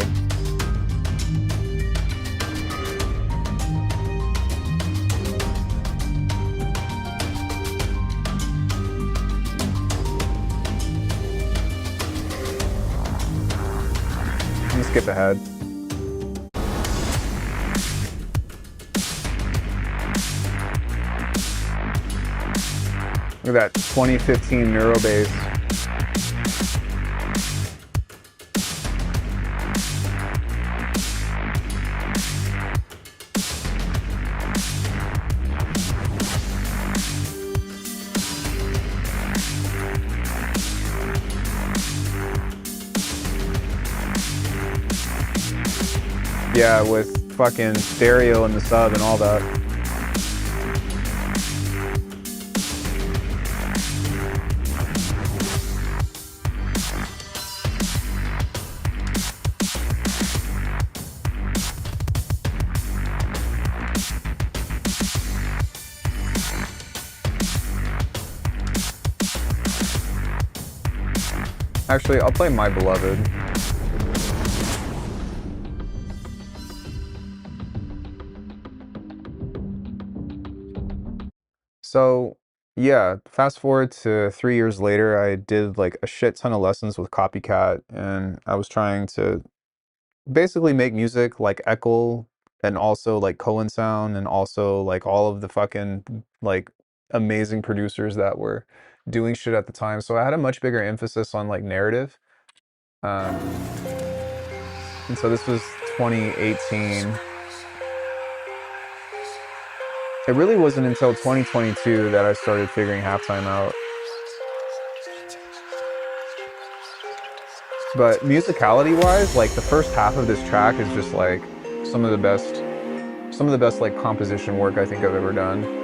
Let's skip ahead. Look at that 2015 Neurobase. Yeah, with fucking stereo in the sub and all that. Actually, I'll play My Beloved. So, yeah, fast forward to 3 years later, I did like a shit ton of lessons with Copycat, and I was trying to basically make music like Echo and also like Cohen Sound and also like all of the fucking like amazing producers that were doing shit at the time. So I had a much bigger emphasis on like narrative. And so this was 2018. It really wasn't until 2022 that I started figuring halftime out. But musicality wise, like the first half of this track is just like some of the best like composition work I think I've ever done.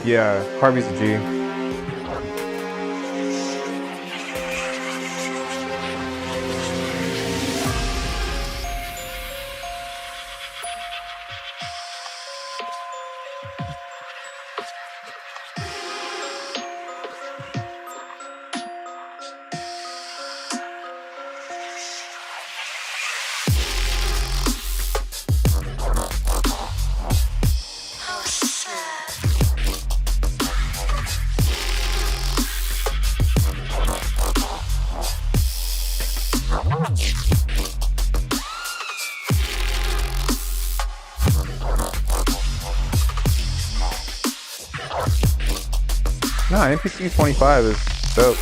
Yeah, Harvey's a G. Nah, NPC 25 is dope.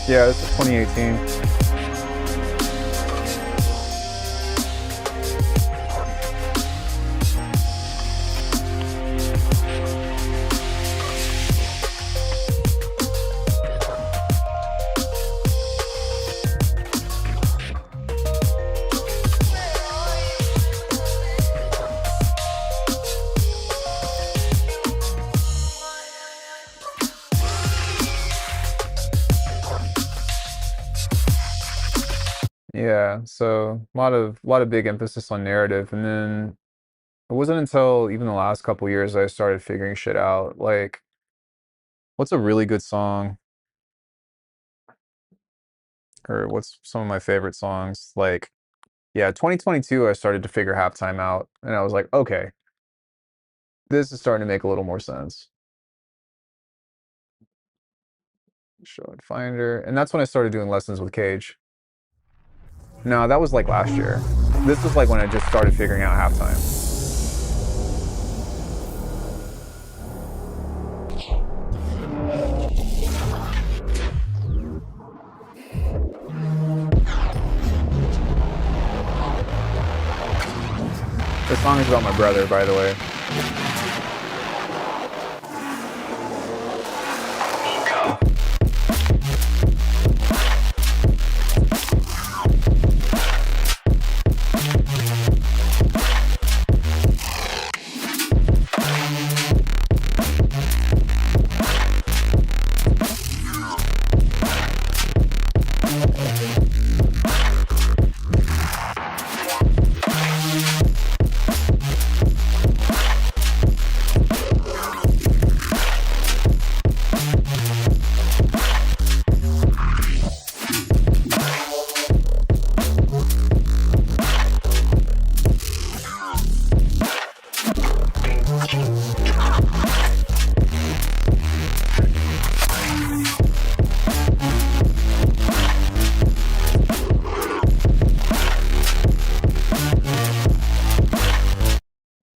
Yeah, this is 2018. Yeah, so a lot of big emphasis on narrative, and then it wasn't until even the last couple years I started figuring shit out. Like, what's a really good song, or what's some of my favorite songs? Like, yeah, 2022 I started to figure halftime out, and I was like, okay, this is starting to make a little more sense. Show and Finder, and that's when I started doing lessons with Cage. No, that was like last year. This was like when I just started figuring out halftime. This song is about my brother, by the way.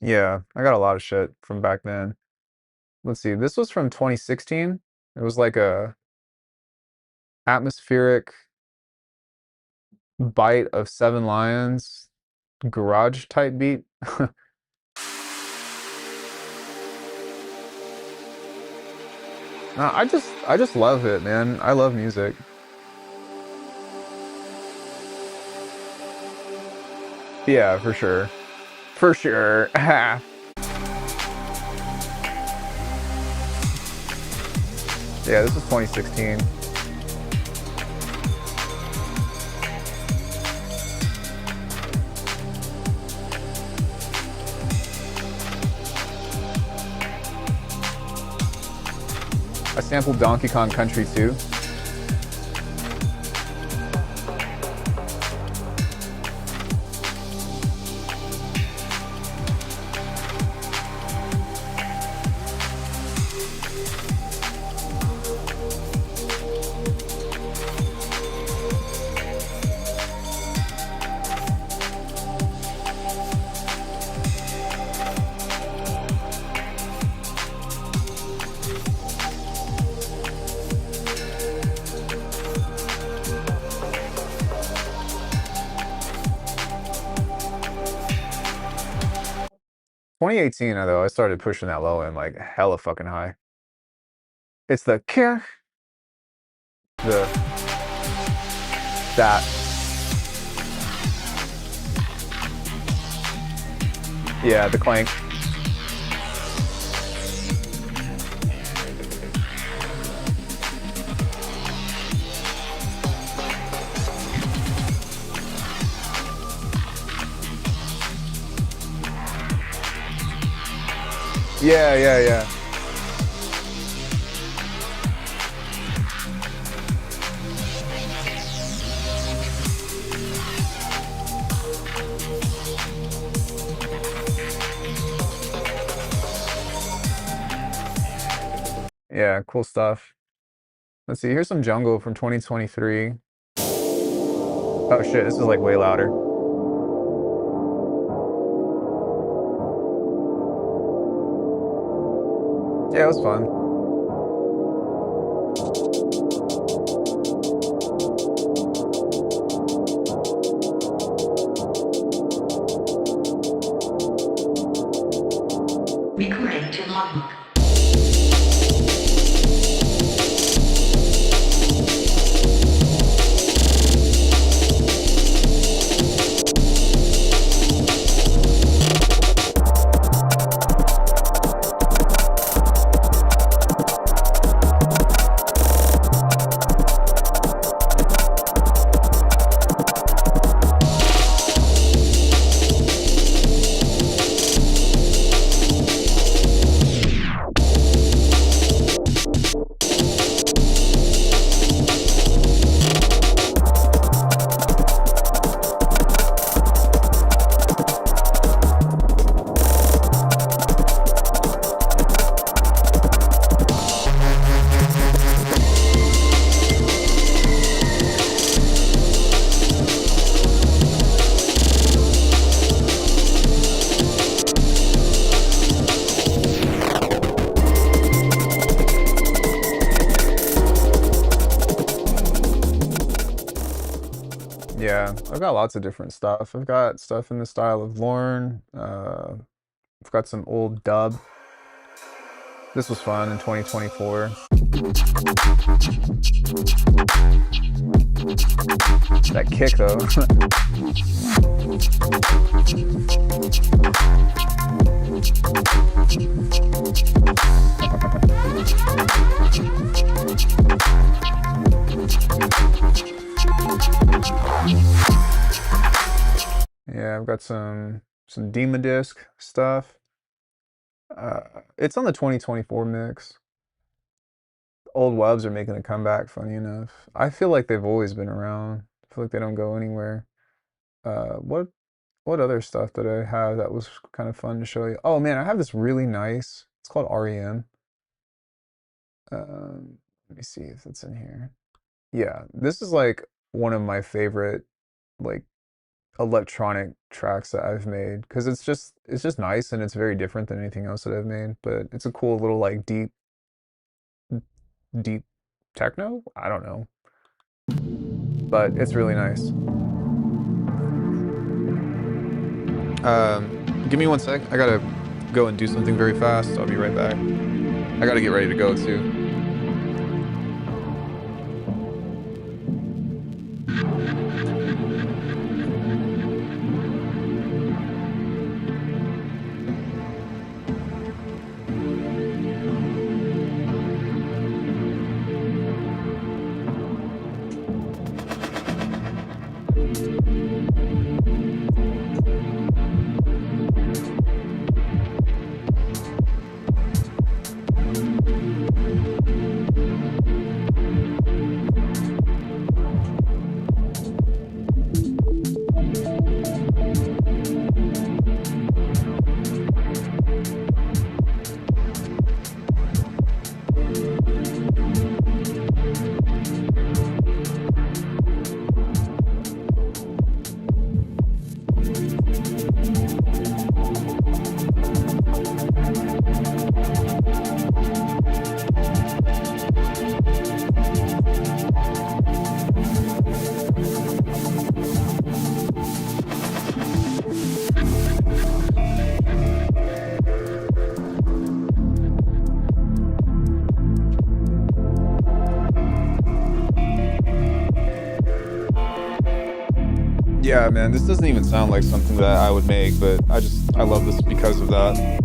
Yeah, I got a lot of shit from back then. Let's see. This was from 2016. It was like a atmospheric bite of Seven Lions garage type beat. No, I just love it, man. I love music. Yeah, for sure. For sure. Yeah, this is 2016. I sampled Donkey Kong Country too. Twenty 2018, though, I started pushing that low end like hella fucking high. It's the the that. Yeah, the clank. Yeah, yeah, yeah. Yeah, cool stuff. Let's see, here's some jungle from 2023. Oh shit, this is like way louder. Yeah, it was fun. Recording to logbook. Yeah, I've got lots of different stuff. I've got stuff in the style of Lorne. I've got some old dub. This was fun in 2024. That kick though. Yeah, I've got some Dema disc stuff. It's on the 2024 mix. Old Webs are making a comeback, funny enough. I feel like they've always been around. I feel like they don't go anywhere. What other stuff did I have that was kind of fun to show you? Oh man, I have this really nice. It's called REM. Let me see if it's in here. Yeah, this is like one of my favorite like electronic tracks that I've made because it's just nice and it's very different than anything else that I've made. But it's a cool little like deep techno. I don't know, but it's really nice. Give me one sec. I gotta go and do something very fast. I'll be right back. I gotta get ready to go too. Yeah, man, this doesn't even sound like something that I would make, but I love this because of that.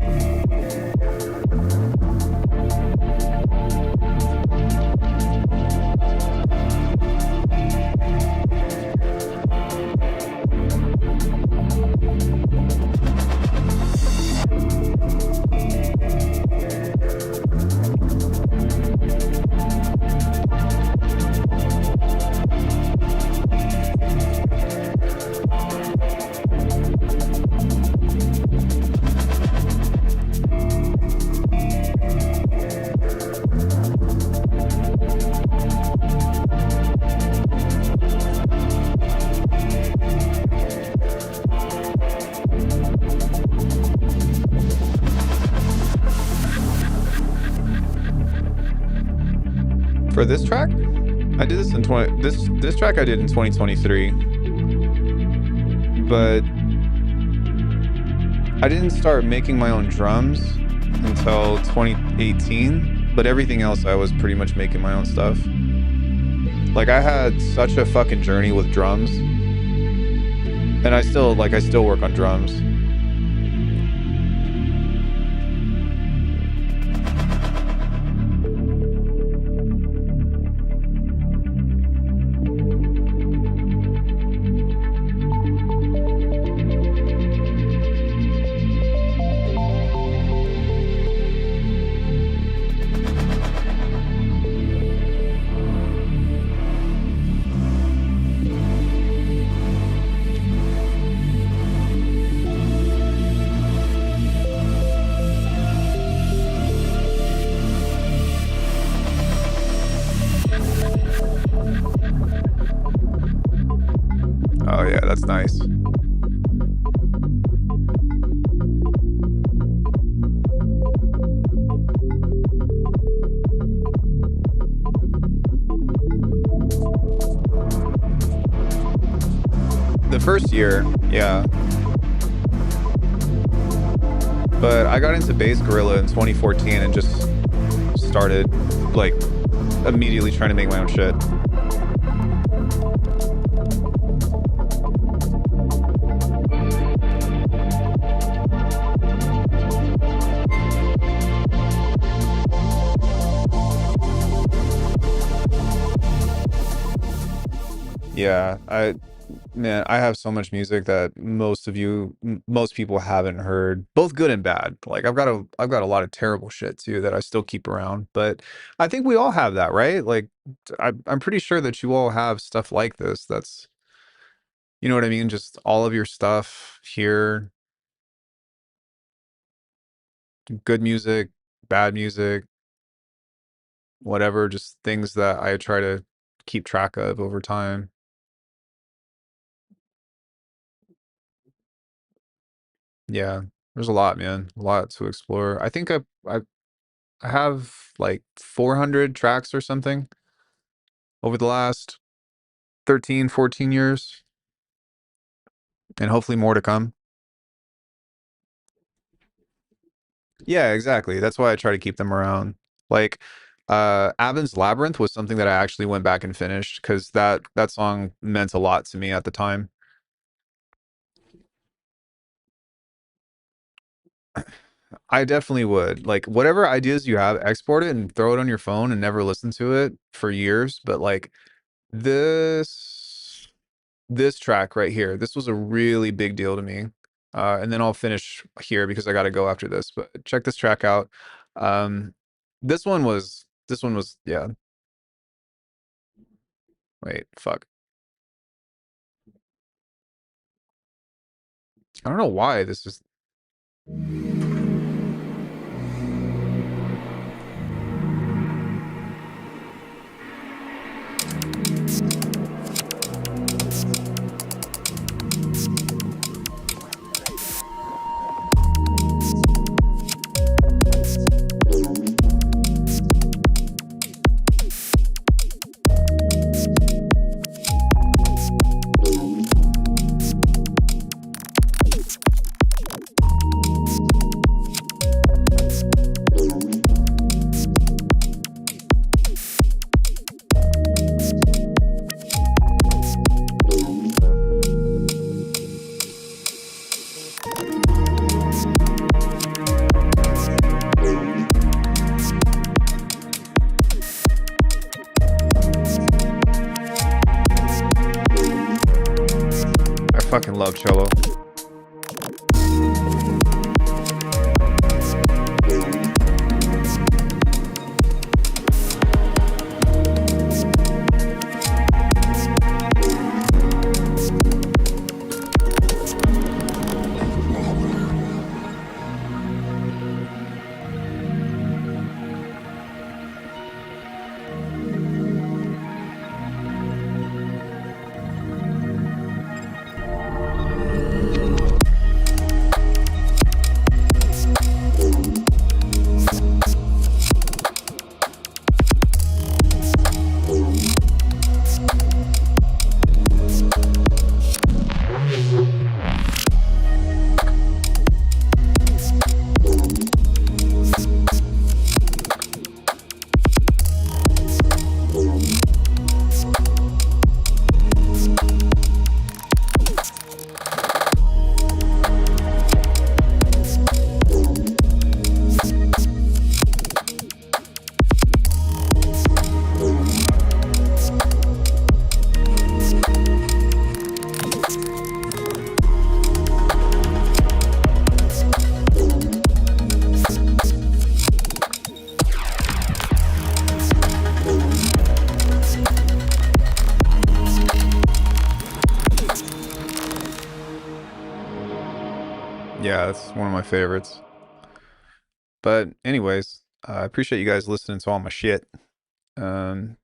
For this track, I did this in this track I did in 2023, but I didn't start making my own drums until 2018, but everything else I was pretty much making my own stuff. Like I had such a fucking journey with drums, and I still work on drums. Oh yeah, that's nice. The first year, yeah. But I got into Bass Gorilla in 2014 and just started like immediately trying to make my own shit. Yeah, I have so much music that most people haven't heard, both good and bad. Like I've got a lot of terrible shit too that I still keep around, but I think we all have that, right? Like I'm pretty sure that you all have stuff like this. That's, you know what I mean? Just all of your stuff here, good music, bad music, whatever, just things that I try to keep track of over time. Yeah, there's a lot, man. A lot to explore. I think I have like 400 tracks or something over the last 13, 14 years, and hopefully more to come. Yeah, exactly. That's why I try to keep them around. Like, Abin's Labyrinth was something that I actually went back and finished because that song meant a lot to me at the time. I definitely would. Like, whatever ideas you have, export it and throw it on your phone and never listen to it for years. But like this this track right here, this was a really big deal to me. And then I'll finish here because I got to go after this. But check this track out. Um, this one was yeah. Wait, fuck. I don't know why this is. I fucking love cello. Yeah, that's one of my favorites. But anyways, I appreciate you guys listening to all my shit. Um,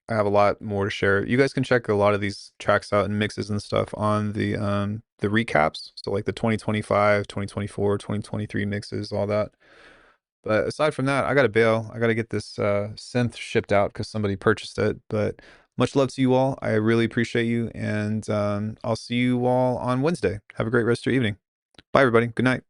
I have a lot more to share. You guys can check a lot of these tracks out and mixes and stuff on the recaps. So like the 2025, 2024, 2023 mixes, all that. But aside from that, I gotta bail. I gotta get this synth shipped out because somebody purchased it. But much love to you all. I really appreciate you, and I'll see you all on Wednesday. Have a great rest of your evening. Bye, everybody. Good night.